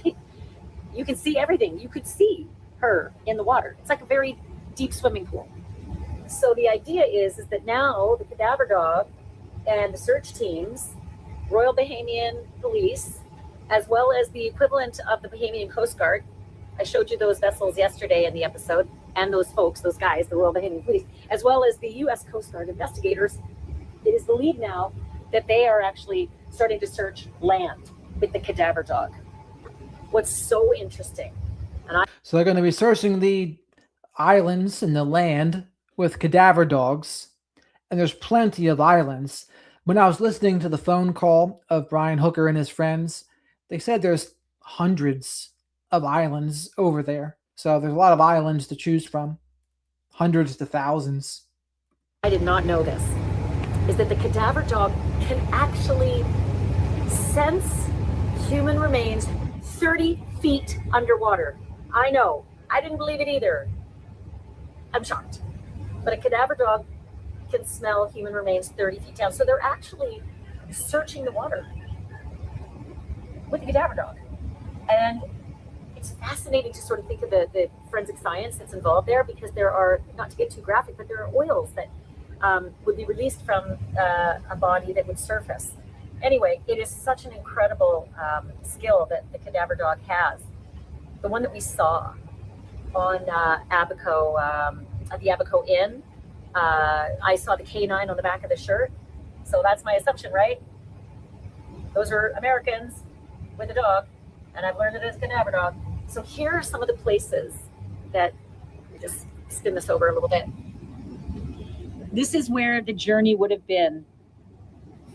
you can see everything. You could see her in the water. It's like a very deep swimming pool. So the idea is that now the cadaver dog and the search teams, Royal Bahamian Police, as well as the equivalent of the Bahamian Coast Guard, I showed you those vessels yesterday in the episode, and those folks, those guys, the Royal Bahamian Police, as well as the U.S. Coast Guard investigators, it is believed now that they are actually starting to search land with the cadaver dog. What's so interesting, So they're going to be searching the islands and the land with cadaver dogs, and there's plenty of islands. When I was listening to the phone call of Brian Hooker and his friends, they said there's hundreds of islands over there. So there's a lot of islands to choose from, hundreds to thousands. I did not know this, is that the cadaver dog can actually sense human remains 30 feet underwater. I know. I didn't believe it either. I'm shocked. But a cadaver dog can smell human remains 30 feet down. So they're actually searching the water with the cadaver dog. And it's fascinating to sort of think of the forensic science that's involved there, because there are, not to get too graphic, but there are oils that would be released from a body that would surface. Anyway, it is such an incredible skill that the cadaver dog has. The one that we saw on Abaco, at the Abaco Inn, I saw the canine on the back of the shirt. So that's my assumption, right? Those are Americans with a dog, and I've learned it as a cadaver dog. So here are some of the places that, just spin this over a little bit. This is where the journey would have been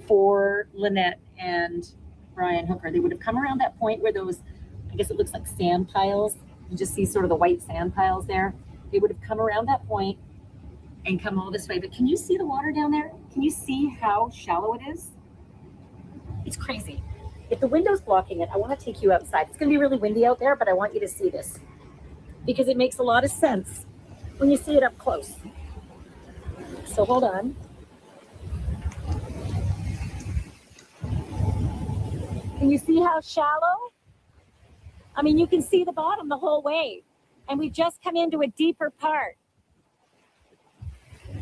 for Lynette and Brian Hooker. They would have come around that point where those, I guess it looks like sand piles. You just see sort of the white sand piles there. They would have come around that point and come all this way. But can you see the water down there? Can you see how shallow it is? It's crazy. If the window's blocking it, I want to take you outside. It's going to be really windy out there, but I want you to see this, because it makes a lot of sense when you see it up close. So hold on. Can you see how shallow? I mean, you can see the bottom the whole way, and we've just come into a deeper part.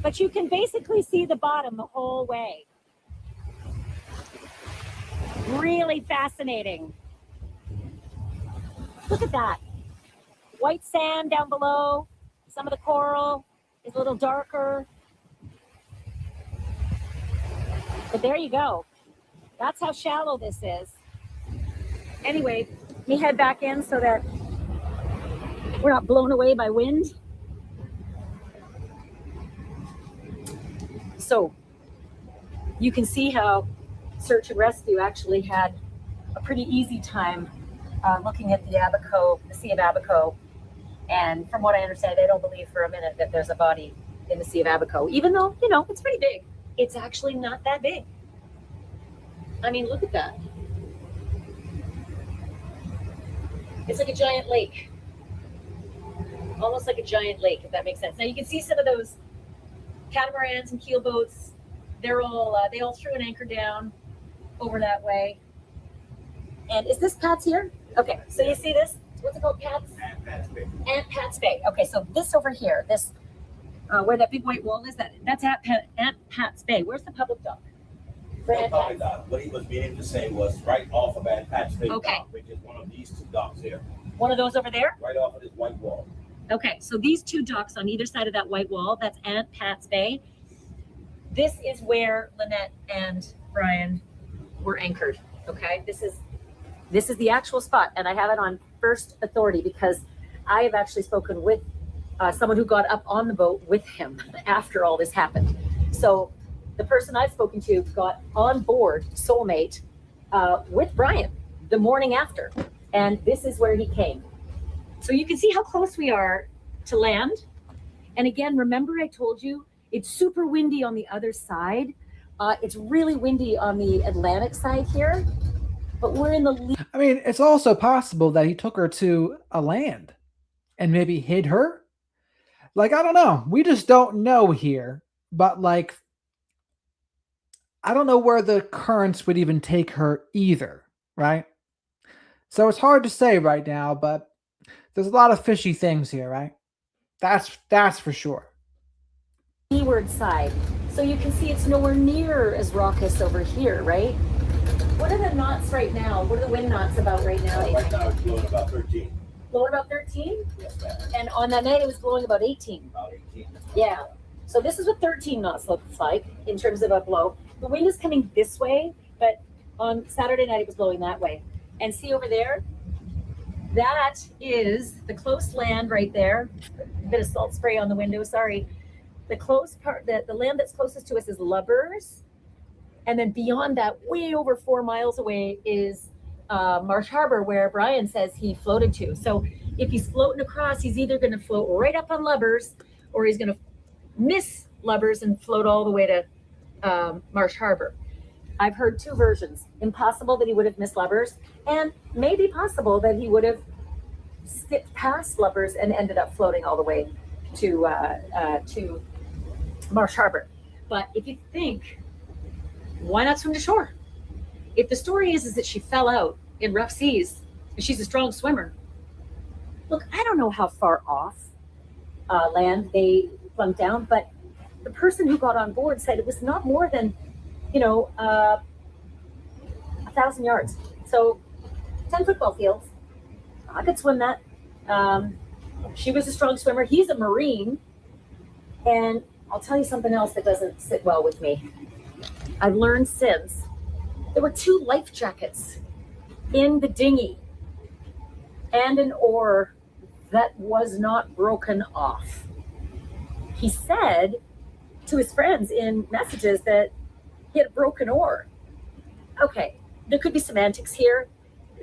But you can basically see the bottom the whole way. Really fascinating. Look at that. White sand down below. Some of the coral is a little darker. But there you go. That's how shallow this is. Anyway, let me head back in so that we're not blown away by wind. So you can see how search and rescue actually had a pretty easy time looking at the Abaco, the Sea of Abaco. And from what I understand, I don't believe for a minute that there's a body in the Sea of Abaco, even though, you know, it's pretty big. It's actually not that big. I mean, look at that. It's like a giant lake. Almost like a giant lake, if that makes sense. Now you can see some of those catamarans and keelboats. They're all, they all threw an anchor down over that way. And is this Pat's here? Okay, so you see this? What's it called, Pat's? Aunt Pat's Bay. Okay, so this over here, this, where that big white wall is, that's Aunt Pat's Bay. Where's the public dock? What he was beginning to say was right off of Aunt Pat's Bay Okay. dock, which is one of these two docks here, One of those over there? right off of this white wall. Okay, so these two docks on either side of that white wall, that's Aunt Pat's Bay. This is where Lynette and Brian were anchored. Okay, this is the actual spot, and I have it on first authority because I have actually spoken with someone who got up on the boat with him after all this happened. So the person I've spoken to got on board, soulmate, with Brian the morning after. And this is where he came. So you can see how close we are to land. And again, remember I told you it's super windy on the other side. It's really windy on the Atlantic side here, but we're in the I mean, it's also possible that he took her to a land and maybe hid her. Like, I don't know. We just don't know here. But like, I don't know where the currents would even take her either, right? So it's hard to say right now, but there's a lot of fishy things here, right? That's for sure. leeward side. So you can see it's nowhere near as raucous over here, right? What are the knots right now? What are the wind knots about right now? Right now, it's blowing about 13. Blowing about 13? Yes, ma'am. And on that night, it was blowing about 18. About 18. Yeah. So this is what 13 knots looks like in terms of a blow. The wind is coming this way, but on Saturday night, it was blowing that way. And see over there? That is the close land right there. A bit of salt spray on the window, sorry. The close part, the land that's closest to us is Lubbers. And then beyond that, way over 4 miles away is Marsh Harbor, where Brian says he floated to. So if he's floating across, he's either going to float right up on Lubbers, or he's going to miss Lubbers and float all the way to Marsh Harbor. I've heard two versions. Impossible that he would have missed Lubbers, and maybe possible that he would have skipped past Lubbers and ended up floating all the way to Marsh Harbor. But if you think, why not swim to shore? If the story is that she fell out in rough seas and she's a strong swimmer, look, I don't know how far off land they plunked down, but the person who got on board said it was not more than 1,000 yards. So 10 football fields. I could swim that. She was a strong swimmer. He's a Marine. And I'll tell you something else that doesn't sit well with me. I've learned since there were 2 life jackets in the dinghy and an oar that was not broken off. He said to his friends in messages that he had a broken oar. Okay, there could be semantics here.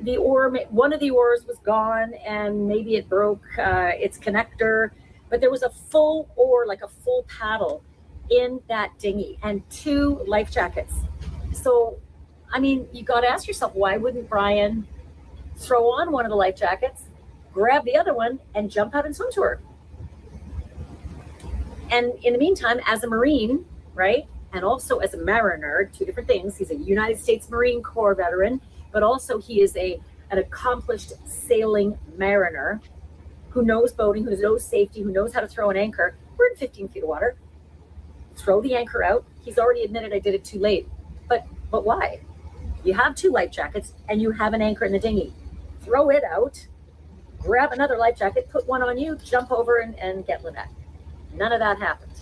The oar, one of the oars was gone, and maybe it broke its connector, but there was a full oar, like a full paddle in that dinghy, and 2 life jackets. So, I mean, you got to ask yourself, why wouldn't Brian throw on one of the life jackets, grab the other one, and jump out and swim to her? And in the meantime, as a Marine, right, and also as a mariner, 2 different things. He's a United States Marine Corps veteran, but also he is an accomplished sailing mariner who knows boating, who knows safety, who knows how to throw an anchor. We're in 15 feet of water. Throw the anchor out. He's already admitted I did it too late. But why? You have 2 life jackets and you have an anchor in the dinghy. Throw it out, grab another life jacket, put one on you, jump over and get Lynette. None of that happened.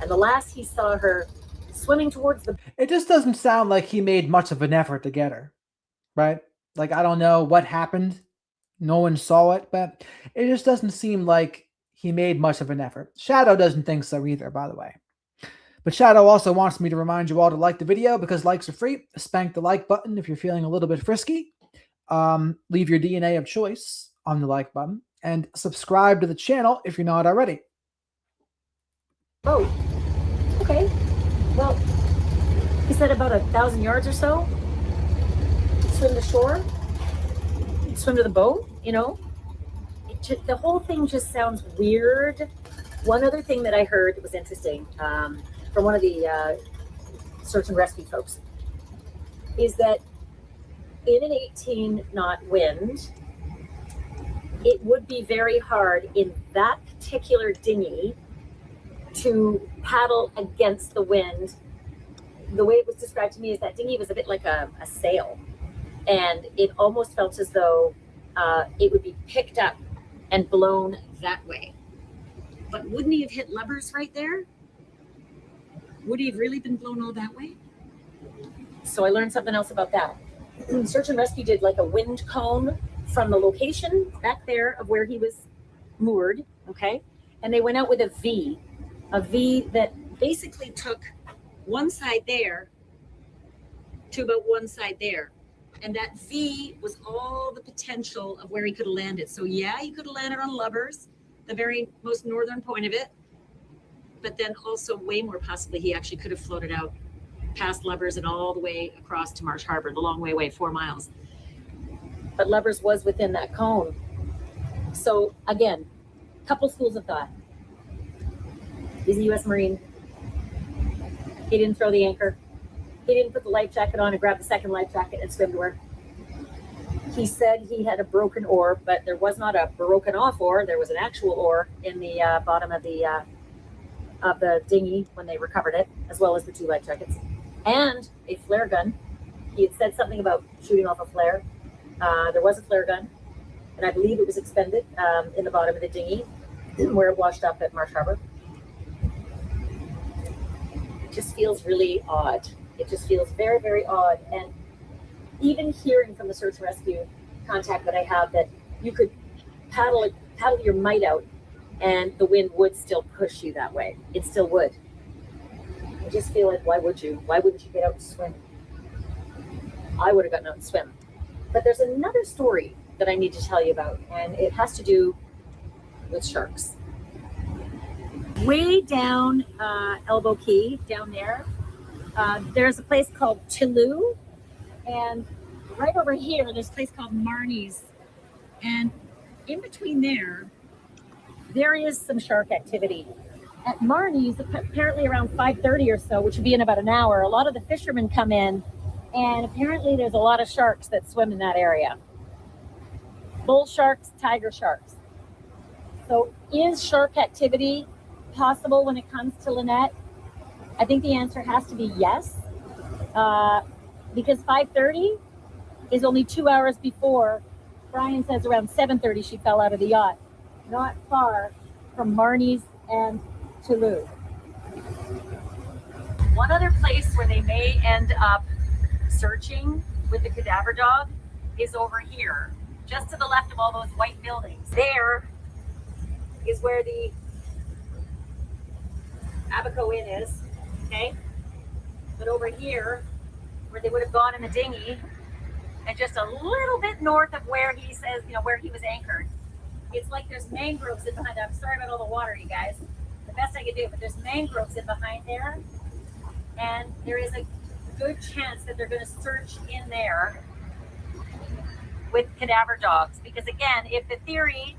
And the last he saw her swimming towards the... It just doesn't sound like he made much of an effort to get her, right? Like, I don't know what happened. No one saw it, but it just doesn't seem like he made much of an effort. Shadow doesn't think so either, by the way. But Shadow also wants me to remind you all to like the video because likes are free. Spank the like button if you're feeling a little bit frisky. Leave your DNA of choice on the like button. And subscribe to the channel if you're not already. Oh, okay. Well, he said about 1,000 yards or so. Swim to shore. Swim to the boat, the whole thing just sounds weird. One other thing that I heard that was interesting from one of the search and rescue folks is that in an 18-knot wind, it would be very hard in that particular dinghy to paddle against the wind. The way it was described to me is that dinghy was a bit like a sail. And it almost felt as though it would be picked up and blown that way. But wouldn't he have hit Lubbers right there? Would he have really been blown all that way? So I learned something else about that. Search and rescue did like a wind cone from the location back there of where he was moored, okay? And they went out with a V that basically took one side there to about one side there. And that V was all the potential of where he could have landed. So yeah, he could have landed on Lubbers, the very most northern point of it. But then also way more possibly, he actually could have floated out past Lubbers and all the way across to Marsh Harbor, the long way away, 4 miles. But Lubbers was within that cone. So again, couple schools of thought. He's a U.S. Marine. He didn't throw the anchor. He didn't put the life jacket on and grab the second life jacket and swim to her. He said he had a broken oar, but there was not a broken off oar. There was an actual oar in the bottom of the dinghy when they recovered it, as well as the 2 life jackets and a flare gun. He had said something about shooting off a flare. There was a flare gun, and I believe it was expended in the bottom of the dinghy where it washed up at Marsh Harbor. It just feels really odd. It just feels very, very odd. And even hearing from the search and rescue contact that I have that you could paddle your might out and the wind would still push you that way. It still would. I just feel like, why would you? Why wouldn't you get out and swim? I would have gotten out and swim. But there's another story that I need to tell you about, and it has to do with sharks. Way down Elbow Key, down there, there's a place called Toulouse, and right over here, there's a place called Marnie's. And in between there is some shark activity. At Marnie's, apparently around 5:30 or so, which would be in about an hour, a lot of the fishermen come in, and apparently there's a lot of sharks that swim in that area. Bull sharks, tiger sharks. So is shark activity possible when it comes to Lynette? I think the answer has to be yes, because 5:30 is only 2 hours before. Brian says around 7:30 she fell out of the yacht, not far from Marnie's and Toulouse. One other place where they may end up searching with the cadaver dog is over here, just to the left of all those white buildings. There is where the Abaco Inn is, okay? But over here, where they would have gone in the dinghy, and just a little bit north of where he says, where he was anchored, it's like there's mangroves in behind. I'm sorry about all the water, you guys. The best I can do, but there's mangroves in behind there, and there is a good chance that they're going to search in there with cadaver dogs. Because again, if the theory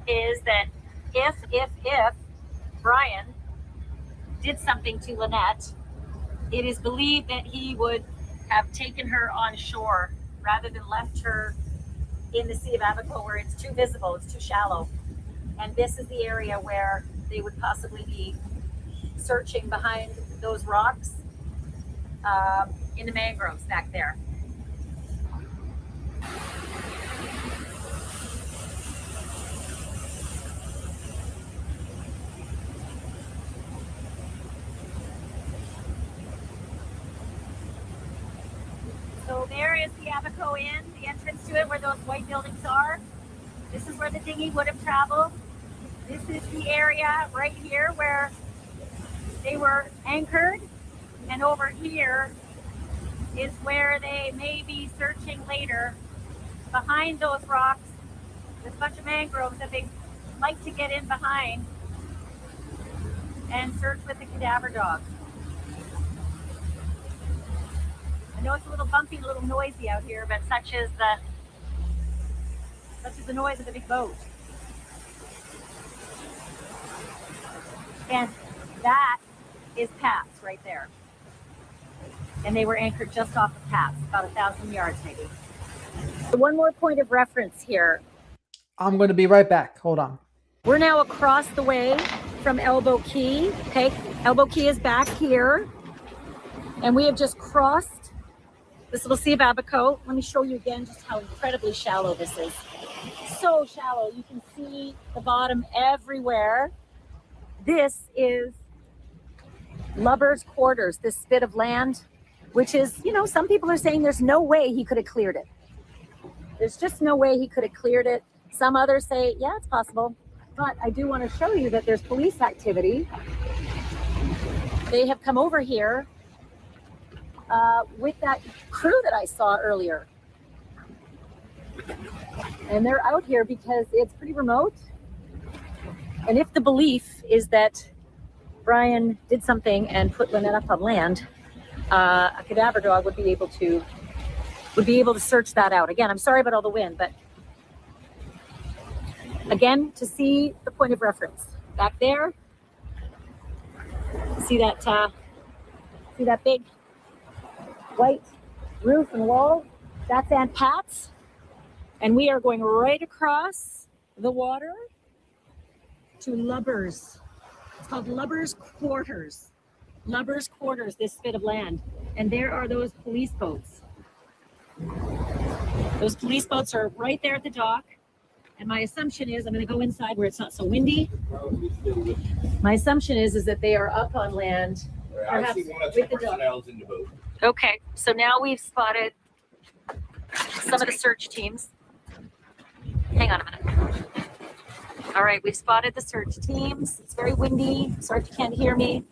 is that if Brian did something to Lynette, it is believed that he would have taken her on shore rather than left her in the Sea of Abaco where it's too visible, it's too shallow. And this is the area where they would possibly be searching behind those rocks in the mangroves back there. So there is the Abaco Inn, the entrance to it where those white buildings are. This is where the dinghy would have traveled. This is the area right here where they were anchored. And over here is where they may be searching later. Behind those rocks, there's a bunch of mangroves that they like to get in behind and search with the cadaver dog. I know it's a little bumpy, a little noisy out here, but such is the noise of the big boat. And that is Pat's right there. And they were anchored just off of Pat's, about 1,000 yards maybe. One more point of reference here. I'm going to be right back. Hold on. We're now across the way from Elbow Key. Okay, Elbow Key is back here. And we have just crossed this little Sea of Abaco. Let me show you again just how incredibly shallow this is. So shallow. You can see the bottom everywhere. This is Lubber's quarters, this spit of land, which is, some people are saying there's no way he could have cleared it. There's just no way he could have cleared it. Some others say, yeah, it's possible. But I do want to show you that there's police activity. They have come over here with that crew that I saw earlier. And they're out here because it's pretty remote. And if the belief is that Brian did something and put Lynette up on land, a cadaver dog would be able to search that out. Again, I'm sorry about all the wind, but again, to see the point of reference back there, see that big white roof and wall, that's Aunt Pat's, and we are going right across the water to Lubbers. It's called Lubbers Quarters. Lubbers Quarters, this bit of land. And there are those police boats. Those police boats are right there at the dock. And my assumption is, I'm going to go inside where it's not so windy. My assumption is that they are up on land. I see one or two personnel in the boat. Okay, so now we've spotted some of the search teams. Hang on a minute. All right, we've spotted the search teams. It's very windy. Sorry if you can't hear me.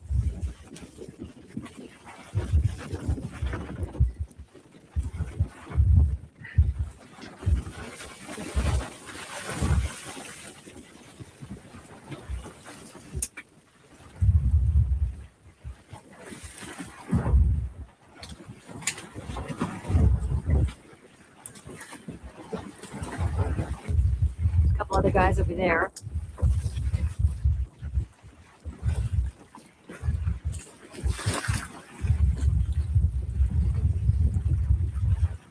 A couple other guys over there.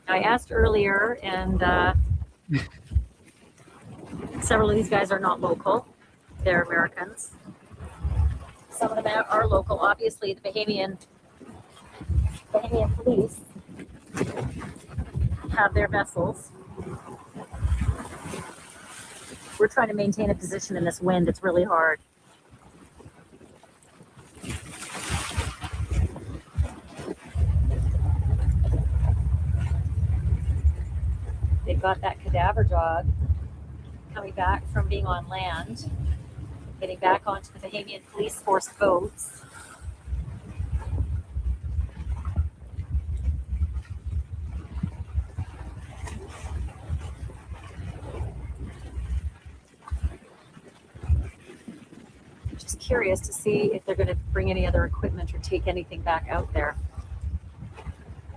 I asked earlier, and several of these guys are not local. They're Americans. Some of them are local. Obviously, the Bahamian police have their vessels. We're trying to maintain a position in this wind. It's really hard. They've got that cadaver dog coming back from being on land, getting back onto the Bahamian police force boats. Just curious to see if they're going to bring any other equipment or take anything back out there.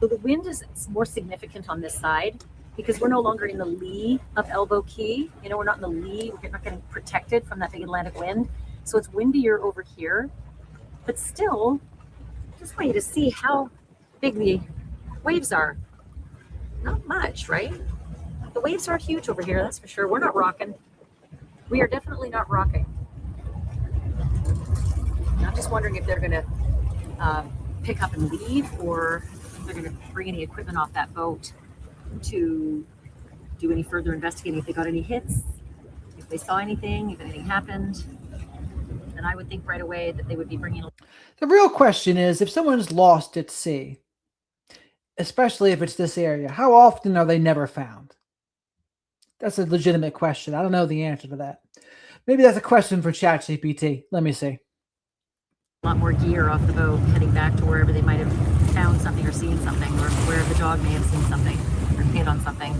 So the wind is more significant on this side, because we're no longer in the lee of Elbow Key. You know, we're not in the lee, we're not getting protected from that big Atlantic wind. So it's windier over here, but still, just want you to see how big the waves are. Not much, right? The waves aren't huge over here, that's for sure. We're not rocking. We are definitely not rocking. I'm just wondering if they're gonna pick up and leave, or if they're gonna bring any equipment off that boat to do any further investigating. If they got any hits, if they saw anything, if anything happened, then I would think right away that they would be bringing. The real question is, if someone's lost at sea, especially if it's this area, how often are they never found? That's a legitimate question. I don't know the answer to that. Maybe that's a question for ChatGPT. Let me see. A lot more gear off the boat, heading back to wherever they might have found something or seen something, or where the dog may have seen something or hit on something.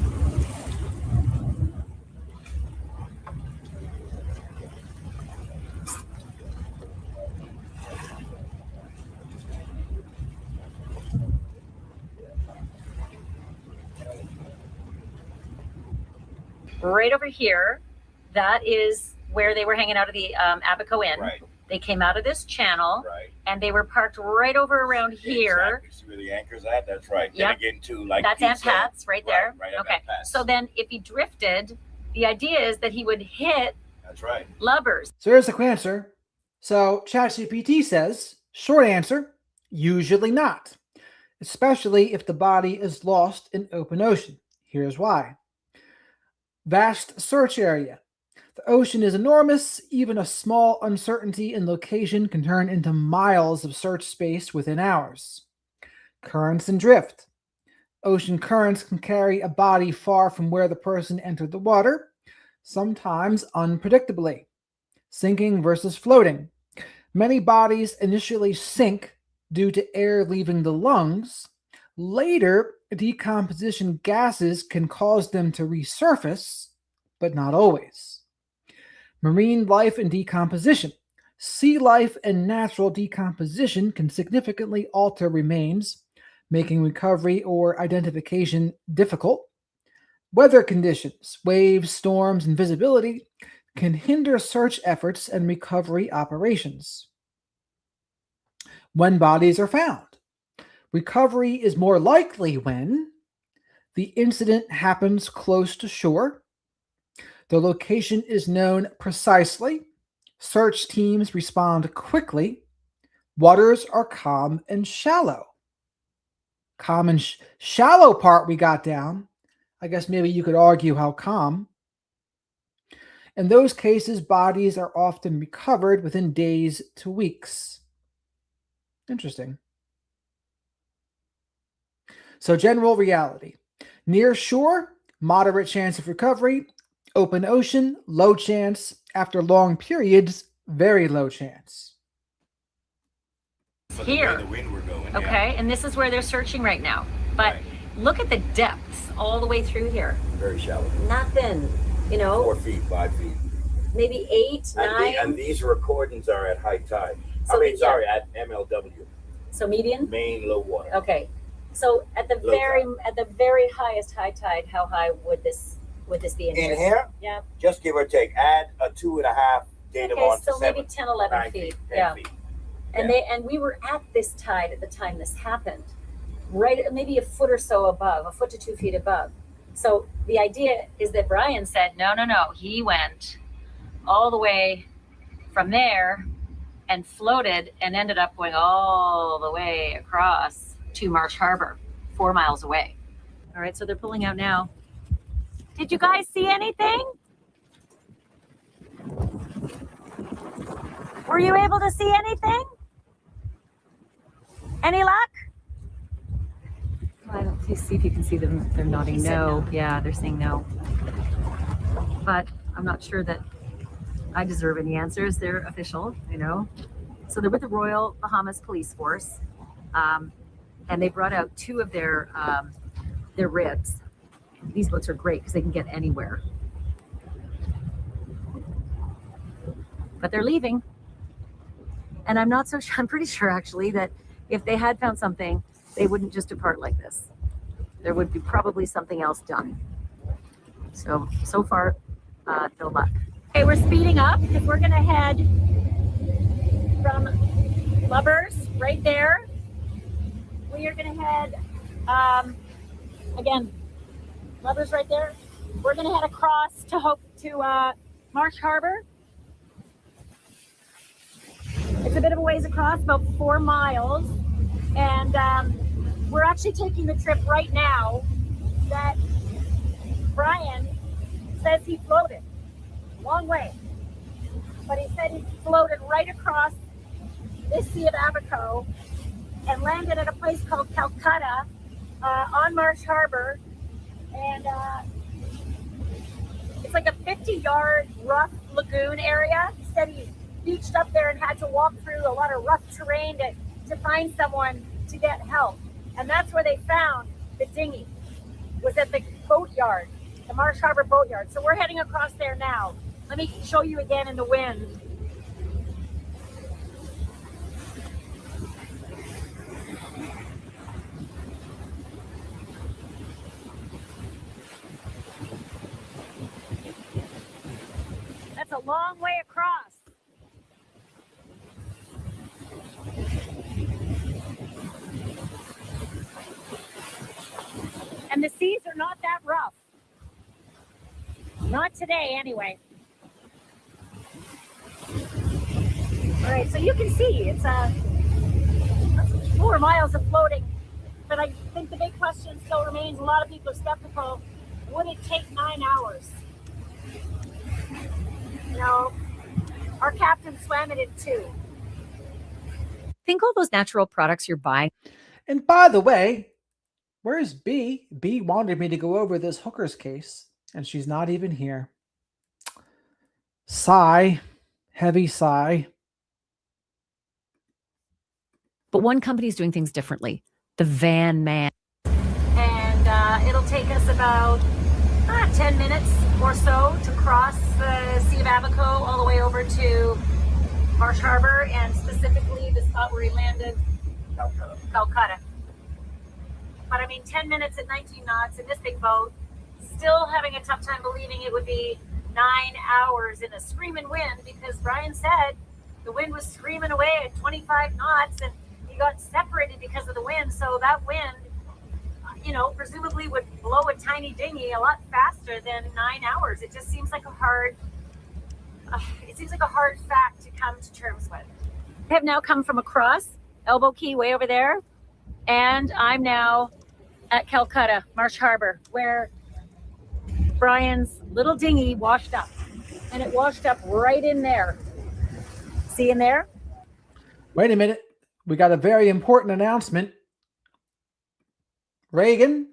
Right over here, that is where they were hanging out of the Abaco Inn. Right. They came out of this channel, Right. and they were parked right over around here. Exactly. See where the anchor's at? That's right. Yep. Then again, too, like That's Pete Aunt said, Pat's right there. Right, Okay. Aunt Pat's. So then if he drifted, the idea is that he would hit That's right. So Lubbers. here's the quick answer. So ChatGPT says, short answer, usually not, especially if the body is lost in open ocean. Here's why. Vast search area. The ocean is enormous. Even a small uncertainty in location can turn into miles of search space within hours. Currents and drift. Ocean currents can carry a body far from where the person entered the water, sometimes unpredictably. Sinking versus floating. Many bodies initially sink due to air leaving the lungs, Later, decomposition gases can cause them to resurface, but not always. Marine life and decomposition. Sea life and natural decomposition can significantly alter remains, making recovery or identification difficult. Weather conditions, waves, storms, and visibility can hinder search efforts and recovery operations. When bodies are found, recovery is more likely when the incident happens close to shore, the location is known precisely, search teams respond quickly, waters are calm and shallow. Calm and shallow part we got down. I guess maybe you could argue how calm. In those cases, bodies are often recovered within days to weeks. Interesting. So general reality. Near shore, moderate chance of recovery. Open ocean, low chance. After long periods, very low chance. Here. The wind we're going, Okay, and this is where they're searching right now. But look at the depths all the way through here. Very shallow. Nothing, you know, 4 feet, 5 feet. maybe 8, 9. And these recordings are at high tide. So at MLW, So median? main low water. Okay. So at the very highest high tide, how high would this be in In here, Yeah. just give or take, add a 2.5 datum Okay, on to so 7, maybe 10, 11 9 feet. 10 Yeah. feet. And we were at this tide at the time this happened, right? Maybe a foot or so above, a foot to 2 feet above. So the idea is that Brian said, no. He went all the way from there and floated and ended up going all the way across to Marsh Harbor, 4 miles away. All right, so they're pulling out now. Did you guys see anything? Were you able to see anything? Any luck? I don't see if you can see them. They're nodding no. Yeah, they're saying no. But I'm not sure that I deserve any answers. They're official, you know. So they're with the Royal Bahamas Police Force, and they brought out 2 of their ribs. These boats are great because they can get anywhere. But they're leaving, and I'm not so sure. I'm pretty sure actually that if they had found something, they wouldn't just depart like this. There would be probably something else done. So far, no luck. Okay, we're speeding up because we're gonna head from Lubbers right there. We are gonna head, again, Lubbers right there. We're gonna head across to Marsh Harbor. It's a bit of a ways across, about 4 miles. And we're actually taking the trip right now that Brian says he floated. Long way. But he said he floated right across this Sea of Abaco and landed at a place called Calcutta on Marsh Harbor. And it's like a 50-yard rough lagoon area. He said he beached up there and had to walk through a lot of rough terrain to find someone to get help. And that's where they found the dinghy, was at the boatyard, the Marsh Harbor boatyard. So we're heading across there now. Let me show you again in the wind. That's a long way across. And the seas are not that rough. Not today, anyway. All right, so you can see it's that's 4 miles of floating. But I think the big question still remains, a lot of people are skeptical, would it take 9 hours? You know, our captain swam it in 2. Think all those natural products you're buying. And by the way, where's B? B wanted me to go over this Hooker's case, and she's not even here. Sigh. Heavy sigh. But one company is doing things differently. The Van Man. It'll take us about 10 minutes or so to cross the Sea of Abaco all the way over to Marsh Harbor, and specifically the spot where he landed, Calcutta. But I mean, 10 minutes at 19 knots in this big boat, still having a tough time believing it would be 9 hours in a screaming wind, because Brian said the wind was screaming away at 25 knots and he got separated because of the wind. So that wind, you know, presumably would blow a tiny dinghy a lot faster than 9 hours. It just seems like a hard, fact to come to terms with. I have now come from across Elbow Key way over there, and I'm now at Calcutta, Marsh Harbor, where Brian's little dinghy washed up, and it washed up right in there. See in there? Wait a minute. We got a very important announcement. Reagan,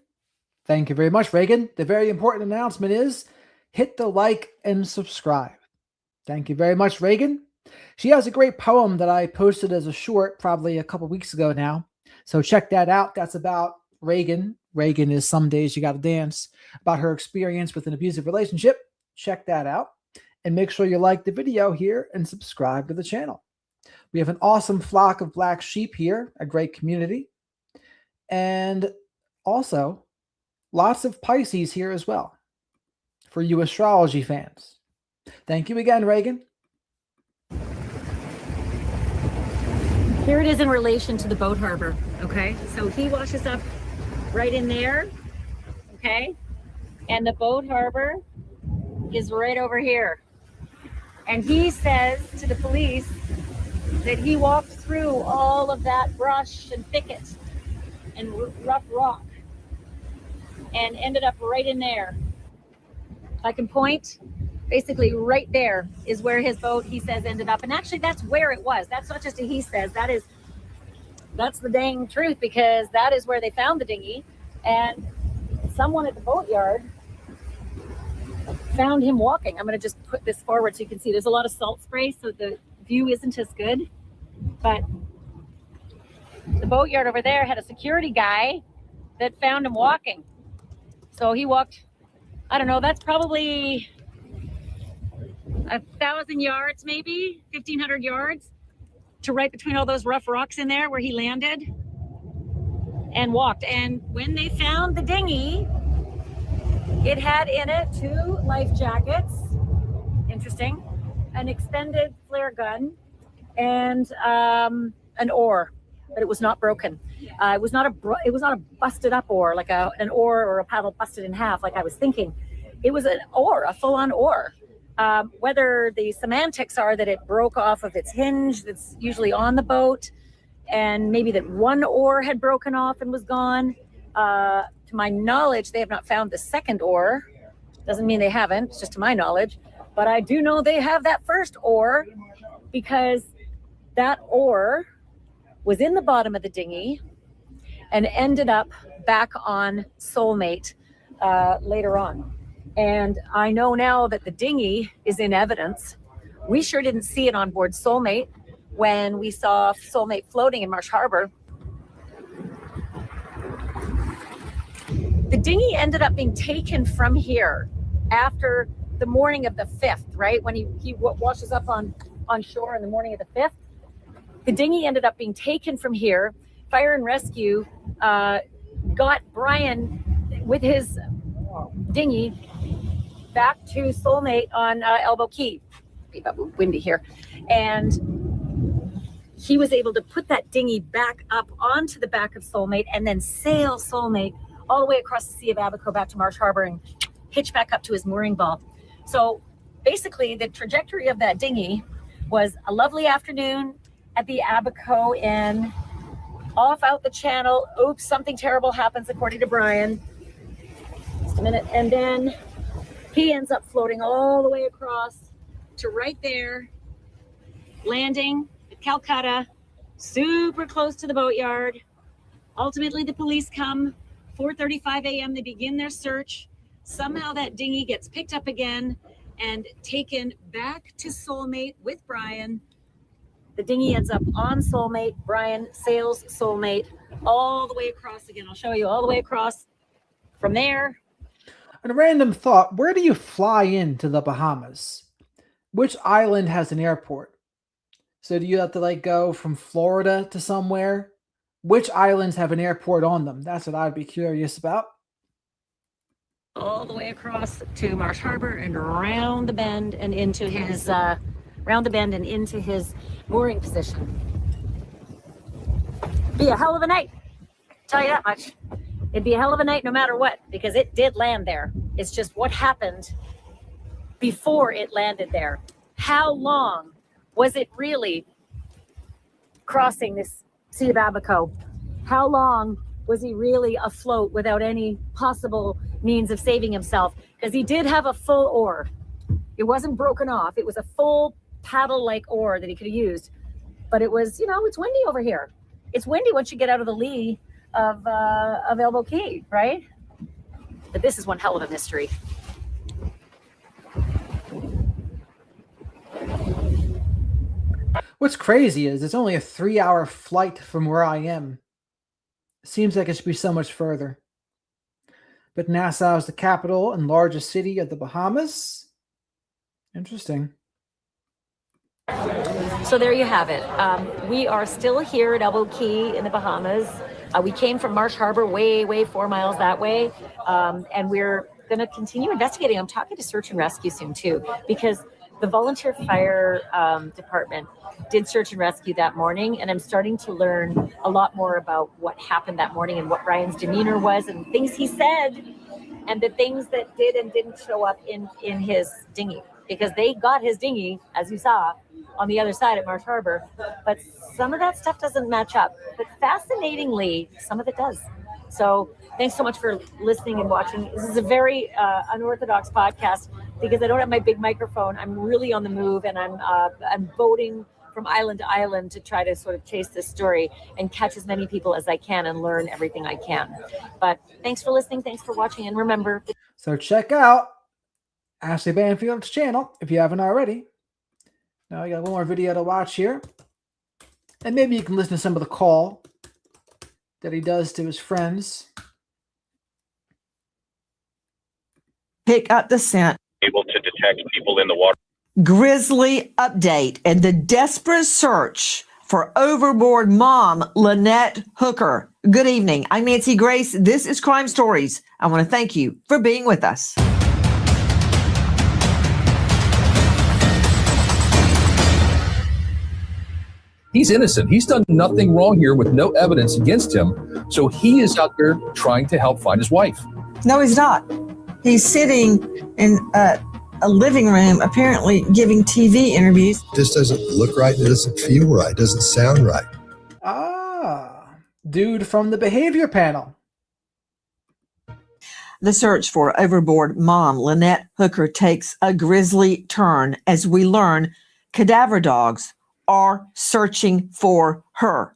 thank you very much, Reagan. The very important announcement is hit the like and subscribe. Thank you very much, Reagan. She has a great poem that I posted as a short probably a couple weeks ago now. So check that out. That's about Reagan. Reagan is Some Days You Gotta Dance, about her experience with an abusive relationship. Check that out. And make sure you like the video here and subscribe to the channel. We have an awesome flock of black sheep here, a great community. And also, lots of Pisces here as well, for you astrology fans. Thank you again, Reagan. Here it is in relation to the boat harbor, okay? So he washes up right in there, okay? And the boat harbor is right over here. And he says to the police that he walked through all of that brush and thicket and rough rock and ended up right in there. I can point, basically right there is where his boat, he says, ended up. And actually that's where it was. That's not just a he says, that's the dang truth, because that is where they found the dinghy. And someone at the boatyard found him walking. I'm going to just put this forward so you can see there's a lot of salt spray, so the view isn't as good. But the boatyard over there had a security guy that found him walking. So he walked, I don't know, that's probably 1,000 yards, maybe 1,500 yards to right between all those rough rocks in there where he landed and walked. And when they found the dinghy, it had in it 2 life jackets, interesting, an extended flare gun, and an oar, but it was not broken. It was not a busted up oar, like an oar or a paddle busted in half, like I was thinking. It was an oar, a full-on oar. Whether the semantics are that it broke off of its hinge that's usually on the boat, and maybe that one oar had broken off and was gone. To my knowledge, they have not found the second oar. Doesn't mean they haven't, it's just to my knowledge. But I do know they have that first oar, because that oar was in the bottom of the dinghy and ended up back on Soulmate later on. And I know now that the dinghy is in evidence. We sure didn't see it on board Soulmate when we saw Soulmate floating in Marsh Harbor. The dinghy ended up being taken from here after the morning of the 5th, right? When he washes up on shore in the morning of the 5th. The dinghy ended up being taken from here. Fire and Rescue got Brian with his dinghy back to Soulmate on Elbow Key. Be windy here. And he was able to put that dinghy back up onto the back of Soulmate and then sail Soulmate all the way across the Sea of Abaco back to Marsh Harbor and hitch back up to his mooring ball. So basically the trajectory of that dinghy was a lovely afternoon at the Abaco Inn, off out the channel. Oops, something terrible happens according to Brian. Just a minute. And then he ends up floating all the way across to right there, landing at Calcutta, super close to the boatyard. Ultimately, the police come, 4:35 a.m. They begin their search. Somehow that dinghy gets picked up again and taken back to Soulmate with Brian. The dinghy ends up on Soulmate. Brian sails Soulmate all the way across again. I'll show you all the way across from there, A random thought, where do you fly into the Bahamas? Which island has an airport? So do you have to like go from Florida to somewhere? Which islands have an airport on them? That's what I'd be curious about. all the way across to Marsh Harbor and around the bend and into his mooring position. Be a hell of a night, tell you that much. It'd be a hell of a night no matter what, because it did land there. It's just what happened before it landed there. How long was it really crossing this Sea of Abaco? How long was he really afloat without any possible means of saving himself? Because he did have a full oar. It wasn't broken off. It was a full paddle-like oar that he could have used. But it was, it's windy over here. It's windy once you get out of the lee of Elbow Key, right? But this is one hell of a mystery. What's crazy is it's only a 3-hour flight from where I am. Seems like it should be so much further. But Nassau is the capital and largest city of the Bahamas. Interesting. So there you have it. We are still here at Elbow Key in the Bahamas. We came from Marsh Harbor way 4 miles that way. And we're going to continue investigating. I'm talking to Search and Rescue soon too, because the volunteer fire department did search and rescue that morning, and I'm starting to learn a lot more about what happened that morning and what Brian's demeanor was and things he said and the things that did and didn't show up in his dinghy, because they got his dinghy, as you saw, on the other side at Marsh Harbor, but some of that stuff doesn't match up. But fascinatingly, some of it does. So thanks so much for listening and watching. This is a very unorthodox podcast because I don't have my big microphone. I'm really on the move, and I'm boating from island to island to try to sort of chase this story and catch as many people as I can and learn everything I can. But thanks for listening. Thanks for watching. And remember, So check out Ashley Banfield's channel if you haven't already. Now I got one more video to watch here. And maybe you can listen to some of the call that he does to his friends. Pick up the scent. Able to detect people in the water. Grizzly update and the desperate search for overboard mom, Lynette Hooker. Good evening. I'm Nancy Grace. This is Crime Stories. I want to thank you for being with us. He's innocent. He's done nothing wrong here with no evidence against him. So he is out there trying to help find his wife. No, he's not. He's sitting in a living room, apparently giving TV interviews. This doesn't look right. It doesn't feel right. It doesn't sound right. Dude from the behavior panel. The search for overboard mom, Lynette Hooker, takes a grisly turn as we learn cadaver dogs are searching for her.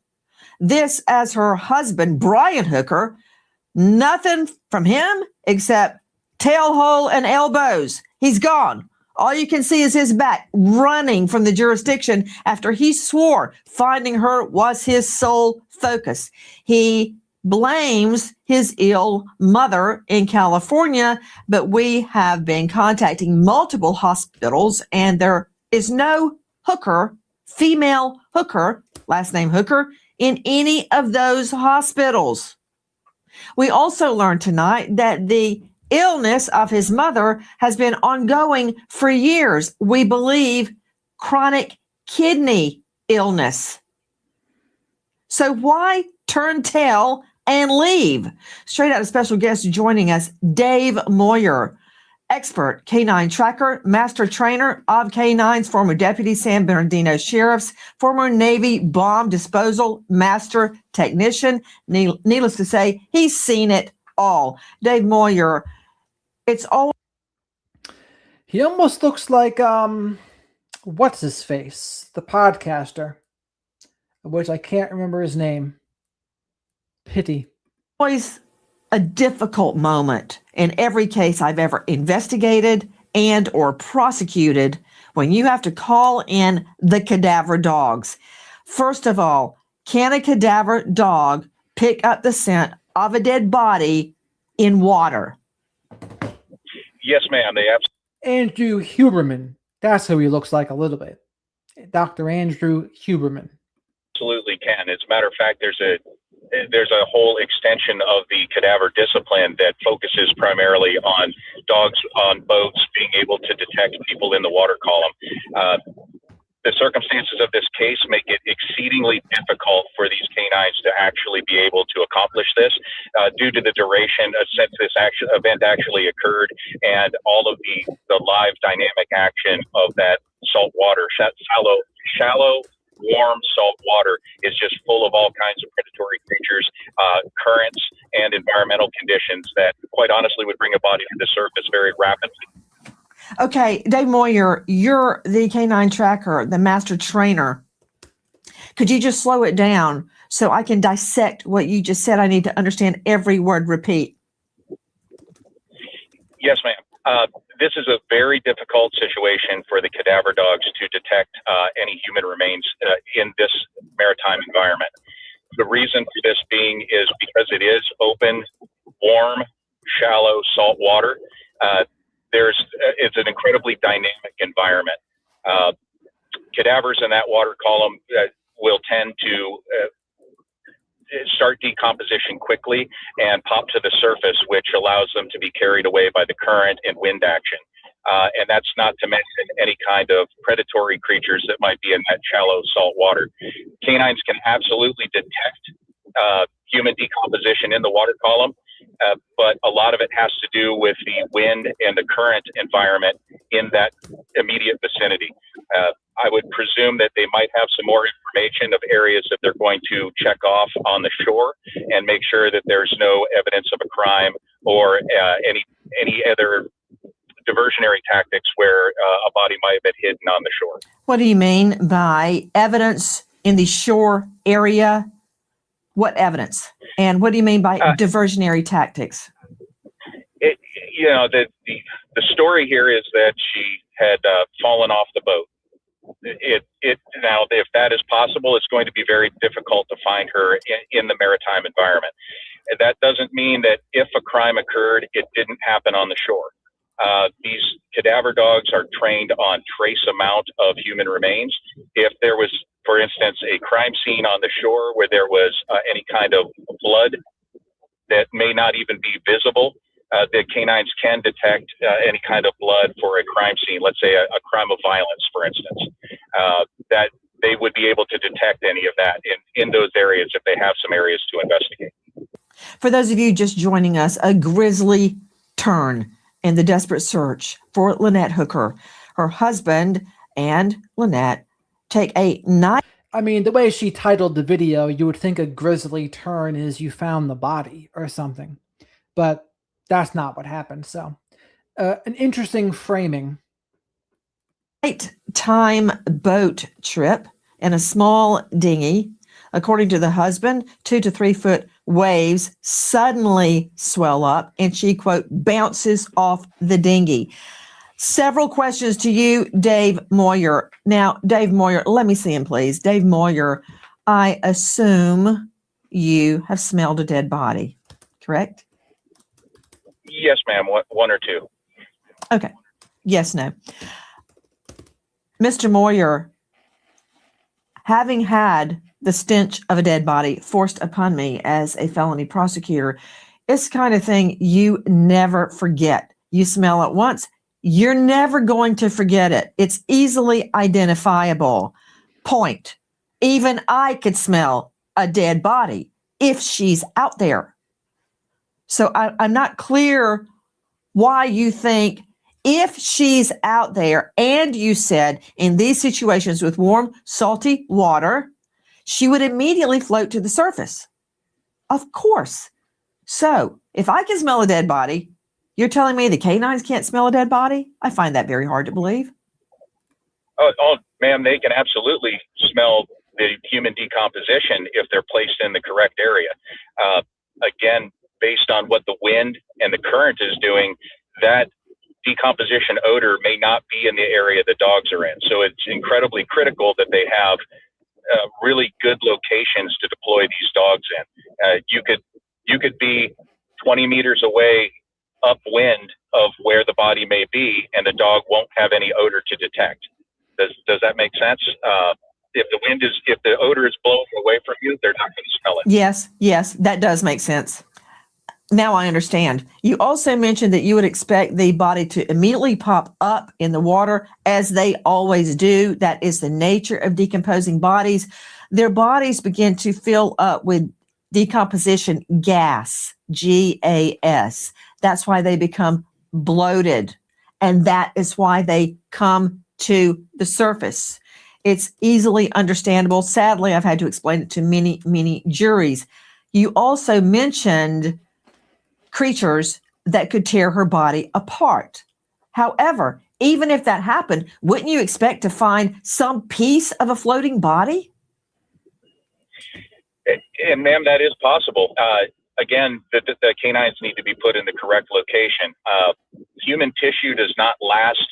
This as her husband, Brian Hooker, nothing from him except tail hole and elbows. He's gone. All you can see is his back running from the jurisdiction after he swore finding her was his sole focus. He blames his ill mother in California, but we have been contacting multiple hospitals and there is no Hooker, female Hooker, last name Hooker, in any of those hospitals. We also learned tonight that the illness of his mother has been ongoing for years. We believe chronic kidney illness. So why turn tail and leave? Straight out, a special guest joining us, Dave Moyer, expert canine tracker, master trainer of canines, former deputy San Bernardino sheriffs, former Navy bomb disposal master technician. Needless to say, he's seen it all. Dave Moyer, it's all. He almost looks like, what's his face? The podcaster, which I can't remember his name. Pity. Always a difficult moment in every case I've ever investigated and or prosecuted when you have to call in the cadaver dogs. First of all, can a cadaver dog pick up the scent of a dead body in water? Yes, ma'am. They Andrew Huberman. That's who he looks like a little bit. Dr. Andrew Huberman. absolutely can. As a matter of fact, there's a whole extension of the cadaver discipline that focuses primarily on dogs on boats being able to detect people in the water column. The circumstances of this case make it exceedingly difficult for these canines to actually be able to accomplish this due to the duration since this event actually occurred and all of the live dynamic action of that salt water. Shallow, warm salt water is just full of all kinds of predatory creatures, currents, and environmental conditions that quite honestly would bring a body to the surface very rapidly. Okay, Dave Moyer, you're the canine tracker, the master trainer. Could you just slow it down so I can dissect what you just said? I need to understand every word. Repeat. Yes, ma'am. This is a very difficult situation for the cadaver dogs to detect any human remains in this maritime environment. The reason for this being is because it is open, warm, shallow, salt water. It's an incredibly dynamic environment. Cadavers in that water column will tend to start decomposition quickly and pop to the surface, which allows them to be carried away by the current and wind action. And that's not to mention any kind of predatory creatures that might be in that shallow salt water. Canines can absolutely detect human decomposition in the water column, but a lot of it has to do with the wind and the current environment in that immediate vicinity. I would presume that they might have some more information of areas that they're going to check off on the shore and make sure that there's no evidence of a crime or any other diversionary tactics where a body might have been hidden on the shore. What do you mean by evidence in the shore area? What evidence? And what do you mean by diversionary tactics? The story here is that she had fallen off the boat. Now, if that is possible, it's going to be very difficult to find her in the maritime environment. And that doesn't mean that if a crime occurred, it didn't happen on the shore. These cadaver dogs are trained on trace amount of human remains. If there was, for instance, a crime scene on the shore where there was any kind of blood that may not even be visible, the canines can detect any kind of blood for a crime scene, let's say a crime of violence, for instance, that they would be able to detect any of that in those areas if they have some areas to investigate. For those of you just joining us, a grisly turn in the desperate search for Lynette Hooker. Her husband and Lynette take a knife. I mean, the way she titled the video, you would think a grisly turn is you found the body or something. But that's not what happened. So, an interesting framing. Nighttime boat trip in a small dinghy. According to the husband, 2 to 3 foot waves suddenly swell up and she, quote, bounces off the dinghy. Several questions to you, Dave Moyer. Now, Dave Moyer, let me see him, please. Dave Moyer, I assume you have smelled a dead body, correct? Yes, ma'am. One or two. Okay. Yes, no. Mr. Moyer, having had the stench of a dead body forced upon me as a felony prosecutor, it's the kind of thing you never forget. You smell it once, you're never going to forget it. It's easily identifiable. Point. Even I could smell a dead body if she's out there. So I'm not clear why you think if she's out there, and you said in these situations with warm, salty water, she would immediately float to the surface. Of course. So if I can smell a dead body, you're telling me the canines can't smell a dead body? I find that very hard to believe. Oh, ma'am, they can absolutely smell the human decomposition if they're placed in the correct area. Again, based on what the wind and the current is doing, that decomposition odor may not be in the area the dogs are in. So it's incredibly critical that they have really good locations to deploy these dogs in. You could be 20 meters away upwind of where the body may be, and the dog won't have any odor to detect. Does that make sense? If the odor is blowing away from you, they're not going to smell it. Yes, that does make sense. Now I understand. You also mentioned that you would expect the body to immediately pop up in the water, as they always do. That is the nature of decomposing bodies. Their bodies begin to fill up with decomposition gas, gas. That's why they become bloated. And that is why they come to the surface. It's easily understandable. Sadly, I've had to explain it to many juries. You also mentioned creatures that could tear her body apart. However, even if that happened, wouldn't you expect to find some piece of a floating body? And ma'am, that is possible. Again, the canines need to be put in the correct location. Human tissue does not last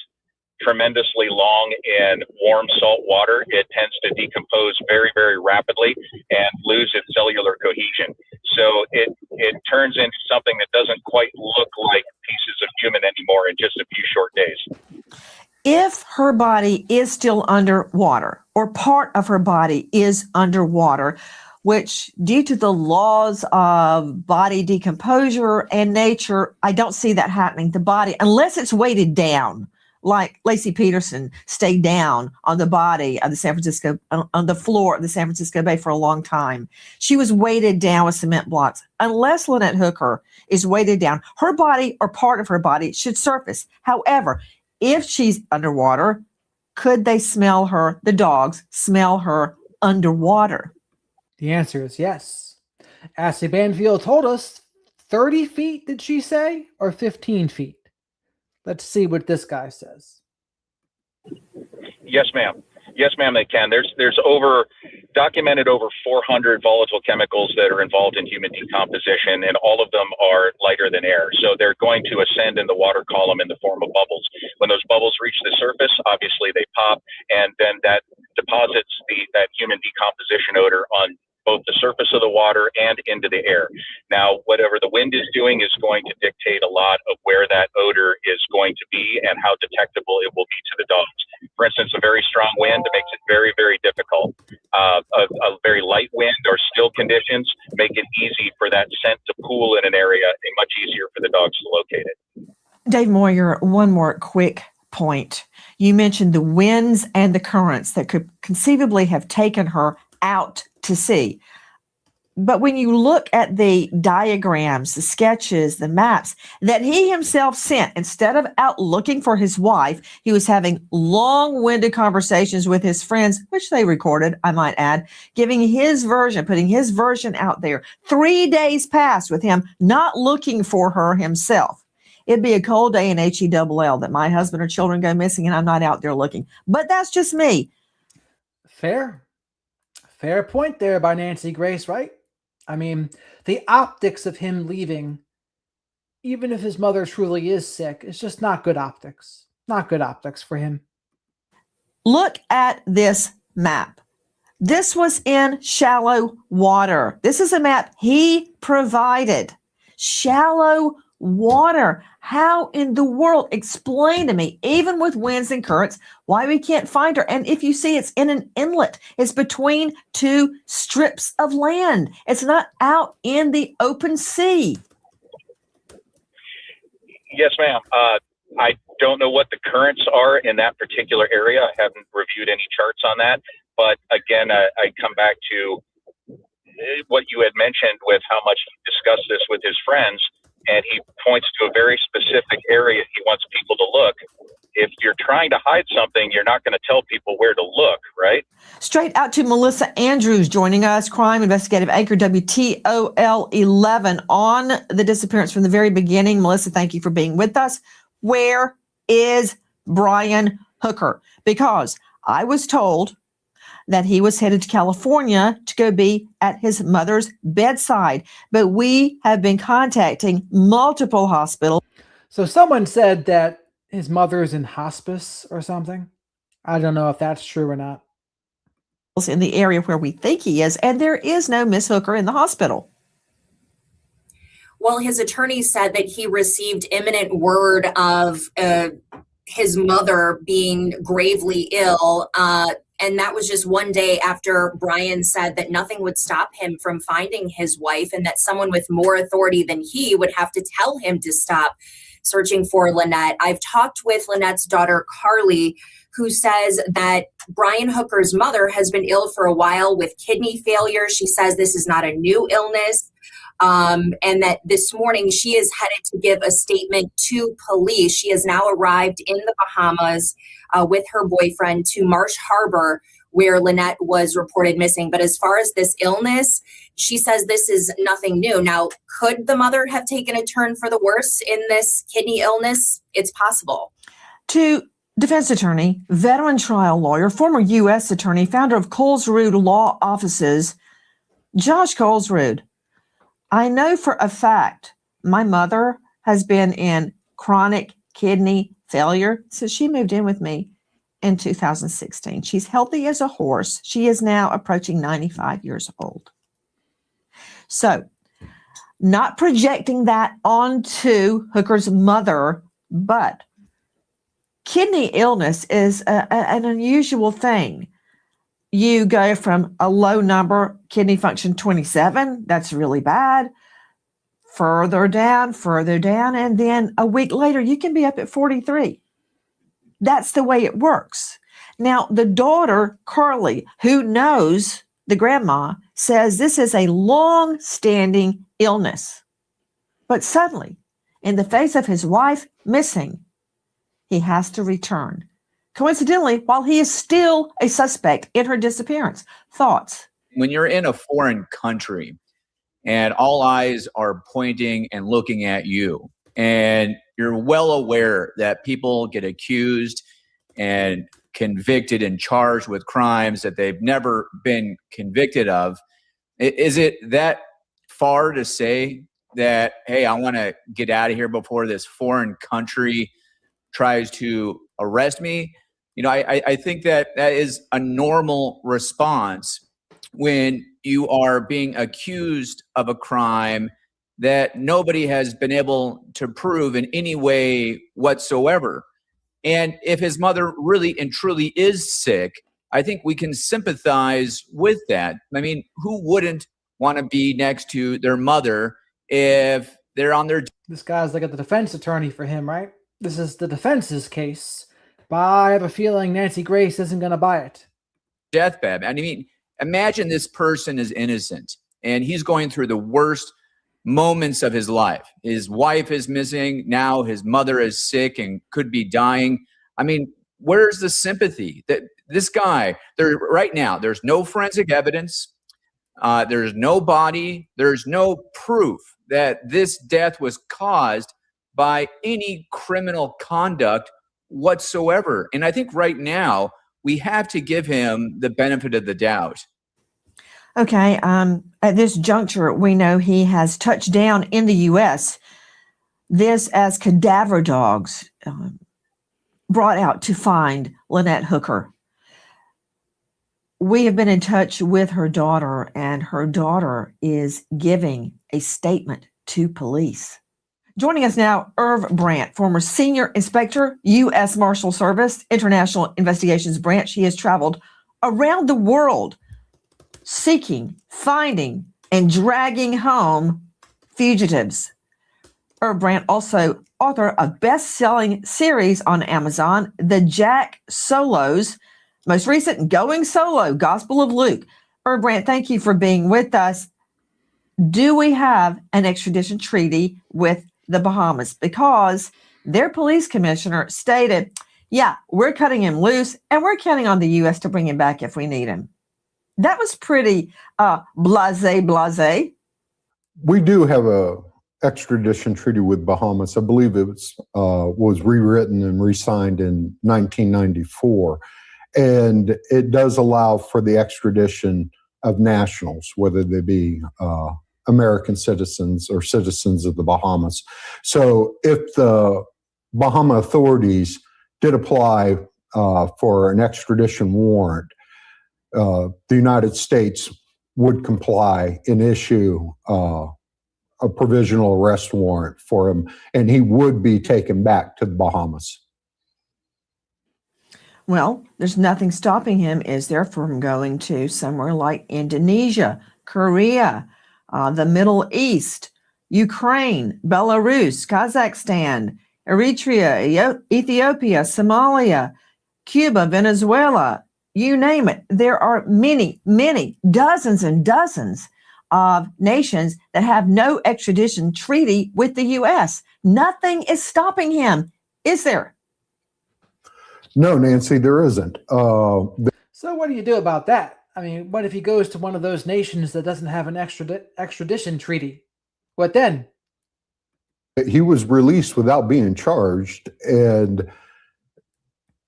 tremendously long in warm salt water. It tends to decompose very, very rapidly and lose its cellular cohesion. So it turns into something that doesn't quite look like pieces of human anymore in just a few short days. If her body is still underwater, or part of her body is underwater, which due to the laws of body decomposure and nature, I don't see that happening. The body, unless it's weighted down, like Lacey Peterson stayed down on the body of the San Francisco, on the floor of the San Francisco Bay for a long time. She was weighted down with cement blocks. Unless Lynette Hooker is weighted down, her body or part of her body should surface. However, if she's underwater, could they smell her, the dogs smell her underwater? The answer is yes. Ashley Banfield told us 30 feet, did she say, or 15 feet? Let's see what this guy says. Yes, ma'am. Yes, ma'am, they can. There's documented over 400 volatile chemicals that are involved in human decomposition, and all of them are lighter than air. So they're going to ascend in the water column in the form of bubbles. When those bubbles reach the surface, obviously they pop, and then that deposits that human decomposition odor on both the surface of the water and into the air. Now, whatever the wind is doing is going to dictate a lot of where that odor is going to be and how detectable it will be to the dogs. For instance, a very strong wind makes it very, very difficult. A very light wind or still conditions make it easy for that scent to pool in an area and much easier for the dogs to locate it. Dave Moyer, one more quick point. You mentioned the winds and the currents that could conceivably have taken her out to sea. But when you look at the diagrams, the sketches, the maps that he himself sent, instead of out looking for his wife, he was having long-winded conversations with his friends, which they recorded, I might add, giving his version, putting his version out there. 3 days passed with him not looking for her himself. It'd be a cold day in HELL that my husband or children go missing and I'm not out there looking. But that's just me. Fair point there by Nancy Grace, right? I mean, the optics of him leaving, even if his mother truly is sick, it's just not good optics. Not good optics for him. Look at this map. This was in shallow water. This is a map he provided. Shallow water. How in the world? Explain to me, even with winds and currents, why we can't find her. And if you see, it's in an inlet. It's between two strips of land. It's not out in the open sea. Yes, ma'am. I don't know what the currents are in that particular area. I haven't reviewed any charts on that. But again, I come back to what you had mentioned with how much he discussed this with his friends. And he points to a very specific area he wants people to look. If you're trying to hide something, you're not going to tell people where to look, right? Straight out to Melissa Andrews joining us, crime investigative anchor WTOL 11 on the disappearance from the very beginning. Melissa, thank you for being with us. Where is Brian Hooker? Because I was told that he was headed to California to go be at his mother's bedside. But we have been contacting multiple hospitals. So someone said that his mother's in hospice or something. I don't know if that's true or not. In the area where we think he is, and there is no Miss Hooker in the hospital. Well, his attorney said that he received imminent word of his mother being gravely ill. And that was just one day after Brian said that nothing would stop him from finding his wife, and that someone with more authority than he would have to tell him to stop searching for Lynette. I've talked with Lynette's daughter, Carly, who says that Brian Hooker's mother has been ill for a while with kidney failure. She says this is not a new illness. And that this morning she is headed to give a statement to police. She has now arrived in the Bahamas with her boyfriend to Marsh Harbor, where Lynette was reported missing. But as far as this illness, she says this is nothing new. Now, could the mother have taken a turn for the worse in this kidney illness? It's possible. To defense attorney, veteran trial lawyer, former U.S. attorney, founder of Colesrud Law Offices, Josh Colesrud. I know for a fact my mother has been in chronic kidney failure since she moved in with me in 2016. She's healthy as a horse. She is now approaching 95 years old. So, not projecting that onto Hooker's mother, but kidney illness is an unusual thing. You go from a low number, kidney function 27, that's really bad, further down, and then a week later, you can be up at 43. That's the way it works. Now, the daughter, Carly, who knows the grandma, says this is a long-standing illness. But suddenly, in the face of his wife missing, he has to return. Coincidentally, while he is still a suspect in her disappearance. Thoughts? When you're in a foreign country and all eyes are pointing and looking at you, and you're well aware that people get accused and convicted and charged with crimes that they've never been convicted of, is it that far to say that, hey, I want to get out of here before this foreign country tries to arrest me? You know, I think that is a normal response when you are being accused of a crime that nobody has been able to prove in any way whatsoever. And if his mother really and truly is sick, I think we can sympathize with that. I mean, who wouldn't want to be next to their mother if they're on their... This guy's like the defense attorney for him, right? This is the defense's case. But I have a feeling Nancy Grace isn't going to buy it. Deathbed. I mean, imagine this person is innocent and he's going through the worst moments of his life. His wife is missing. Now his mother is sick and could be dying. I mean, where's the sympathy that this guy there right now? There's no forensic evidence. There's no body. There's no proof that this death was caused by any criminal conduct whatsoever. And I think right now we have to give him the benefit of the doubt. Okay. At this juncture, we know he has touched down in the U.S. This as cadaver dogs brought out to find Lynette Hooker. We have been in touch with her daughter, and her daughter is giving a statement to police. Joining us now, Irv Brandt, former Senior Inspector, U.S. Marshal Service, International Investigations Branch. He has traveled around the world seeking, finding, and dragging home fugitives. Irv Brandt, also author of best-selling series on Amazon, The Jack Solos, most recent, Going Solo, Gospel of Luke. Irv Brandt, thank you for being with us. Do we have an extradition treaty with the Bahamas? Because their police commissioner stated, yeah, we're cutting him loose and we're counting on the U.S. to bring him back if we need him. That was pretty blasé. We do have a extradition treaty with Bahamas. I believe it was rewritten and re-signed in 1994. And it does allow for the extradition of nationals, whether they be American citizens or citizens of the Bahamas. So if the Bahama authorities did apply for an extradition warrant, the United States would comply and issue a a provisional arrest warrant for him, and he would be taken back to the Bahamas. Well, there's nothing stopping him, is there, from going to somewhere like Indonesia, Korea, the Middle East, Ukraine, Belarus, Kazakhstan, Eritrea, Ethiopia, Somalia, Cuba, Venezuela, you name it. There are many, many, dozens and dozens of nations that have no extradition treaty with the U.S. Nothing is stopping him, is there? No, Nancy, there isn't. So what do you do about that? I mean, what if he goes to one of those nations that doesn't have an extradition treaty? What then? He was released without being charged, and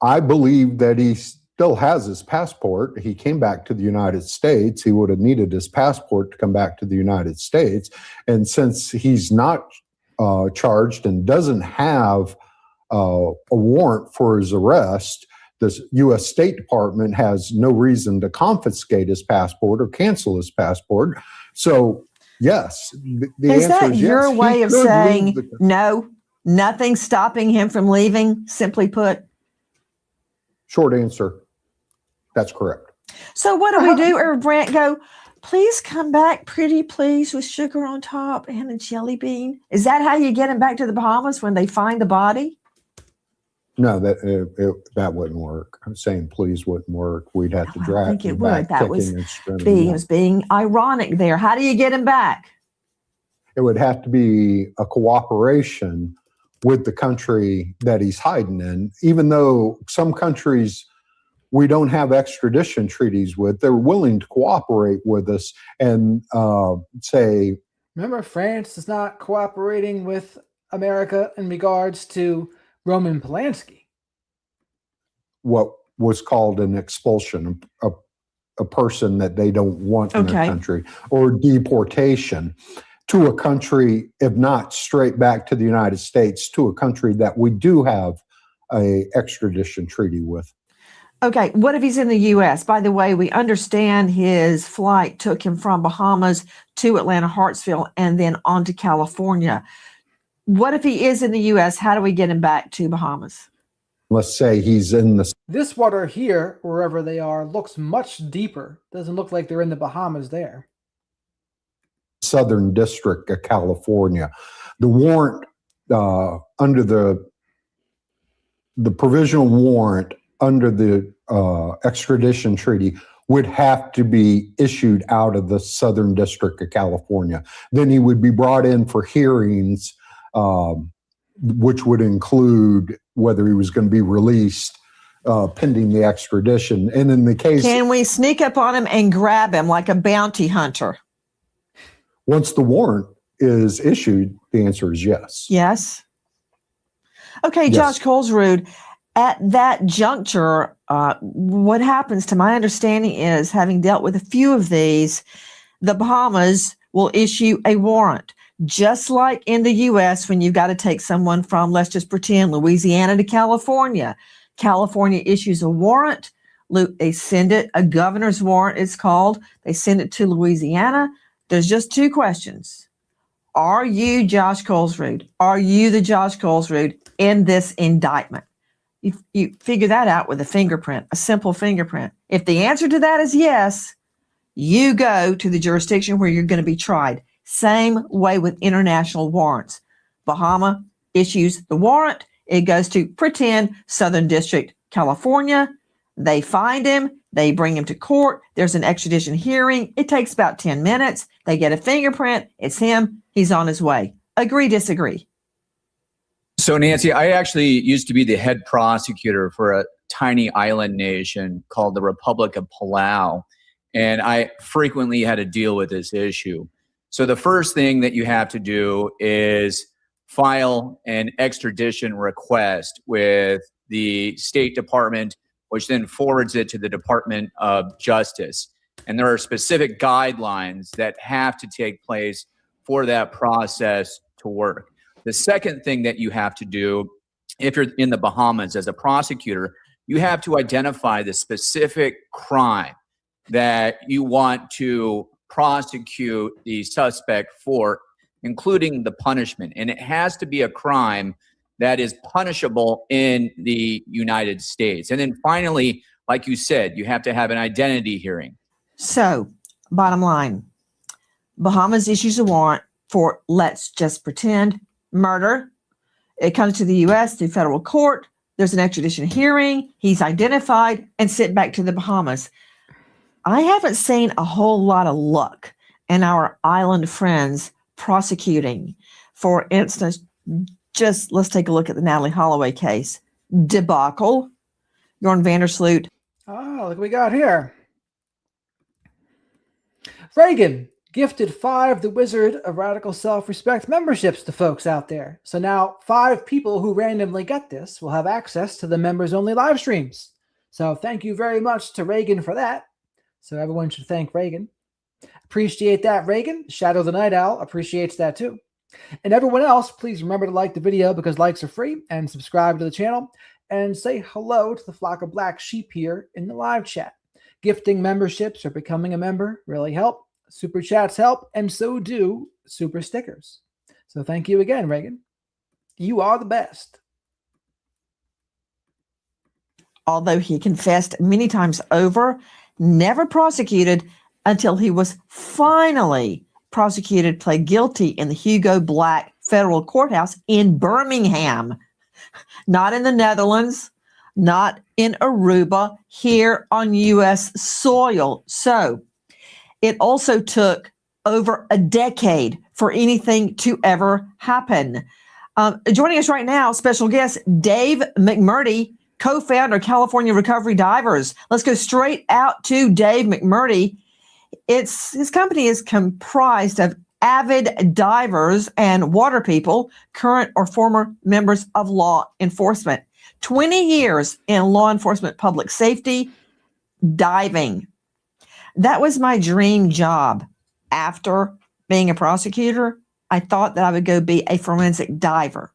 I believe that he still has his passport. He came back to the United States. He would have needed his passport to come back to the United States. And since he's not charged and doesn't have a warrant for his arrest, the U.S. State Department has no reason to confiscate his passport or cancel his passport. So, yes, the Is answer that is your yes, way he of could leave saying the- no, nothing stopping him from leaving, simply put? Short answer, that's correct. So what do we do? Or Brant go, please come back, pretty please, with sugar on top and a jelly bean. Is that how you get him back to the Bahamas when they find the body? No, that wouldn't work. I'm saying please wouldn't work. We'd have to I drag think it him would. back, That was kicking and screaming. He was being ironic there. How do you get him back? It would have to be a cooperation with the country that he's hiding in, even though some countries we don't have extradition treaties with. They're willing to cooperate with us and say, Remember, France is not cooperating with America in regards to Roman Polanski. what was called an expulsion, a person that they don't want in their Okay. country, or deportation to a country, if not straight back to the United States, to a country that we do have a extradition treaty with. Okay, what if he's in the U.S.? By the way, we understand his flight took him from Bahamas to Atlanta, Hartsville, and then on to California. What if he is in the U.S.? How do we get him back to Bahamas? Let's say he's in the This water here, wherever they are, looks much deeper. Doesn't look like they're in the Bahamas there. Southern District of California. The warrant under the provisional warrant under the extradition treaty would have to be issued out of the Southern District of California. Then he would be brought in for hearings, which would include whether he was going to be released pending the extradition. And in the case, Can we sneak up on him and grab him like a bounty hunter? once the warrant is issued, the answer is yes. Yes. Okay, Yes. Josh Colesrud, at that juncture, what happens, to my understanding, is having dealt with a few of these, the Bahamas will issue a warrant. Just like in the U.S., when you've got to take someone from, let's just pretend, Louisiana to California. California issues a warrant. They send it, a governor's warrant it's called. They send it to Louisiana. There's just two questions. Are you Josh Colesrud? Are you the Josh Colesrud in this indictment? You figure that out with a fingerprint, a simple fingerprint. If the answer to that is yes, you go to the jurisdiction where you're going to be tried. Same way with international warrants. Bahama issues the warrant. It goes to pretend Southern District, California. They find him. They bring him to court. There's an extradition hearing. It takes about 10 minutes. They get a fingerprint. It's him. He's on his way. Agree, disagree? So, Nancy, I actually used to be the head prosecutor for a tiny island nation called the Republic of Palau, and I frequently had to deal with this issue. So the first thing that you have to do is file an extradition request with the State Department, which then forwards it to the Department of Justice. And there are specific guidelines that have to take place for that process to work. The second thing that you have to do, if you're in the Bahamas as a prosecutor, you have to identify the specific crime that you want to prosecute the suspect for. including the punishment. And it has to be a crime that is punishable in the United States. And then finally, like you said, you have to have an identity hearing. So, bottom line, Bahamas issues a warrant for, let's just pretend, murder. It comes to the U.S. through federal court. There's an extradition hearing. He's identified and sent back to the Bahamas. I haven't seen a whole lot of luck in our island friends prosecuting. For instance, just let's take a look at the Natalie Holloway case. Debacle. Jorn Vandersloot. Oh, look what we got here. Reagan gifted 5 The Wizard of Radical Self-Respect memberships to folks out there. So now 5 people who randomly get this will have access to the members-only live streams. So thank you very much to Reagan for that. So everyone should thank Reagan. Appreciate that, Reagan. Shadow the Night Owl appreciates that too. And everyone else, please remember to like the video because likes are free, and subscribe to the channel, and say hello to the flock of black sheep here in the live chat. Gifting memberships or becoming a member really help. Super chats help, and so do super stickers. So thank you again, Reagan. You are the best. Although he confessed many times over, never prosecuted until he was finally prosecuted, pled guilty in the Hugo Black federal courthouse in Birmingham, not in the Netherlands, not in Aruba, here on U.S. soil. So it also took over a decade for anything to ever happen. Joining us right now, special guest Dave McMurdy, co-founder California Recovery Divers. Let's go straight out to Dave McMurdy. His company is comprised of avid divers and water people, current or former members of law enforcement. 20 years in law enforcement, public safety, diving. That was my dream job. After being a prosecutor, I thought that I would go be a forensic diver.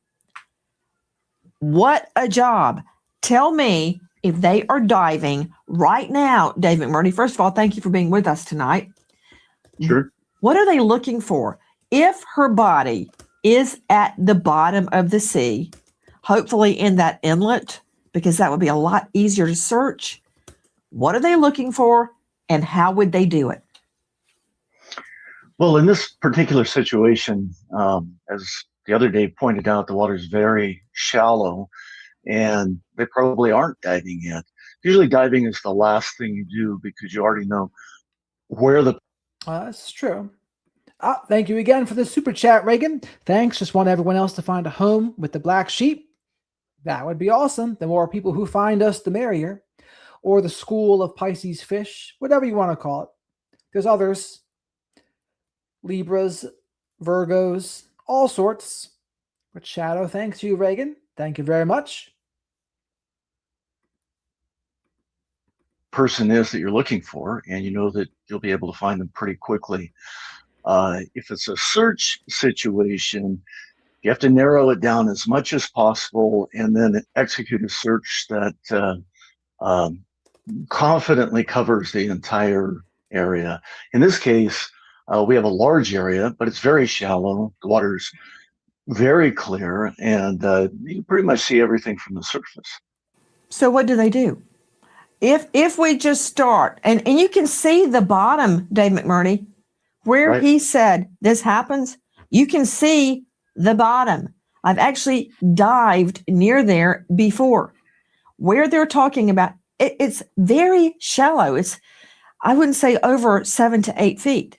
What a job. Tell me if they are diving right now, Dave McMurdy. First of all, thank you for being with us tonight. Sure. What are they looking for? If her body is at the bottom of the sea, hopefully in that inlet, because that would be a lot easier to search, what are they looking for and how would they do it? Well, in this particular situation, as the other day pointed out, the water is very shallow and they probably aren't diving yet. Usually diving is the last thing you do because you already know where the... That's true. Thank you again for the super chat, Reagan. Thanks. Just want everyone else to find a home with the black sheep. That would be awesome. The more people who find us, the merrier. Or the school of Pisces fish, whatever you want to call it. There's others. Libras, Virgos, all sorts. But Shadow, thanks you, Reagan. Thank you very much. person is that you're looking for, and you know that you'll be able to find them pretty quickly. If it's a search situation, you have to narrow it down as much as possible and then execute a search that confidently covers the entire area. In this case, we have a large area, but it's very shallow. The water's very clear, and you can pretty much see everything from the surface. So what do they do? If we just start, and you can see the bottom, Dave McMurdy, where Right. he said this happens, you can see the bottom. I've actually dived near there before. Where they're talking about, it's very shallow. It's, I wouldn't say over 7 to 8 feet.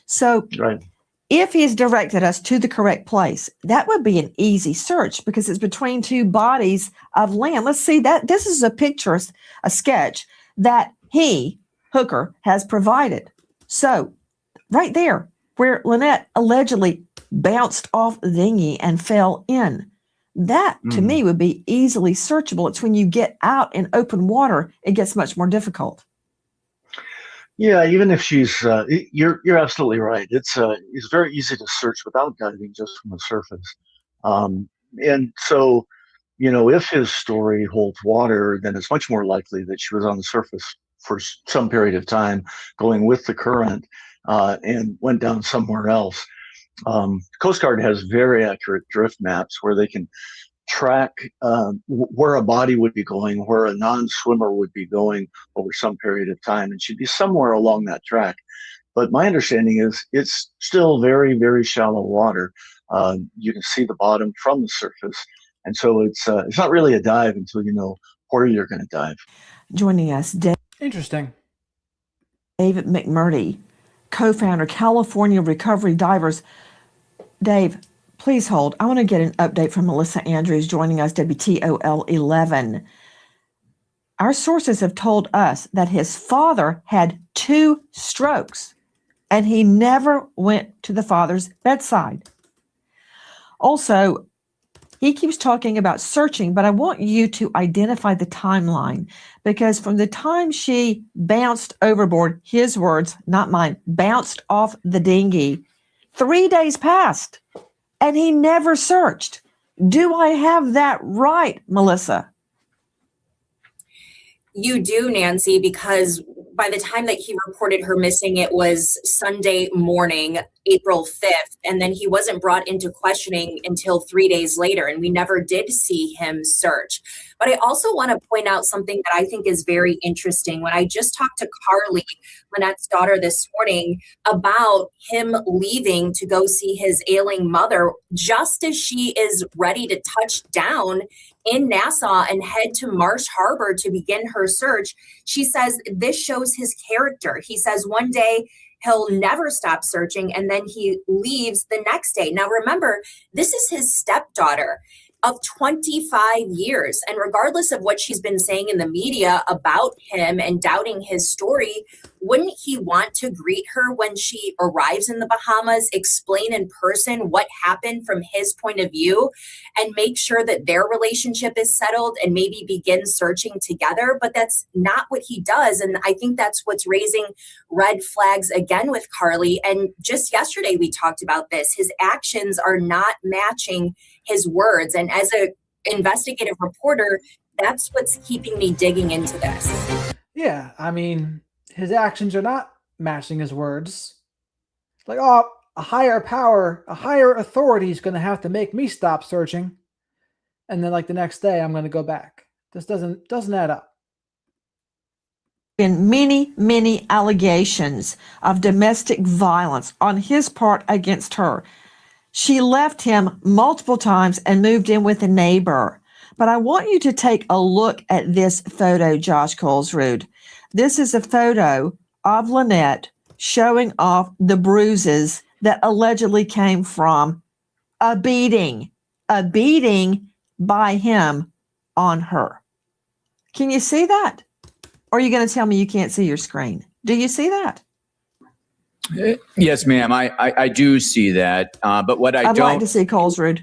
So Right. if he's directed us to the correct place, that would be an easy search because it's between two bodies of land. Let's see that. This is a picture, a sketch that Hooker, has provided. So right there where Lynette allegedly bounced off the dinghy and fell in, that to me would be easily searchable. It's when you get out in open water, it gets much more difficult. Yeah, even if she's, you're absolutely right. It's very easy to search without diving just from the surface. And so, you know, if his story holds water, then it's much more likely that she was on the surface for some period of time, going with the current, and went down somewhere else. Coast Guard has very accurate drift maps where they can track where a body would be going, where a non-swimmer would be going over some period of time, and she'd be somewhere along that track. But my understanding is it's still very, very shallow water. You can see the bottom from the surface, and so it's not really a dive until you know where you're going to dive. Joining us, Interesting. David McMurdy, co-founder, California Recovery Divers. Dave, please hold. I want to get an update from Melissa Andrews joining us, WTOL 11. Our sources have told us that his father had 2 strokes and he never went to the father's bedside. Also, he keeps talking about searching, but I want you to identify the timeline, because from the time she bounced overboard, his words, not mine, bounced off the dinghy, 3 days passed and he never searched. Do I have that right, Melissa? You do, Nancy, because by the time that he reported her missing, it was Sunday morning, April 5th, and then he wasn't brought into questioning until 3 days later, and we never did see him search. But I also want to point out something that I think is very interesting. When I just talked to Carly, Lynette's daughter, this morning about him leaving to go see his ailing mother, just as she is ready to touch down in Nassau and head to Marsh Harbor to begin her search, she says this shows his character. He says one day he'll never stop searching, and then he leaves the next day. Now, remember, this is his stepdaughter of 25 years. And regardless of what she's been saying in the media about him and doubting his story, wouldn't he want to greet her when she arrives in the Bahamas, explain in person what happened from his point of view, and make sure that their relationship is settled and maybe begin searching together? But that's not what he does. And I think that's what's raising red flags again with Carly. And just yesterday, we talked about this. His actions are not matching his words. And as an investigative reporter, that's what's keeping me digging into this. Yeah, I mean, his actions are not matching his words. Like, oh, a higher power, a higher authority is going to have to make me stop searching. And then like the next day, I'm going to go back. This doesn't add up. Been many allegations of domestic violence on his part against her. She left him multiple times and moved in with a neighbor. But I want you to take a look at this photo, Josh Colesrud. This is a photo of Lynette showing off the bruises that allegedly came from a beating by him on her. Can you see that? Or are you going to tell me you can't see your screen? Do you see that? Yes, ma'am. I do see that. But what I'd like to see, Colesrud.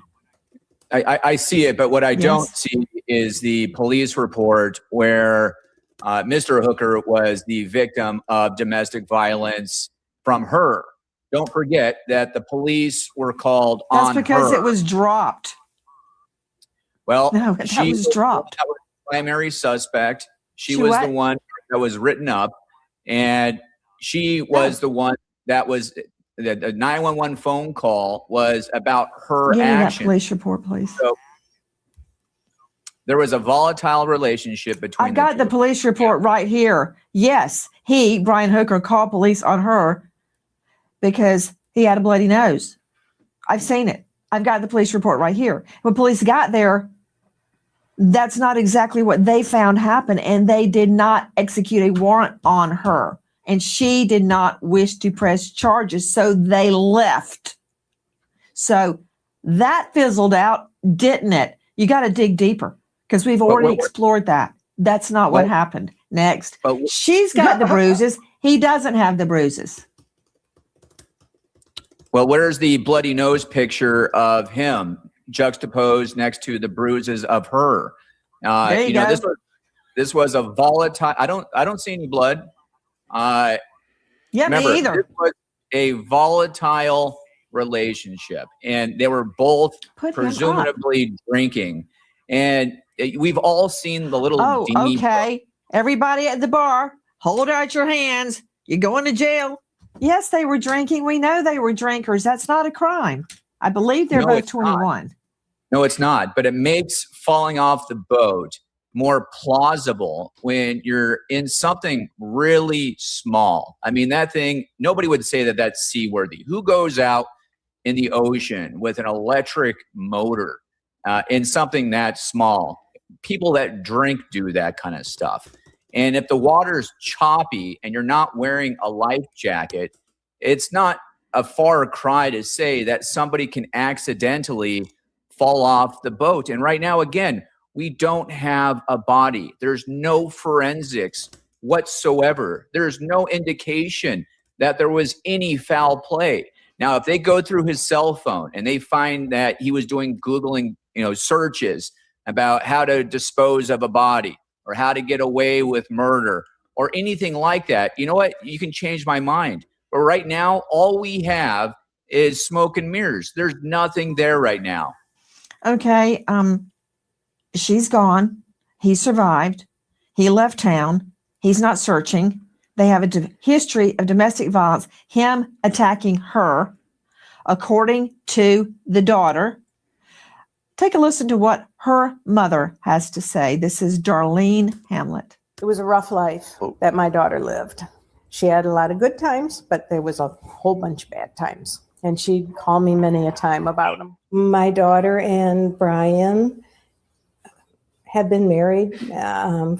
I see it, but what I don't see is the police report where Mr. Hooker was the victim of domestic violence from her. Don't forget that the police were called on her. That's because it was dropped. Well, no, that was dropped. That was the primary suspect. She was the one that was written up, and she was the one that was the 911 phone call was about her Give me action. that police report, please. So there was a volatile relationship between. I've got the police report right here. Yes, Brian Hooker, called police on her because he had a bloody nose. I've seen it. I've got the police report right here. When police got there, that's not exactly what they found happen, and they did not execute a warrant on her. And she did not wish to press charges, so they left. So that fizzled out, didn't it? You got to dig deeper because we've already explored that. That's not what happened. Next. She's got the bruises. He doesn't have the bruises. Well, where's the bloody nose picture of him juxtaposed next to the bruises of her? There you go. This was a volatile. I don't see any blood. Remember, me either. This was a volatile relationship, and they were both presumably drinking. And we've all seen the little. Oh, dinghy okay. Everybody at the bar, hold out your hands. You're going to jail. Yes, they were drinking. We know they were drinkers. That's not a crime. I believe they're No, both it's not. 21. No, it's not. But it makes falling off the boat more plausible when you're in something really small. I mean, that thing, nobody would say that that's seaworthy. Who goes out in the ocean with an electric motor in something that small? People that drink do that kind of stuff. And if the water's choppy and you're not wearing a life jacket, it's not a far cry to say that somebody can accidentally fall off the boat. And right now, again, we don't have a body. There's no forensics whatsoever. There's no indication that there was any foul play. Now, if they go through his cell phone and they find that he was doing Googling, searches about how to dispose of a body or how to get away with murder or anything like that, you know what? You can change my mind. But right now, all we have is smoke and mirrors. There's nothing there right now. Okay. She's gone. He survived. He left town. He's not searching. They have a history of domestic violence, him attacking her, according to the daughter. Take a listen to what her mother has to say. This is Darlene Hamlet. It was a rough life that my daughter lived. She had a lot of good times, but there was a whole bunch of bad times. And she'd call me many a time about them. My daughter and Brian had been married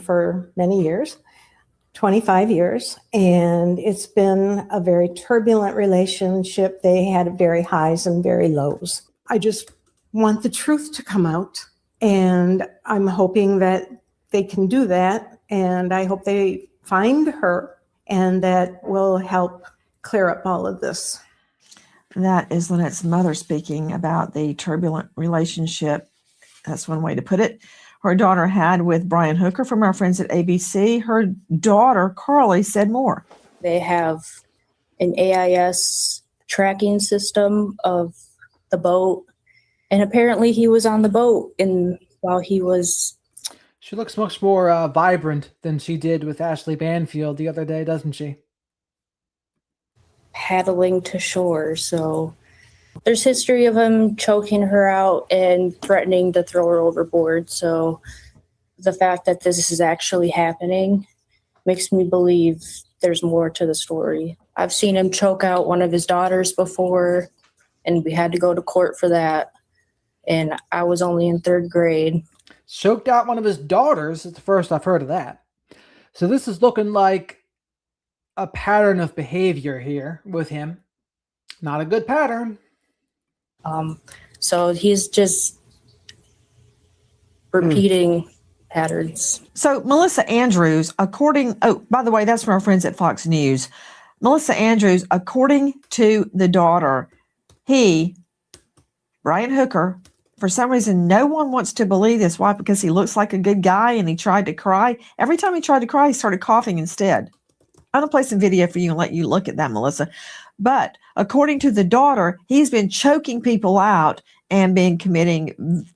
for many years, 25 years. And it's been a very turbulent relationship. They had very highs and very lows. I just want the truth to come out. And I'm hoping that they can do that. And I hope they find her, and that will help clear up all of this. That is Lynette's mother speaking about the turbulent relationship. That's one way to put it. Her daughter had with Brian Hooker from our friends at ABC. Her daughter, Carly, said more. They have an AIS tracking system of the boat. And apparently he was on the boat while he was... She looks much more vibrant than she did with Ashley Banfield the other day, doesn't she? paddling to shore. So there's history of him choking her out and threatening to throw her overboard. So the fact that this is actually happening makes me believe there's more to the story. I've seen him choke out one of his daughters before, and we had to go to court for that. And I was only in 3rd grade. Choked out one of his daughters. It's the first I've heard of that. So this is looking like a pattern of behavior here with him. Not a good pattern. So he's just repeating patterns. So Melissa Andrews, by the way, that's from our friends at Fox News. Melissa Andrews, according to the daughter, Brian Hooker, for some reason, no one wants to believe this. Why? Because he looks like a good guy and he tried to cry. Every time he tried to cry, he started coughing instead. I'm going to play some video for you and let you look at that, Melissa. But according to the daughter, he's been choking people out and been committing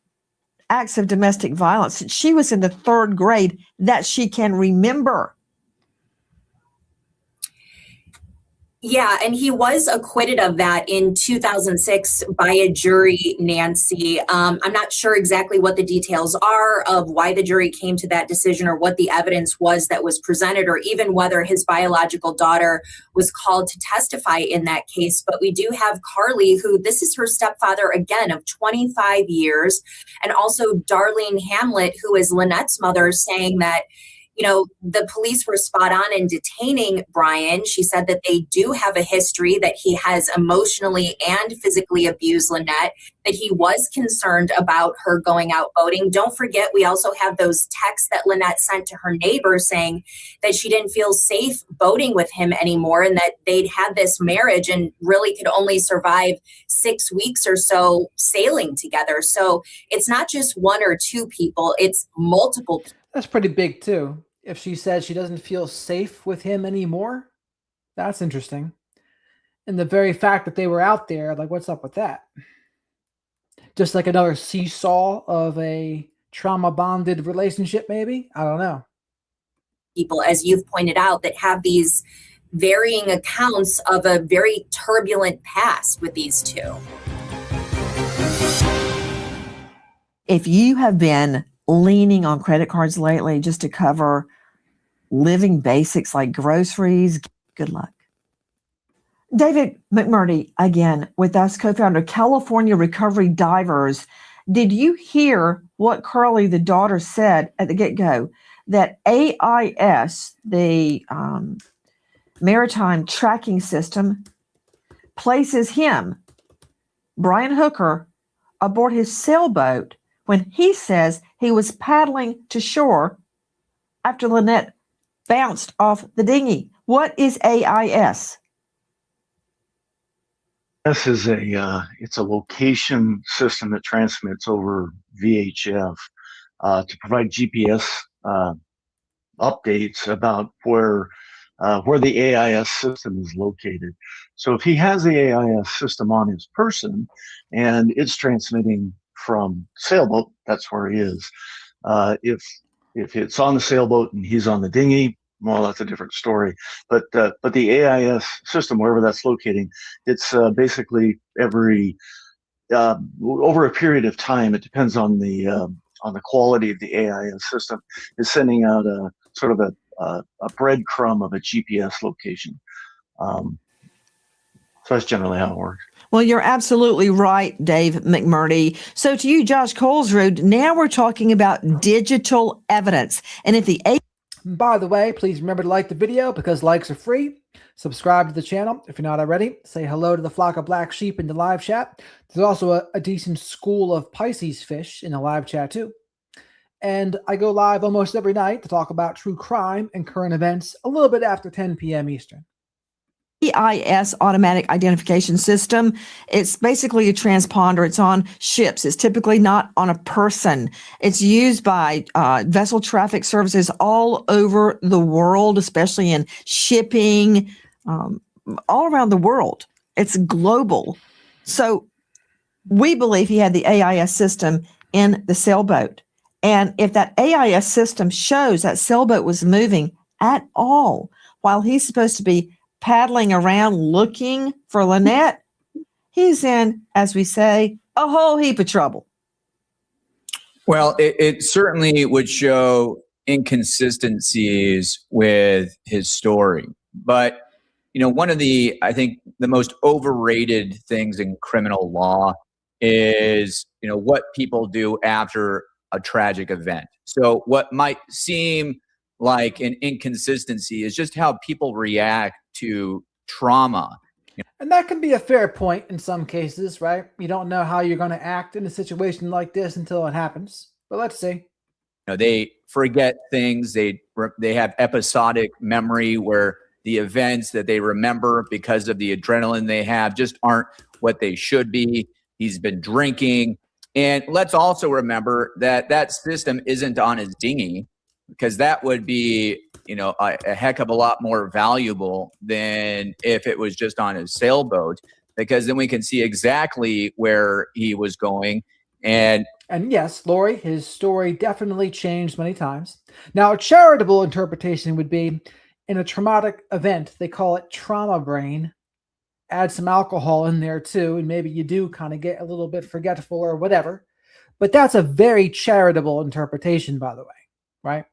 acts of domestic violence since she was in the 3rd grade that she can remember. Yeah, and he was acquitted of that in 2006 by a jury, Nancy. I'm not sure exactly what the details are of why the jury came to that decision or what the evidence was that was presented, or even whether his biological daughter was called to testify in that case. But we do have Carly, who this is her stepfather again of 25 years, and also Darlene Hamlet, who is Lynette's mother, saying that the police were spot on in detaining Brian. She said that they do have a history, that he has emotionally and physically abused Lynette, that he was concerned about her going out boating. Don't forget, we also have those texts that Lynette sent to her neighbor saying that she didn't feel safe boating with him anymore, and that they'd had this marriage and really could only survive 6 weeks or so sailing together. So it's not just 1 or 2 people, it's multiple people. That's pretty big too. If she says she doesn't feel safe with him anymore, that's interesting. And the very fact that they were out there, like, what's up with that? Just like another seesaw of a trauma-bonded relationship, maybe? I don't know. People, as you've pointed out, that have these varying accounts of a very turbulent past with these two. If you have been leaning on credit cards lately just to cover living basics like groceries, good luck. David McMurdy, again, with us, co-founder, California Recovery Divers. Did you hear what Curly, the daughter, said at the get-go? That AIS, the maritime tracking system, places him, Brian Hooker, aboard his sailboat when he says he was paddling to shore after Lynette bounced off the dinghy. What is AIS? This is it's a location system that transmits over VHF to provide GPS updates about where the AIS system is located. So if he has the AIS system on his person and it's transmitting from sailboat, that's where he is. If it's on the sailboat and he's on the dinghy, well, that's a different story. But the AIS system, wherever that's locating, it's basically every over a period of time. It depends on the quality of the AIS system. Is sending out a sort of a breadcrumb of a GPS location. So that's generally how it works. Well, you're absolutely right, Dave McMurdy. So to you, Josh Colesrud, now we're talking about digital evidence. And if the By the way, please remember to like the video because likes are free. Subscribe to the channel if you're not already. Say hello to the flock of black sheep in the live chat. There's also a decent school of Pisces fish in the live chat too. And I go live almost every night to talk about true crime and current events a little bit after 10 p.m. Eastern. AIS automatic identification system, it's basically a transponder. It's on ships. It's typically not on a person. It's used by vessel traffic services all over the world, especially in shipping, all around the world. It's global. So we believe he had the AIS system in the sailboat. And if that AIS system shows that sailboat was moving at all while he's supposed to be paddling around looking for Lynette, he's in, as we say, a whole heap of trouble. Well, it certainly would show inconsistencies with his story. But, you know, one of the, I think, the most overrated things in criminal law is, you know, what people do after a tragic event. So what might seem like an inconsistency is just how people react to trauma. And that can be a fair point in some cases, right? You don't know how you're going to act in a situation like this until it happens. But let's see. You know, they forget things. They have episodic memory where the events that they remember because of the adrenaline they have just aren't what they should be. He's been drinking. And let's also remember that that system isn't on his dinghy, because that would be, you know, a heck of a lot more valuable than if it was just on his sailboat, because then we can see exactly where he was going. And yes, Lori, his story definitely changed many times. Now, a charitable interpretation would be, in a traumatic event, they call it trauma brain. Add some alcohol in there too, and maybe you do kind of get a little bit forgetful or whatever. But that's a very charitable interpretation, by the way, right?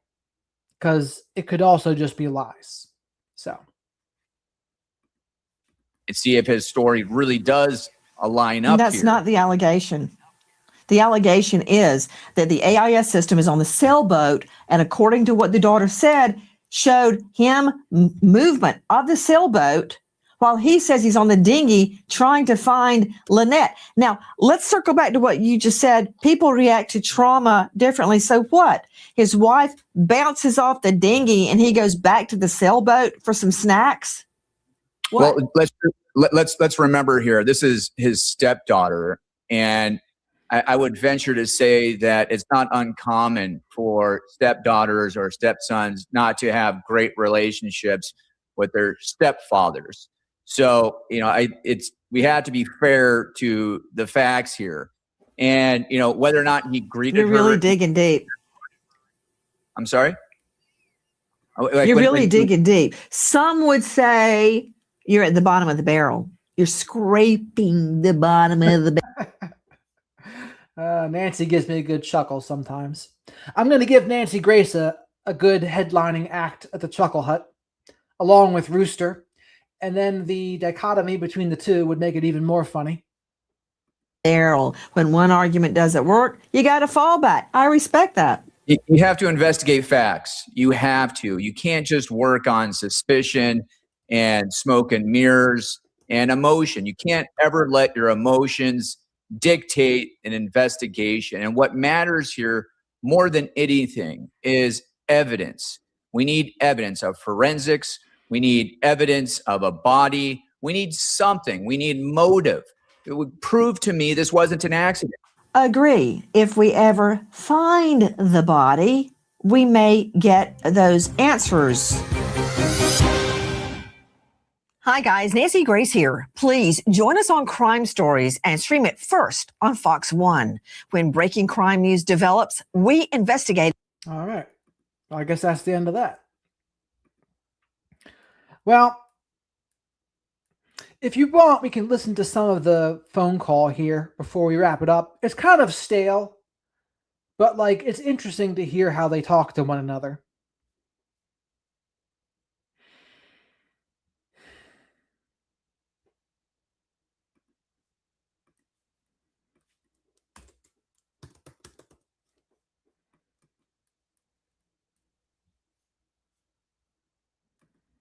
Because it could also just be lies. So, and see if his story really does line up. And that's here. not the allegation. The allegation is that the AIS system is on the sailboat, and according to what the daughter said, showed him movement of the sailboat while he says he's on the dinghy trying to find Lynette. Now, let's circle back to what you just said. People react to trauma differently. So what? His wife bounces off the dinghy and he goes back to the sailboat for some snacks? What? Well, let's remember here, this is his stepdaughter, and I would venture to say that it's not uncommon for stepdaughters or stepsons not to have great relationships with their stepfathers. So, you know, we have to be fair to the facts here. And, you know, whether or not he greeted her. You're really digging deep. I'm sorry? You're really digging deep. Some would say you're at the bottom of the barrel. You're scraping the bottom of the barrel. Nancy gives me a good chuckle sometimes. I'm going to give Nancy Grace a good headlining act at the Chuckle Hut, along with Rooster. And then the dichotomy between the two would make it even more funny. Barrel. When one argument doesn't work, you got to fall back. I respect that. You have to investigate facts. You have to. You can't just work on suspicion and smoke and mirrors and emotion. You can't ever let your emotions dictate an investigation. And what matters here more than anything is evidence. We need evidence of forensics. We need evidence of a body. We need something. We need motive. It would prove to me this wasn't an accident. Agree. If we ever find the body, we may get those answers. Hi guys, Nancy Grace here. Please join us on Crime Stories and stream it first on Fox 1. When breaking crime news develops, we investigate. All right. Well, I guess that's the end of that. Well, if you want, we can listen to some of the phone call here before we wrap it up. It's kind of stale, but like it's interesting to hear how they talk to one another.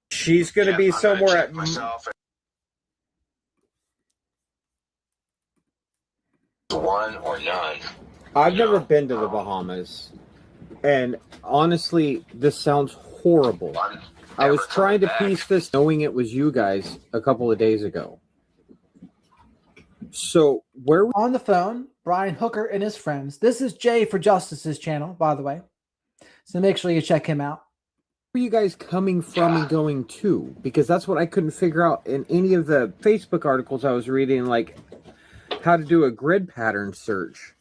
She's going to be somewhere at one or none. I've never been to the Bahamas, and honestly, this sounds horrible. I was trying to piece this, knowing it was you guys a couple of days ago. So where on the phone, Brian Hooker and his friends. This is Jay for Justice's channel, by the way. So make sure you check him out. Where are you guys coming from and going to? Because that's what I couldn't figure out in any of the Facebook articles I was reading, like how to do a grid pattern search.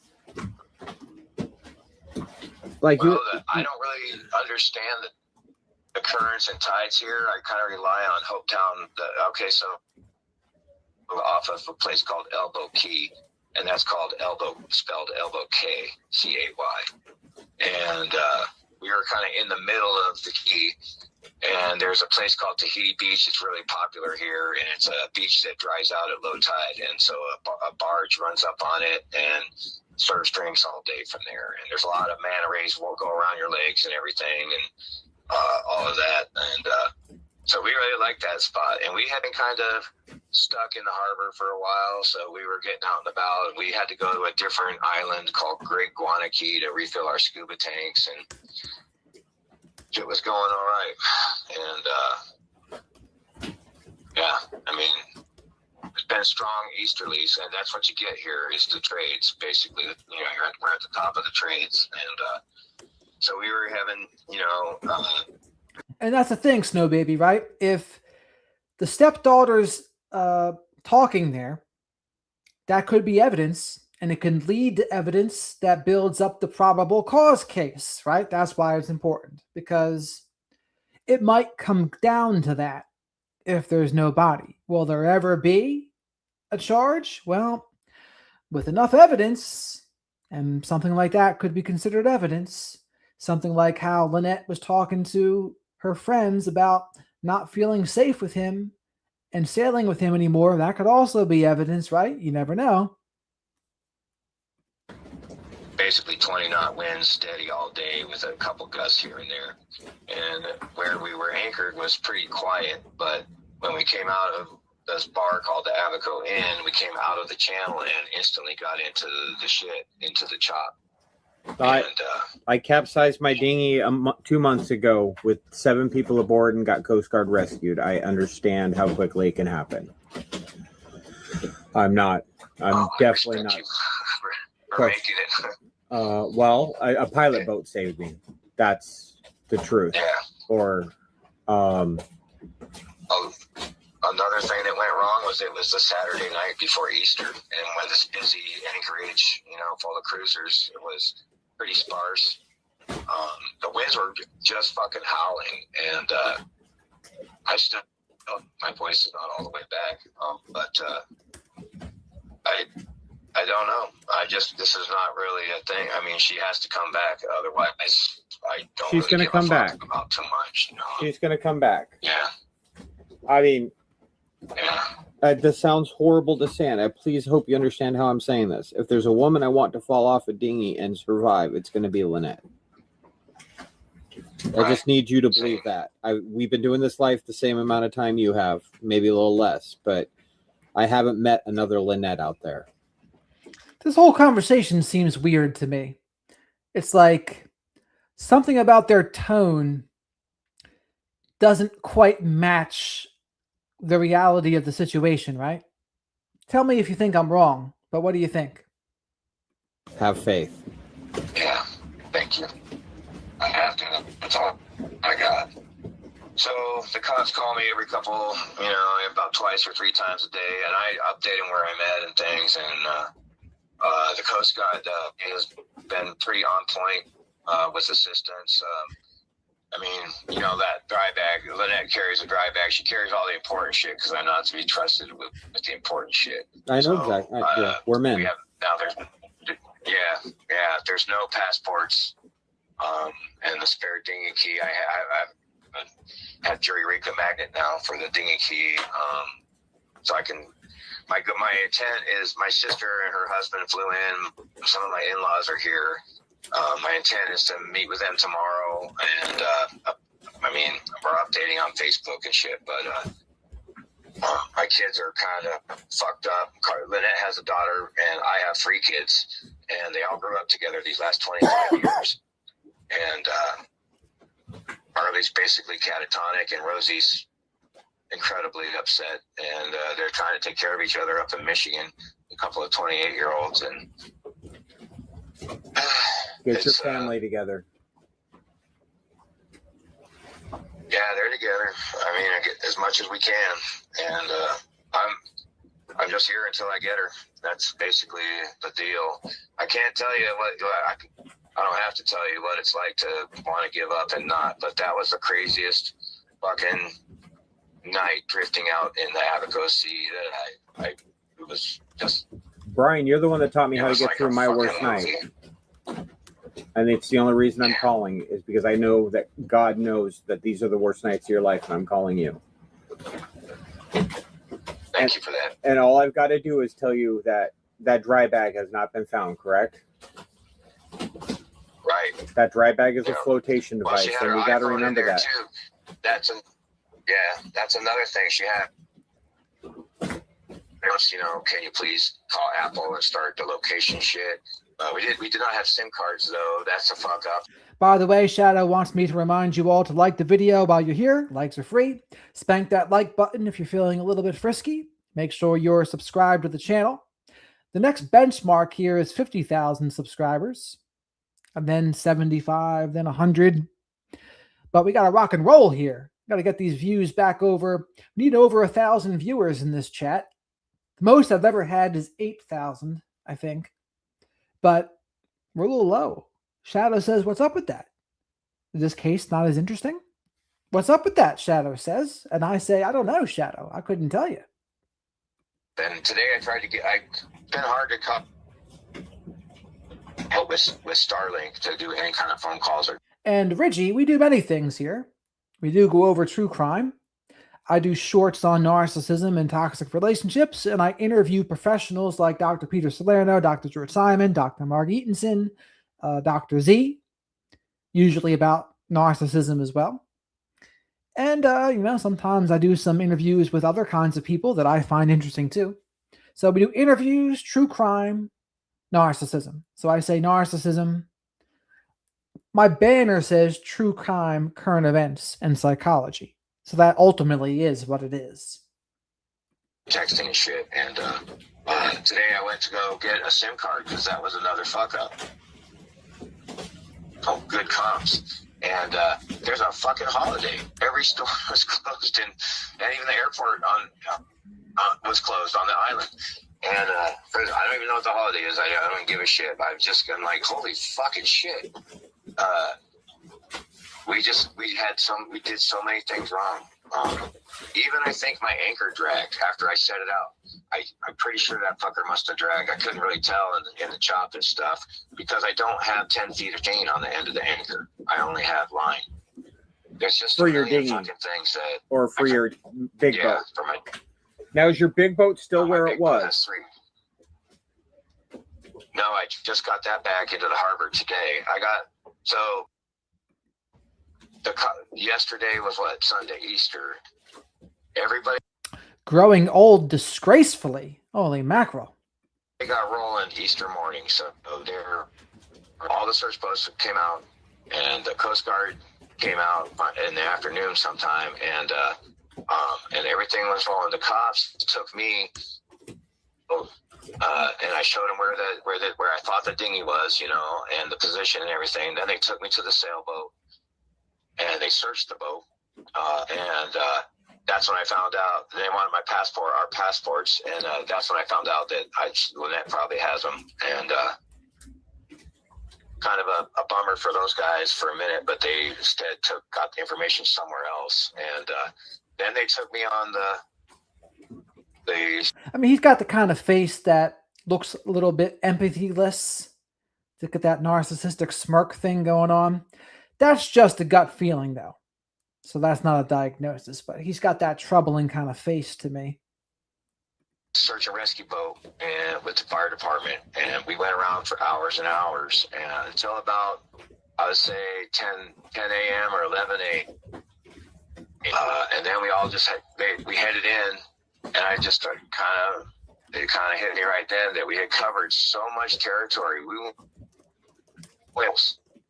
Like I don't really understand the currents and tides here. I kind of rely on Hopetown. So off of a place called Elbow Key, and that's called Elbow, spelled Elbow-K, C-A-Y. And we were kind of in the middle of the key, and there's a place called Tahiti Beach. It's really popular here, and it's a beach that dries out at low tide, and so a barge runs up on it and serves drinks all day from there. And there's a lot of manta rays will go around your legs and everything, and all of that. And so we really liked that spot, and we had been kind of stuck in the harbor for a while, so we were getting out and about, and we had to go to a different island called Great Guanakee to refill our scuba tanks, and it was going all right. And yeah, I mean, it's been strong easterlies, and that's what you get here is the trades. Basically, we're at the top of the trades, and so we were having, and that's the thing, Snow Baby, right? If the stepdaughter's talking there, that could be evidence, and it can lead to evidence that builds up the probable cause case, right? That's why it's important, because it might come down to that if there's no body. Will there ever be a charge? Well, with enough evidence, and something like that could be considered evidence, something like how Lynette was talking to her friends about not feeling safe with him and sailing with him anymore, that could also be evidence, right? You never know. Basically 20 knot winds steady all day with a couple gusts here and there. And where we were anchored was pretty quiet, but when we came out of this bar called the Abaco Inn, we came out of the channel and instantly got into the shit, into the chop. I capsized my dinghy 2 months ago with 7 people aboard and got Coast Guard rescued. I understand how quickly it can happen. I'm definitely not. For making it. Well, a pilot boat saved me. That's the truth. Yeah. Or, another thing that went wrong was it was the Saturday night before Easter, and when this busy anchorage, full of cruisers, it was pretty sparse. The winds were just fucking howling, and I still, my voice is not all the way back, but I don't know. This is not really a thing. I mean, she has to come back, otherwise I don't. She's really gonna give come a fuck back. about too much. You know? She's gonna come back. Yeah. I mean, Yeah. this sounds horrible to say, and I please hope you understand how I'm saying this. If there's a woman I want to fall off a dinghy and survive, it's going to be Lynette. I just need you to believe that. We've been doing this life the same amount of time you have, maybe a little less, but I haven't met another Lynette out there. This whole conversation seems weird to me. It's like something about their tone doesn't quite match the reality of the situation, right? Tell me if you think I'm wrong, but what do you think? Have faith. Yeah. Thank you. I have to. That's all I got. So the cops call me every couple, about twice or three times a day, and I update them where I'm at and things. And the Coast Guard has been pretty on point with assistance. I mean, that dry bag, Lynette carries a dry bag. She carries all the important shit because I'm not to be trusted with the important shit. I know exactly. Yeah, we're men. There's no passports. And the spare dinghy key, I have Jury Rica magnet now for the dinghy key. So I can, my intent is my sister and her husband flew in. Some of my in-laws are here. My intent is to meet with them tomorrow. And, I mean, we're updating on Facebook and shit, but, my kids are kind of fucked up. Lynette has a daughter and I have 3 kids, and they all grew up together these last 25 years. And Harley's basically catatonic, and Rosie's incredibly upset. And they're trying to take care of each other up in Michigan, a couple of 28-year-olds. And get your family together. Yeah, they're together. I mean, I get as much as we can, and I'm just here until I get her. That's basically the deal. I can't tell you I don't have to tell you what it's like to want to give up and not, but that was the craziest fucking night drifting out in the Abaco Sea that it was just. Brian, you're the one that taught me how to get through my worst night. And it's the only reason I'm calling is because I know that God knows that these are the worst nights of your life, and I'm calling you. Thank you for that. And all I've got to do is tell you that that dry bag has not been found, correct? Right. That dry bag is a flotation device, and you got to remember that. Too. That's another thing she had. Can you please call Apple and start the location shit? We did not have SIM cards though. That's a fuck up. By the way, Shadow wants me to remind you all to like the video while you're here. Likes are free. Spank that like button if you're feeling a little bit frisky. Make sure you're subscribed to the channel. The next benchmark here is 50,000 subscribers. And then 75, then 100. But we got to rock and roll here. Got to get these views back over. We need over 1,000 viewers in this chat. The most I've ever had is 8,000, I think. But we're a little low. Shadow says, what's up with that? Is this case not as interesting? What's up with that? Shadow says. And I say, I don't know, Shadow. I couldn't tell you. And today I've been hard to come help with Starlink to do any kind of phone calls. And Reggie, we do many things here. We do go over true crime. I do shorts on narcissism and toxic relationships, and I interview professionals like Dr. Peter Salerno, Dr. George Simon, Dr. Mark Eatonson, Dr. Z, usually about narcissism as well. And, sometimes I do some interviews with other kinds of people that I find interesting too. So we do interviews, true crime, narcissism. So I say narcissism. My banner says true crime, current events, and psychology. So that ultimately is what it is. Texting and shit. And today I went to go get a SIM card because that was another fuck up. Oh, good comps. And there's a fucking holiday. Every store was closed, and even the airport was closed on the island. And I don't even know what the holiday is. I don't give a shit. I've just been like, holy fucking shit. we did so many things wrong. Even I think my anchor dragged after I set it out. I'm pretty sure that fucker must have dragged. I couldn't really tell in the chop and stuff because I don't have 10 feet of chain on the end of the anchor. I only have line. There's just For a your million dinghy. fucking things that. Or for your big boat. For my. Now, is your big boat still where it was? Has 3. No, I just got that back into the harbor today. Yesterday was what? Sunday, Easter. Everybody Growing old disgracefully. Holy mackerel. they got rolling Easter morning, so all the search boats came out, and the Coast Guard came out in the afternoon sometime, and everything was rolling. The cops took me, and I showed them where I thought the dinghy was, and the position and everything. Then they took me to the sailboat, and they searched the boat, and that's when I found out they wanted our passports, and that's when I found out that Lynette probably has them, and kind of a bummer for those guys for a minute, but they instead got the information somewhere else, and then they took me on the. I mean, he's got the kind of face that looks a little bit empathyless. Look at that narcissistic smirk thing going on. That's just a gut feeling, though. So that's not a diagnosis, but he's got that troubling kind of face to me. Search and rescue boat and with the fire department, and we went around for hours and hours, and until about, I would say 10 a.m. or 11 a.m. And then we all just we headed in, and I just started it kind of hit me right then that we had covered so much territory. We went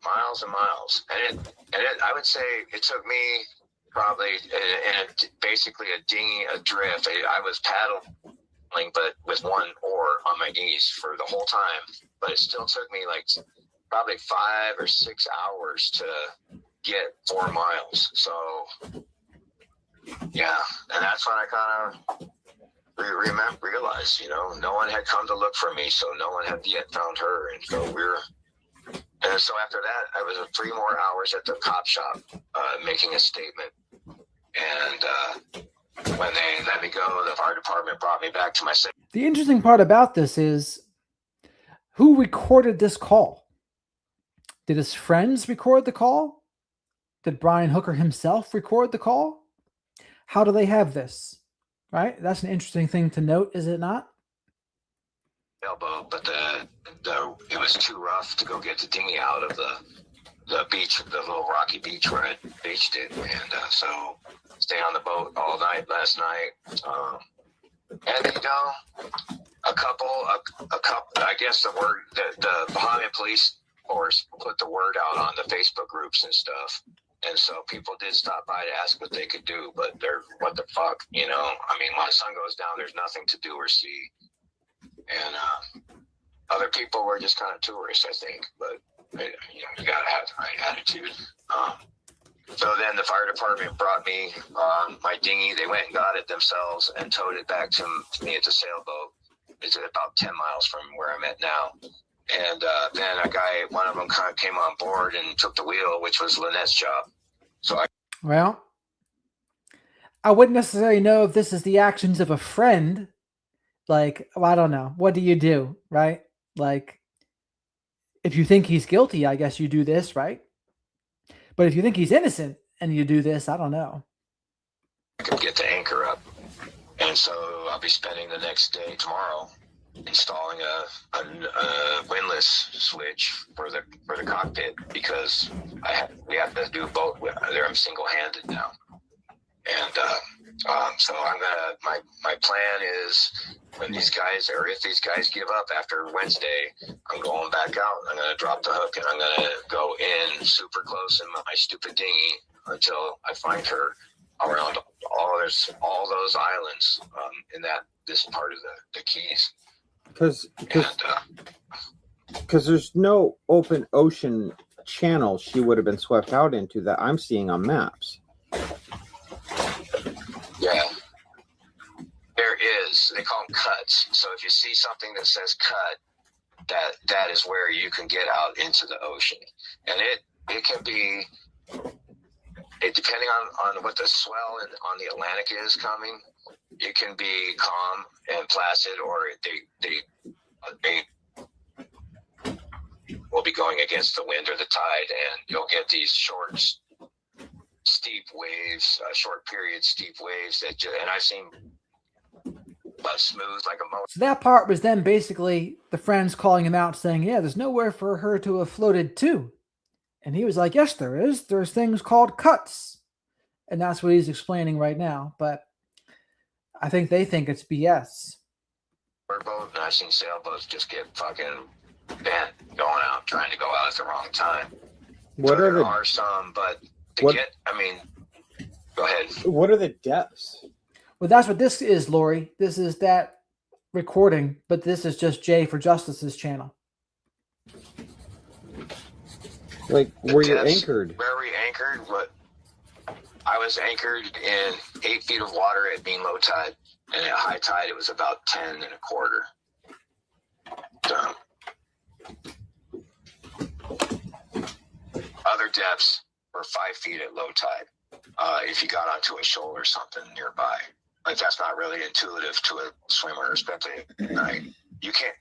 miles and miles, and I would say it took me probably basically a dinghy adrift. I was paddling, but with one oar on my knees for the whole time. But it still took me like probably 5 or 6 hours to get 4 miles. So yeah, and that's when I kind of realized, no one had come to look for me, so no one had yet found her, and so And so after that, I was 3 more hours at the cop shop making a statement. And when they let me go, the fire department brought me back to my city. The interesting part about this is who recorded this call? Did his friends record the call? Did Brian Hooker himself record the call? How do they have this? Right? That's an interesting thing to note, is it not? Elbow, but it was too rough to go get the dinghy out of the beach, the little rocky beach where I beached it, and so stayed on the boat all night last night. And a couple. I guess the Bahamian police force put the word out on the Facebook groups and stuff, and so people did stop by to ask what they could do, but they're what the fuck, I mean, when the sun goes down, there's nothing to do or see. And other people were just kind of tourists, I think. But you gotta have the right attitude. So then the fire department brought me my dinghy. They went and got it themselves and towed it back to me at the sailboat. It's about 10 miles from where I'm at now. And then one of them kind of came on board and took the wheel, which was Lynette's job. So Well, I wouldn't necessarily know if this is the actions of a friend. Like, well, I don't know. What do you do, right? Like, if you think he's guilty, I guess you do this, right? But if you think he's innocent and you do this, I don't know. I could get the anchor up. And so I'll be spending the next day tomorrow installing a windlass switch for the cockpit, because we have to do both. I'm single-handed now. And so I'm gonna. My plan is when if these guys give up after Wednesday, I'm going back out. I'm gonna drop the hook and I'm gonna go in super close in my stupid dinghy until I find her around all those islands in this part of the Keys. Because there's no open ocean channel she would have been swept out into that I'm seeing on maps. Yeah, there is. They call them cuts. So if you see something that says cut, that is where you can get out into the ocean, and it can be depending on what the swell on the Atlantic is coming, it can be calm and placid, or they will be going against the wind or the tide, and you'll get these short, steep waves, short period steep waves and I've seen smooth like a motor. So that part was then basically the friends calling him out saying, yeah, there's nowhere for her to have floated to. And he was like, yes, there is. There's things called cuts. And that's what he's explaining right now. But I think they think it's BS. Boat, and I've seen sailboats just get fucking bent going out, trying to go out at the wrong time. There are some, but go ahead. What are the depths? Well, that's what this is, Lori. This is that recording, but this is just Jay for Justice's channel. Like, were you anchored? Where we anchored? I was anchored in 8 feet of water at mean low tide, and at high tide it was about 10 and a quarter. Other depths were 5 feet at low tide. If you got onto a shoal or something nearby, like that's not really intuitive to a swimmer, especially at night. You can't,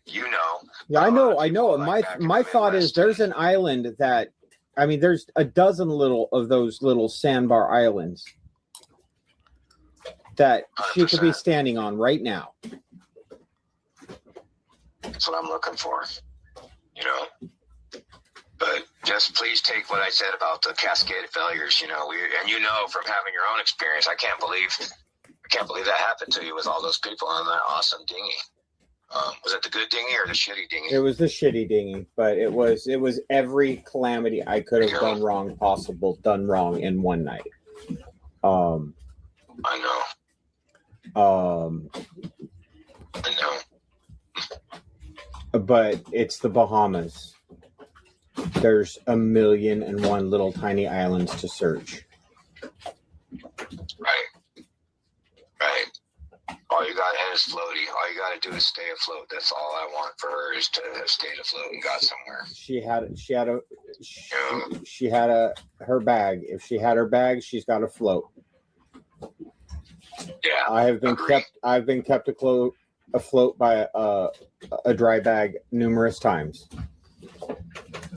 Yeah, I know. My thought is there's an island that, there's a dozen of those little sandbar islands that 100%. She could be standing on right now. That's what I'm looking for, But just please take what I said about the cascade of failures, and from having your own experience, I can't believe that happened to you with all those people on that awesome dinghy. Was it the good dinghy or the shitty dinghy? It was the shitty dinghy, but it was every calamity I could have done wrong in one night. I know. But it's the Bahamas. There's 1,000,001 little tiny islands to search. Right. All you got is floaty. All you got to do is stay afloat. That's all I want for her is to have stayed afloat and got somewhere. She had her bag. If she had her bag, she's got to float. Yeah. I've been kept afloat by a dry bag numerous times.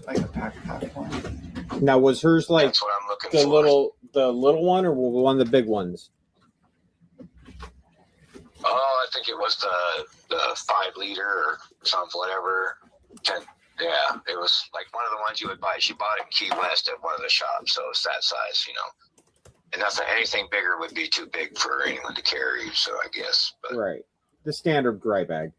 Like a backpack one. Now, was hers like That's what I'm looking the for. little one, or one of the big ones? Oh, I think it was the 5 liter or something, whatever. 10. Yeah, it was like one of the ones you would buy. She bought it in Key West at one of the shops, so it's that size, And anything bigger would be too big for anyone to carry. So I guess, but Right, the standard dry bag.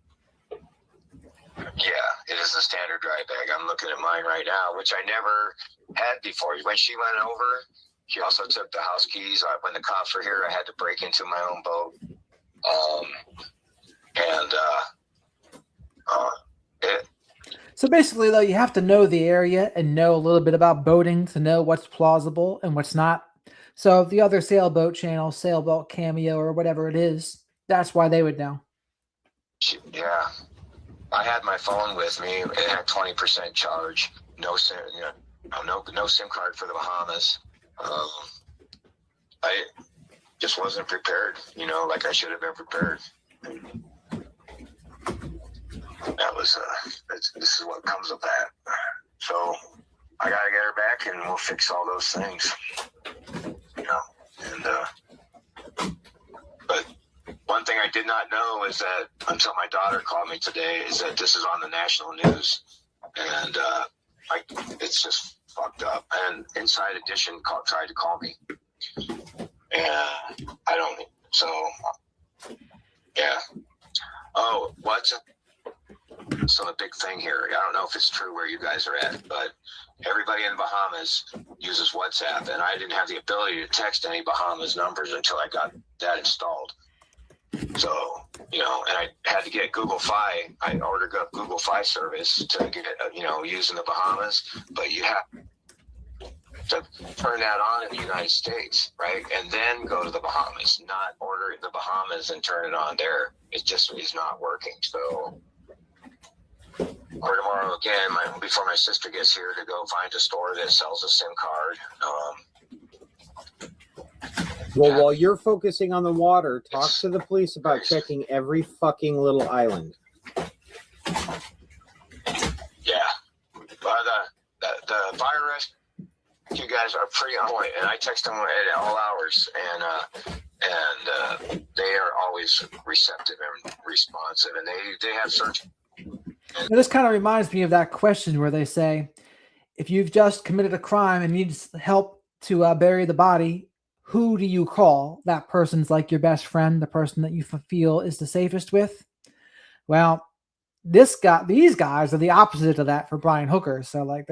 yeah, it is the standard dry bag. I'm looking at mine right now, which I never had before. When she went over, she also took the house keys. When the cops were here, I had to break into my own boat. So basically, though, you have to know the area and know a little bit about boating to know what's plausible and what's not. So the other sailboat channel, Sailboat Cameo or whatever it is, that's why they would know. Yeah, I had my phone with me. It had 20% charge. No SIM, no SIM card for the Bahamas. I just wasn't prepared. Like I should have been prepared. That was this is what comes of that. So I gotta get her back, and we'll fix all those things. But one thing I did not know is that until my daughter called me today is that this is on the national news, and it's just fucked up. And Inside Edition tried to call me, and I don't. So yeah. Oh, what's up? So the big thing here, I don't know if it's true where you guys are at, but everybody in the Bahamas uses WhatsApp, and I didn't have the ability to text any Bahamas numbers until I got that installed. So, and I had to get Google Fi. I ordered a Google Fi service to get it, used in the Bahamas, but you have to turn that on in the United States, right? And then go to the Bahamas, not order it in the Bahamas and turn it on there. It just is not working. So, or tomorrow again, before my sister gets here, to go find a store that sells a SIM card. Well, while you're focusing on the water, talk to the police about checking every fucking little island. Yeah. But the fire rescue guys are pretty on point, and I text them at all hours, and they are always receptive and responsive, and they have search. Now, this kind of reminds me of that question where they say, if you've just committed a crime and need help to bury the body, who do you call? That person's like your best friend, the person that you feel is the safest with. Well, these guys are the opposite of that for Brian Hooker. So like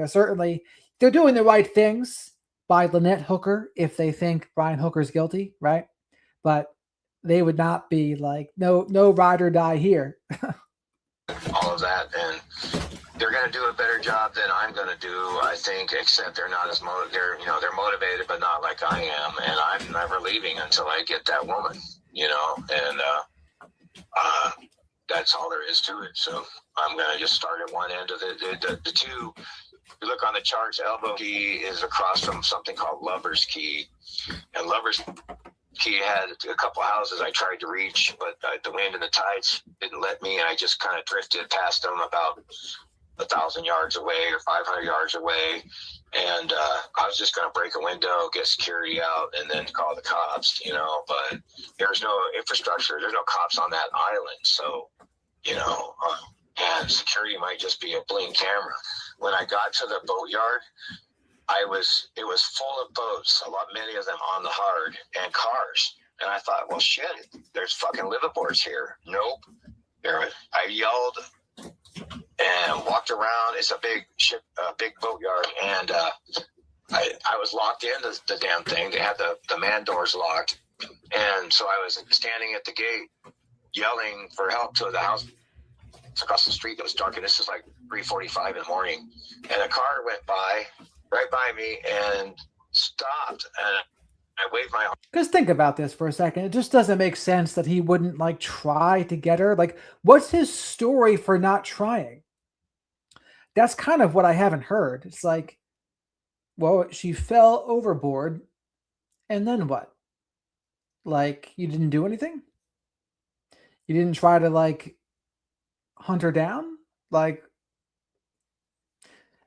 they're doing the right things by Lynette Hooker if they think Brian Hooker's guilty, right? But they would not be like, no ride or die here. All of that, and they're going to do a better job than I'm going to do, I think, except they're not as they're motivated, but not like I am, and I'm never leaving until I get that woman, and that's all there is to it. So I'm going to just start at one end of the two. If you look on the charts, Elbow Key is across from something called Lover's Key, and Lover's Key had a couple houses I tried to reach, but the wind and the tides didn't let me, and I just kind of drifted past them about 1,000 yards away or 500 yards away, and I was just going to break a window, get security out, and then call the cops, but there's no infrastructure, there's no cops on that island, so, and security might just be a blink camera. When I got to the boatyard, it was full of boats, many of them on the hard, and cars. And I thought, well, shit, there's fucking liveaboards here. Nope. I yelled and walked around. It's a big ship, a big boatyard, and I was locked in the damn thing. They had the man doors locked, and so I was standing at the gate yelling for help to the house across the street. It was dark, and this is like 3:45 in the morning, and a car went by right by me and stopped, and I waved my arm. Because think about this for a second. It just doesn't make sense that he wouldn't like try to get her. Like, what's his story for not trying? That's kind of what I haven't heard. It's like, well, she fell overboard, and then what? Like, you didn't do anything? You didn't try to like hunt her down? Like,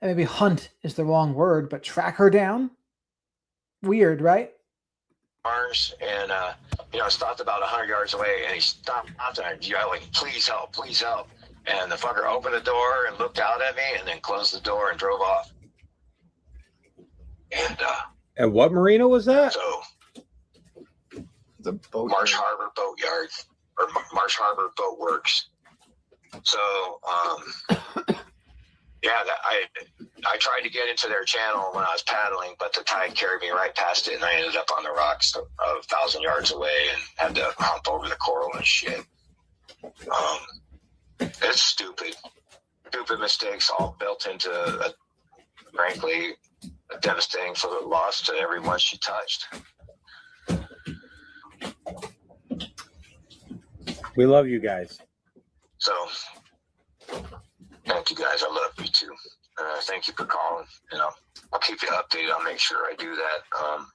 and maybe hunt is the wrong word, but track her down? Weird, right? And stopped about 100 yards away, and he stopped and I'm yelling, please help, please help. And the fucker opened the door and looked out at me and then closed the door and drove off. And what marina was that? So the Marsh Harbor Boatyard, or Marsh Harbor Boat Works. So I tried to get into their channel when I was paddling, but the tide carried me right past it, and I ended up on the rocks 1,000 yards away and had to hump over the coral and shit. It's stupid mistakes all built into, frankly, a devastating loss to everyone she touched. We love you guys. So, thank you guys. I love you too. Thank you for calling. I'll keep you updated. I'll make sure I do that. I'm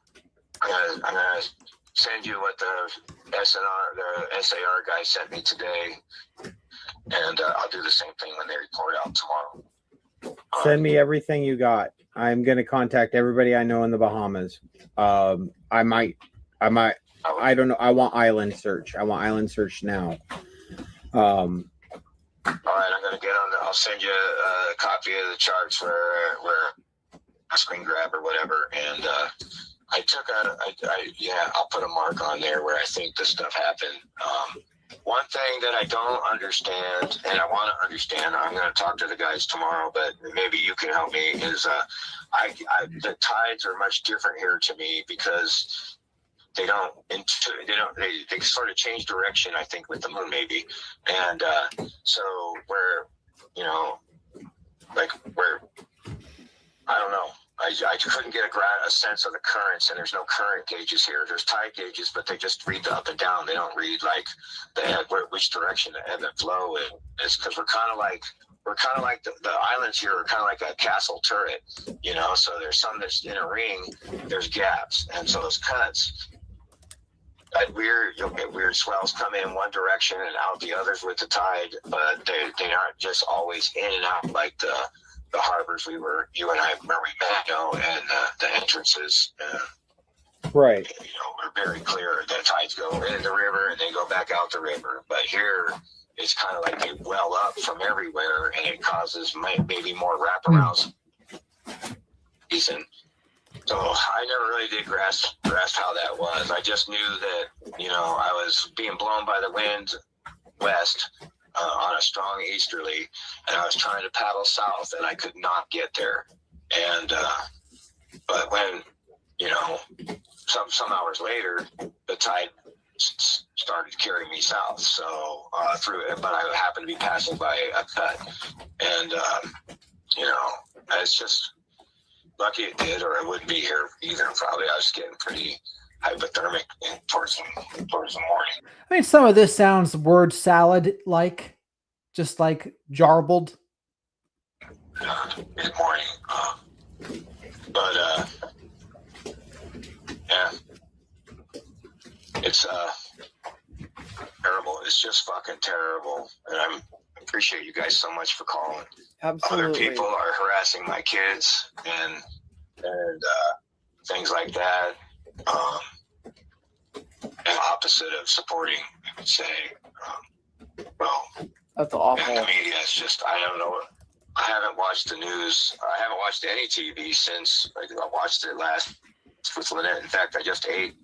gonna send you what the SAR guy sent me today, and I'll do the same thing when they report out tomorrow. Send me everything you got. I'm gonna contact everybody I know in the Bahamas. I don't know. I want island search. I want island search now. All right, I'm gonna get on. I'll send you a copy of the charts where a screen grab or whatever, and I'll put a mark on there where I think this stuff happened. One thing that I don't understand, and I want to understand, I'm going to talk to the guys tomorrow, but maybe you can help me. Is the tides are much different here to me because they sort of change direction, I think, with the moon maybe. And so I don't know. I couldn't get a sense of the currents, and there's no current gauges here. There's tide gauges, but they just read the up and down. They don't read like which direction the ebb and flow is, because we're kind of like the islands here are kind of like a castle turret, So there's some that's in a ring, there's gaps, and so those cuts you'll get weird swells come in one direction and out the others with the tide, but they aren't just always in and out like the harbors you and I remember we met, and the entrances. Right. We're very clear that tides go in the river and they go back out the river. But here, it's kind of like they well up from everywhere, and it causes maybe more wraparounds. Decent. So I never really did grasp how that was. I just knew that, I was being blown by the wind west on a strong easterly, and I was trying to paddle south, and I could not get there. And but when, some hours later, the tide started carrying me south. So through it, but I happened to be passing by a cut, and it's just lucky it did, or I wouldn't be here either. Probably I was getting pretty hypothermic towards the morning. I mean, some of this sounds word salad like, just like jarbled. Good morning. But yeah, it's terrible. It's just fucking terrible, and I appreciate you guys so much for calling. Absolutely. Other people are harassing my kids and things like that. And opposite of supporting, I would say. That's awful. And the media is just, I don't know. I haven't watched the news. I haven't watched any TV since I watched it last with Lynette. In fact, I just ate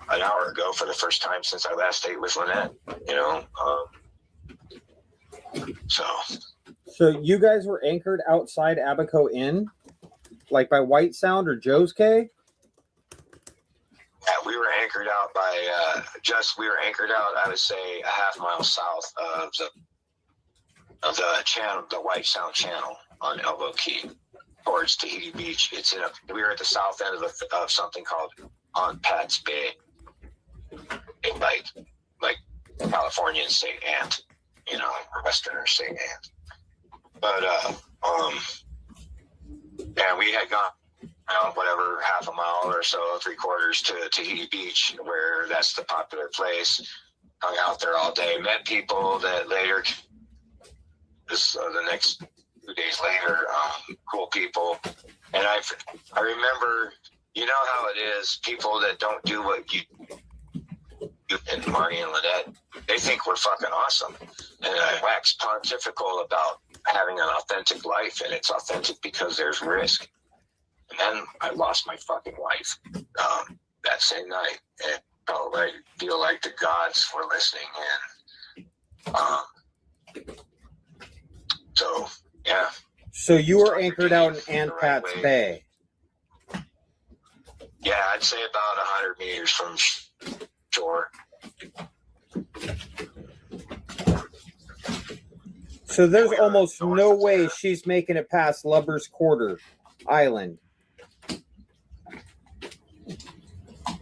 an hour ago for the first time since I last ate with Lynette. So you guys were anchored outside Abaco Inn, like by White Sound or Joe's Cay? Yeah, we were anchored out by I would say a half mile south of the channel, the White Sound channel on Elbow Key towards Tahiti Beach. We were at the south end of something called On Pat's Bay, like Californian St. Ant, or Westerner St. Ant. But yeah, we had gone whatever, half a mile or so, 3/4 to Tahiti Beach, where that's the popular place. Hung out there all day, met people that later, the next 2 days later, cool people. And I remember, how it is, people that don't do what you and Marty and Lynette, they think we're fucking awesome. And I wax pontifical about having an authentic life, and it's authentic because there's risk. And then I lost my fucking wife that same night, and I feel like the gods were listening. And so yeah. So you were anchored out in Aunt Pat's Bay. Yeah, I'd say about 100 meters from shore. So there's almost no way she's making it past Lubbers Quarter Island.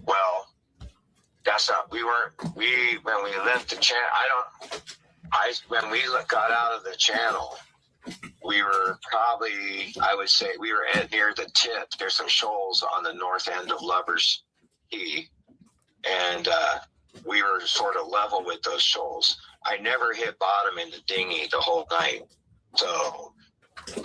Well, that's not. When we left the channel, when we got out of the channel, we were probably, I would say, we were near the tip. There's some shoals on the north end of Lubbers Key, and we were sort of level with those shoals. I never hit bottom in the dinghy the whole night, so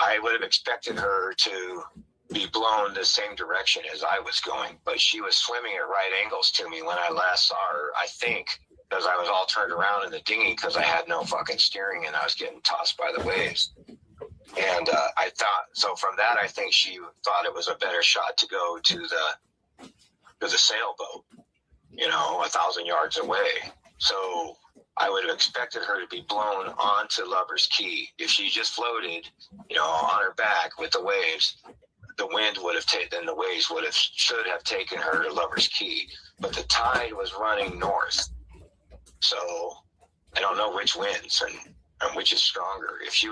I would have expected her to be blown the same direction as I was going, but she was swimming at right angles to me when I last saw her, I think, because I was all turned around in the dinghy because I had no fucking steering and I was getting tossed by the waves. And I thought, so from that, I think she thought it was a better shot to go to the sailboat, 1,000 yards away. So I would have expected her to be blown onto Lubbers Key. If she just floated, on her back with the waves, the wind would have taken, the waves should have taken her to Lubbers Key. But the tide was running north. So I don't know which winds and which is stronger. If she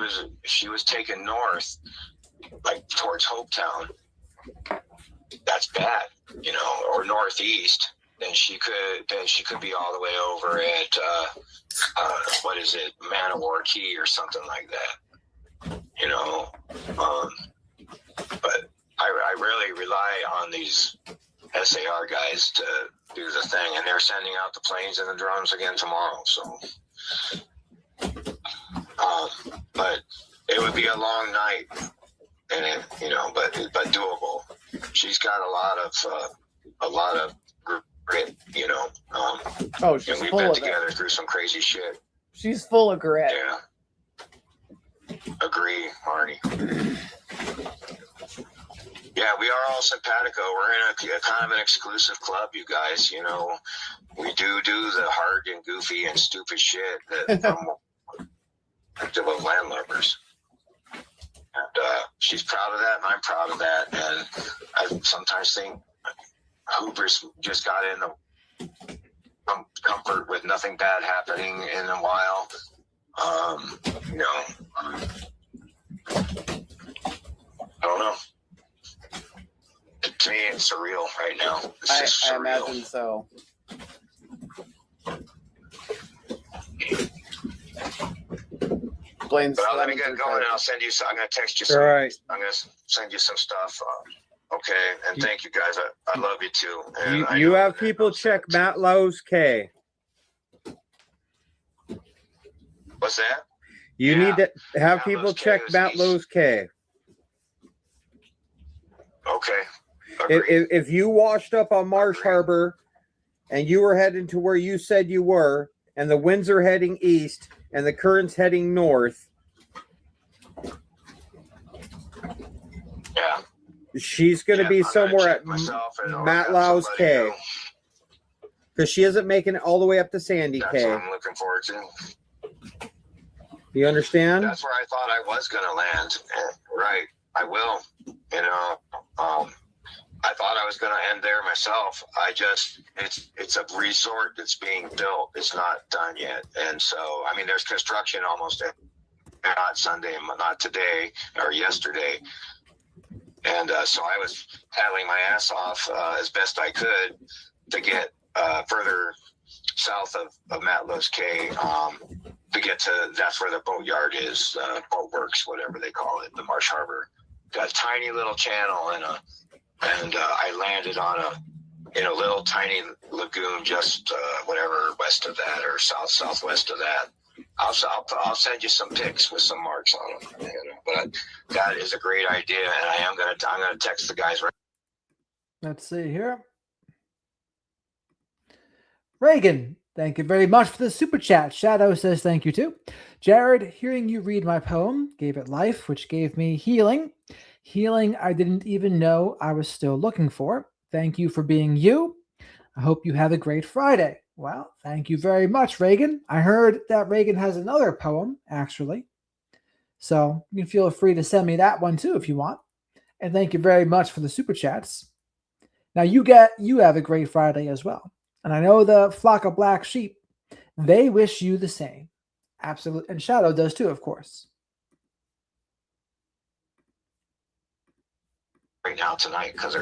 was taken north, like towards Hopetown, that's bad, or northeast, then she could be all the way over at Manowar Key or something like that. But I really rely on these SAR guys to do the thing. And they're sending out the planes and the drones again tomorrow. So, but it would be a long night, and it, but doable. She's got a lot of grit, Oh, she's and we've full been of together it. through some crazy shit. She's full of grit. Yeah. Agree, Marty. Yeah, we are all simpatico. We're in a kind of an exclusive club, you guys. We do the hard and goofy and stupid shit that from of landlubbers. And she's proud of that, and I'm proud of that. And I sometimes think Hooper's just got in the comfort with nothing bad happening in a while. I don't know. To me, it's surreal right now. I imagine so. But let me get going. I'll send you. I'm gonna text you some. Right. I'm gonna send you some stuff. Okay, and thank you guys. I love you too. And You have people check Matt Lowe's K. What's that? You need to have people check Matt Lowe's K. Okay. If you washed up on Marsh Harbor and you were heading to where you said you were, and the winds are heading east and the current's heading north, yeah, she's going to be somewhere at Matt Lau's K. Because she isn't making it all the way up to Sandy That's K. what I'm looking forward to. You understand? That's where I thought I was going to land. Right. I will. I thought I was going to end there myself. It's a resort that's being built. It's not done yet. And so, there's construction almost not Sunday, not today or yesterday. And so I was paddling my ass off as best I could to get further south of Matt Lowe's K to get to, that's where the boatyard is, boat works, whatever they call it, the Marsh Harbor. Got a tiny little channel and I landed on a little tiny lagoon just west of that or southwest of that. I'll send you some pics with some marks on them. But that is a great idea, and I'm gonna text the guys right. Let's see here. Reagan, thank you very much for the super chat. Shadow says thank you too. Jared, hearing you read my poem gave it life, which gave me healing. Healing I didn't even know I was still looking for. Thank you for being you. I hope you have a great Friday. Well, thank you very much, Reagan. I heard that Reagan has another poem, actually. So you can feel free to send me that one too if you want. And thank you very much for the super chats. Now you have a great Friday as well. And I know the flock of black sheep, they wish you the same. Absolutely. And Shadow does too, of course. Right now tonight because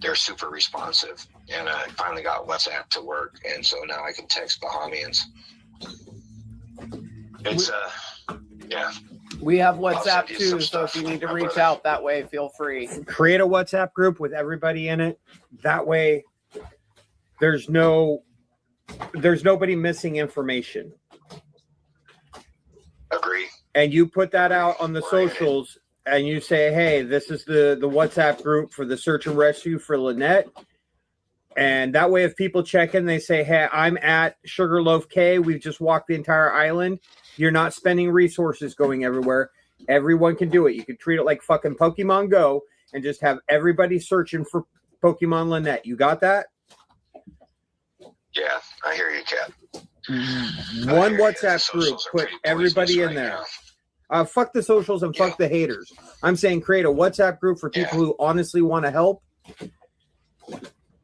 they're super responsive, and I finally got WhatsApp to work, and so now I can text Bahamians. It's yeah. We have WhatsApp too, so if you need to reach out that way, feel free. Create a WhatsApp group with everybody in it. That way there's nobody missing information. Agree. And you put that out on the socials. And you say, hey, this is the WhatsApp group for the search and rescue for Lynette. And that way, if people check in, they say, hey, I'm at Sugarloaf K. We've just walked the entire island. You're not spending resources going everywhere. Everyone can do it. You can treat it like fucking Pokemon Go and just have everybody searching for Pokemon Lynette. You got that? Yeah, I hear you, Kat. One WhatsApp group. Put everybody in there. Fuck the socials and fuck the haters. I'm saying create a WhatsApp group for people who honestly want to help.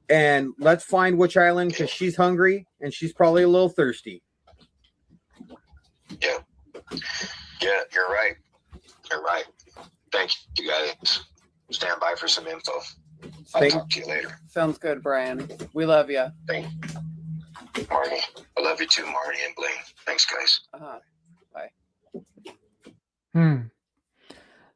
And let's find which island because she's hungry and she's probably a little thirsty. Yeah. Yeah, you're right. You're right. Thank you, guys. Stand by for some info. I'll talk to you later. Sounds good, Brian. We love you. Thank you. Marty. I love you too, Marty and Blaine. Thanks, guys. Bye.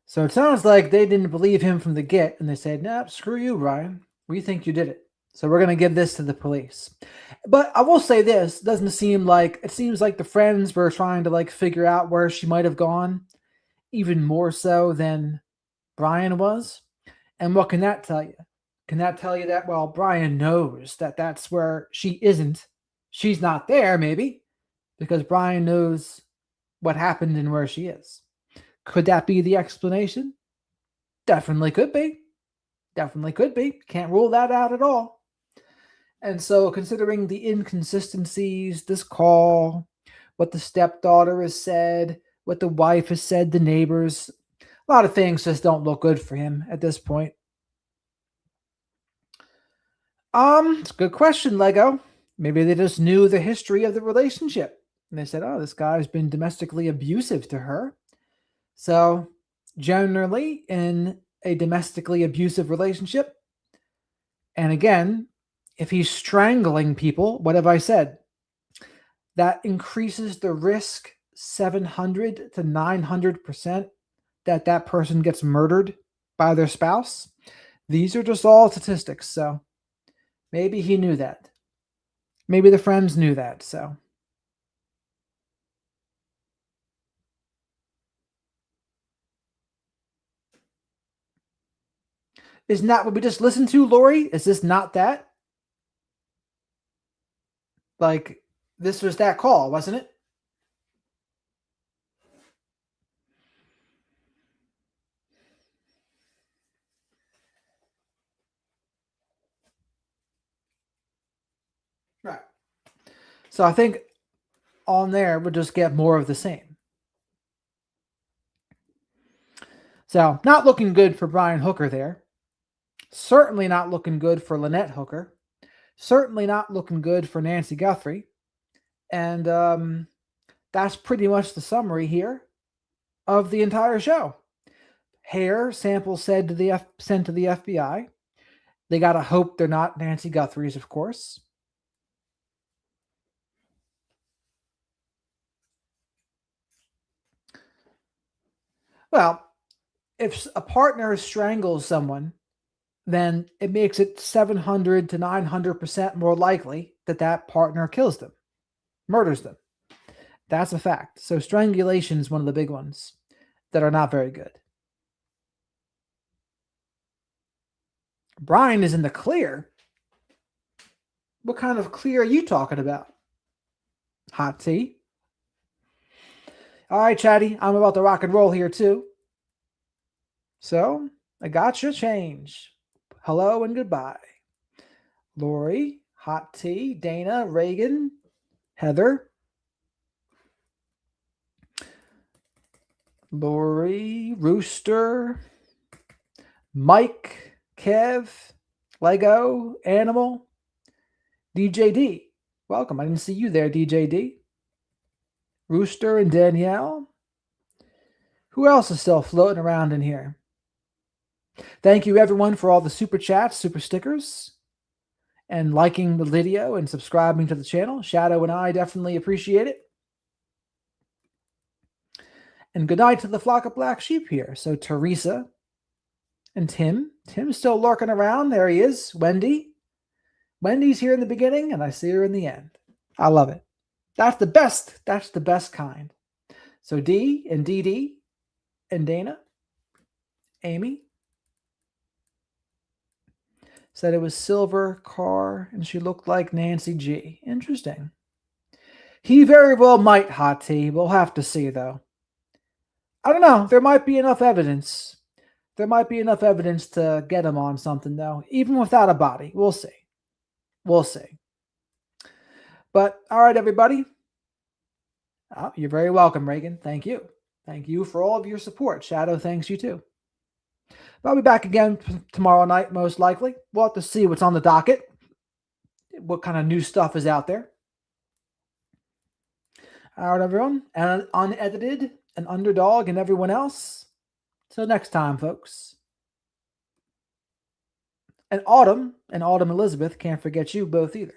So it sounds like they didn't believe him from the get, and they said, "Nah, screw you, Ryan. We think you did it." So we're going to give this to the police. But I will say this, it seems like the friends were trying to like figure out where she might have gone, even more so than Brian was. And what can that tell you? Can that tell you that, well, Brian knows that that's where she isn't. She's not there, maybe, because Brian knows what happened and where she is. Could that be the explanation? Definitely could be. Definitely could be. Can't rule that out at all. And so considering the inconsistencies, this call, what the stepdaughter has said, what the wife has said, the neighbors, a lot of things just don't look good for him at this point. It's a good question, Lego. Maybe they just knew the history of the relationship. And they said, oh, this guy's been domestically abusive to her. So generally in a domestically abusive relationship, and again, if he's strangling people, what have I said? That increases the risk 700 to 900% that that person gets murdered by their spouse. These are just all statistics, so maybe he knew that. Maybe the friends knew that, so. Isn't that what we just listened to, Lori? Is this not that? Like, this was that call, wasn't it? Right. So I think on there, we'll just get more of the same. So not looking good for Brian Hooker there. Certainly not looking good for Lynette Hooker. Certainly not looking good for Nancy Guthrie. And that's pretty much the summary here of the entire show. Hair samples sent to the FBI. They got to hope they're not Nancy Guthrie's, of course. Well, if a partner strangles someone, then it makes it 700 to 900% more likely that that partner kills them, murders them. That's a fact. So strangulation is one of the big ones that are not very good. Brian is in the clear. What kind of clear are you talking about? Hot tea. All right, Chatty, I'm about to rock and roll here too. So I got your change. Hello and goodbye. Lori, hot tea, Dana, Reagan, Heather. Lori, Rooster, Mike, Kev, Lego, Animal, DJD. Welcome. I didn't see you there, DJD. Rooster and Danielle. Who else is still floating around in here? Thank you, everyone, for all the super chats, super stickers, and liking the video and subscribing to the channel. Shadow and I definitely appreciate it. And good night to the flock of black sheep here. So Teresa and Tim. Tim's still lurking around. There he is. Wendy. Wendy's here in the beginning, and I see her in the end. I love it. That's the best. That's the best kind. So D and DD and Dana. Amy. Said it was silver car, and she looked like Nancy G. Interesting. He very well might, hot tea. We'll have to see, though. I don't know. There might be enough evidence. There might be enough evidence to get him on something, though, even without a body. We'll see. We'll see. But, all right, everybody. Oh, you're very welcome, Reagan. Thank you. Thank you for all of your support. Shadow thanks you, too. I'll be back again tomorrow night, most likely. We'll have to see what's on the docket, what kind of new stuff is out there. All right, everyone. And unedited, an underdog, and everyone else. Till next time, folks. And Autumn Elizabeth, can't forget you both either.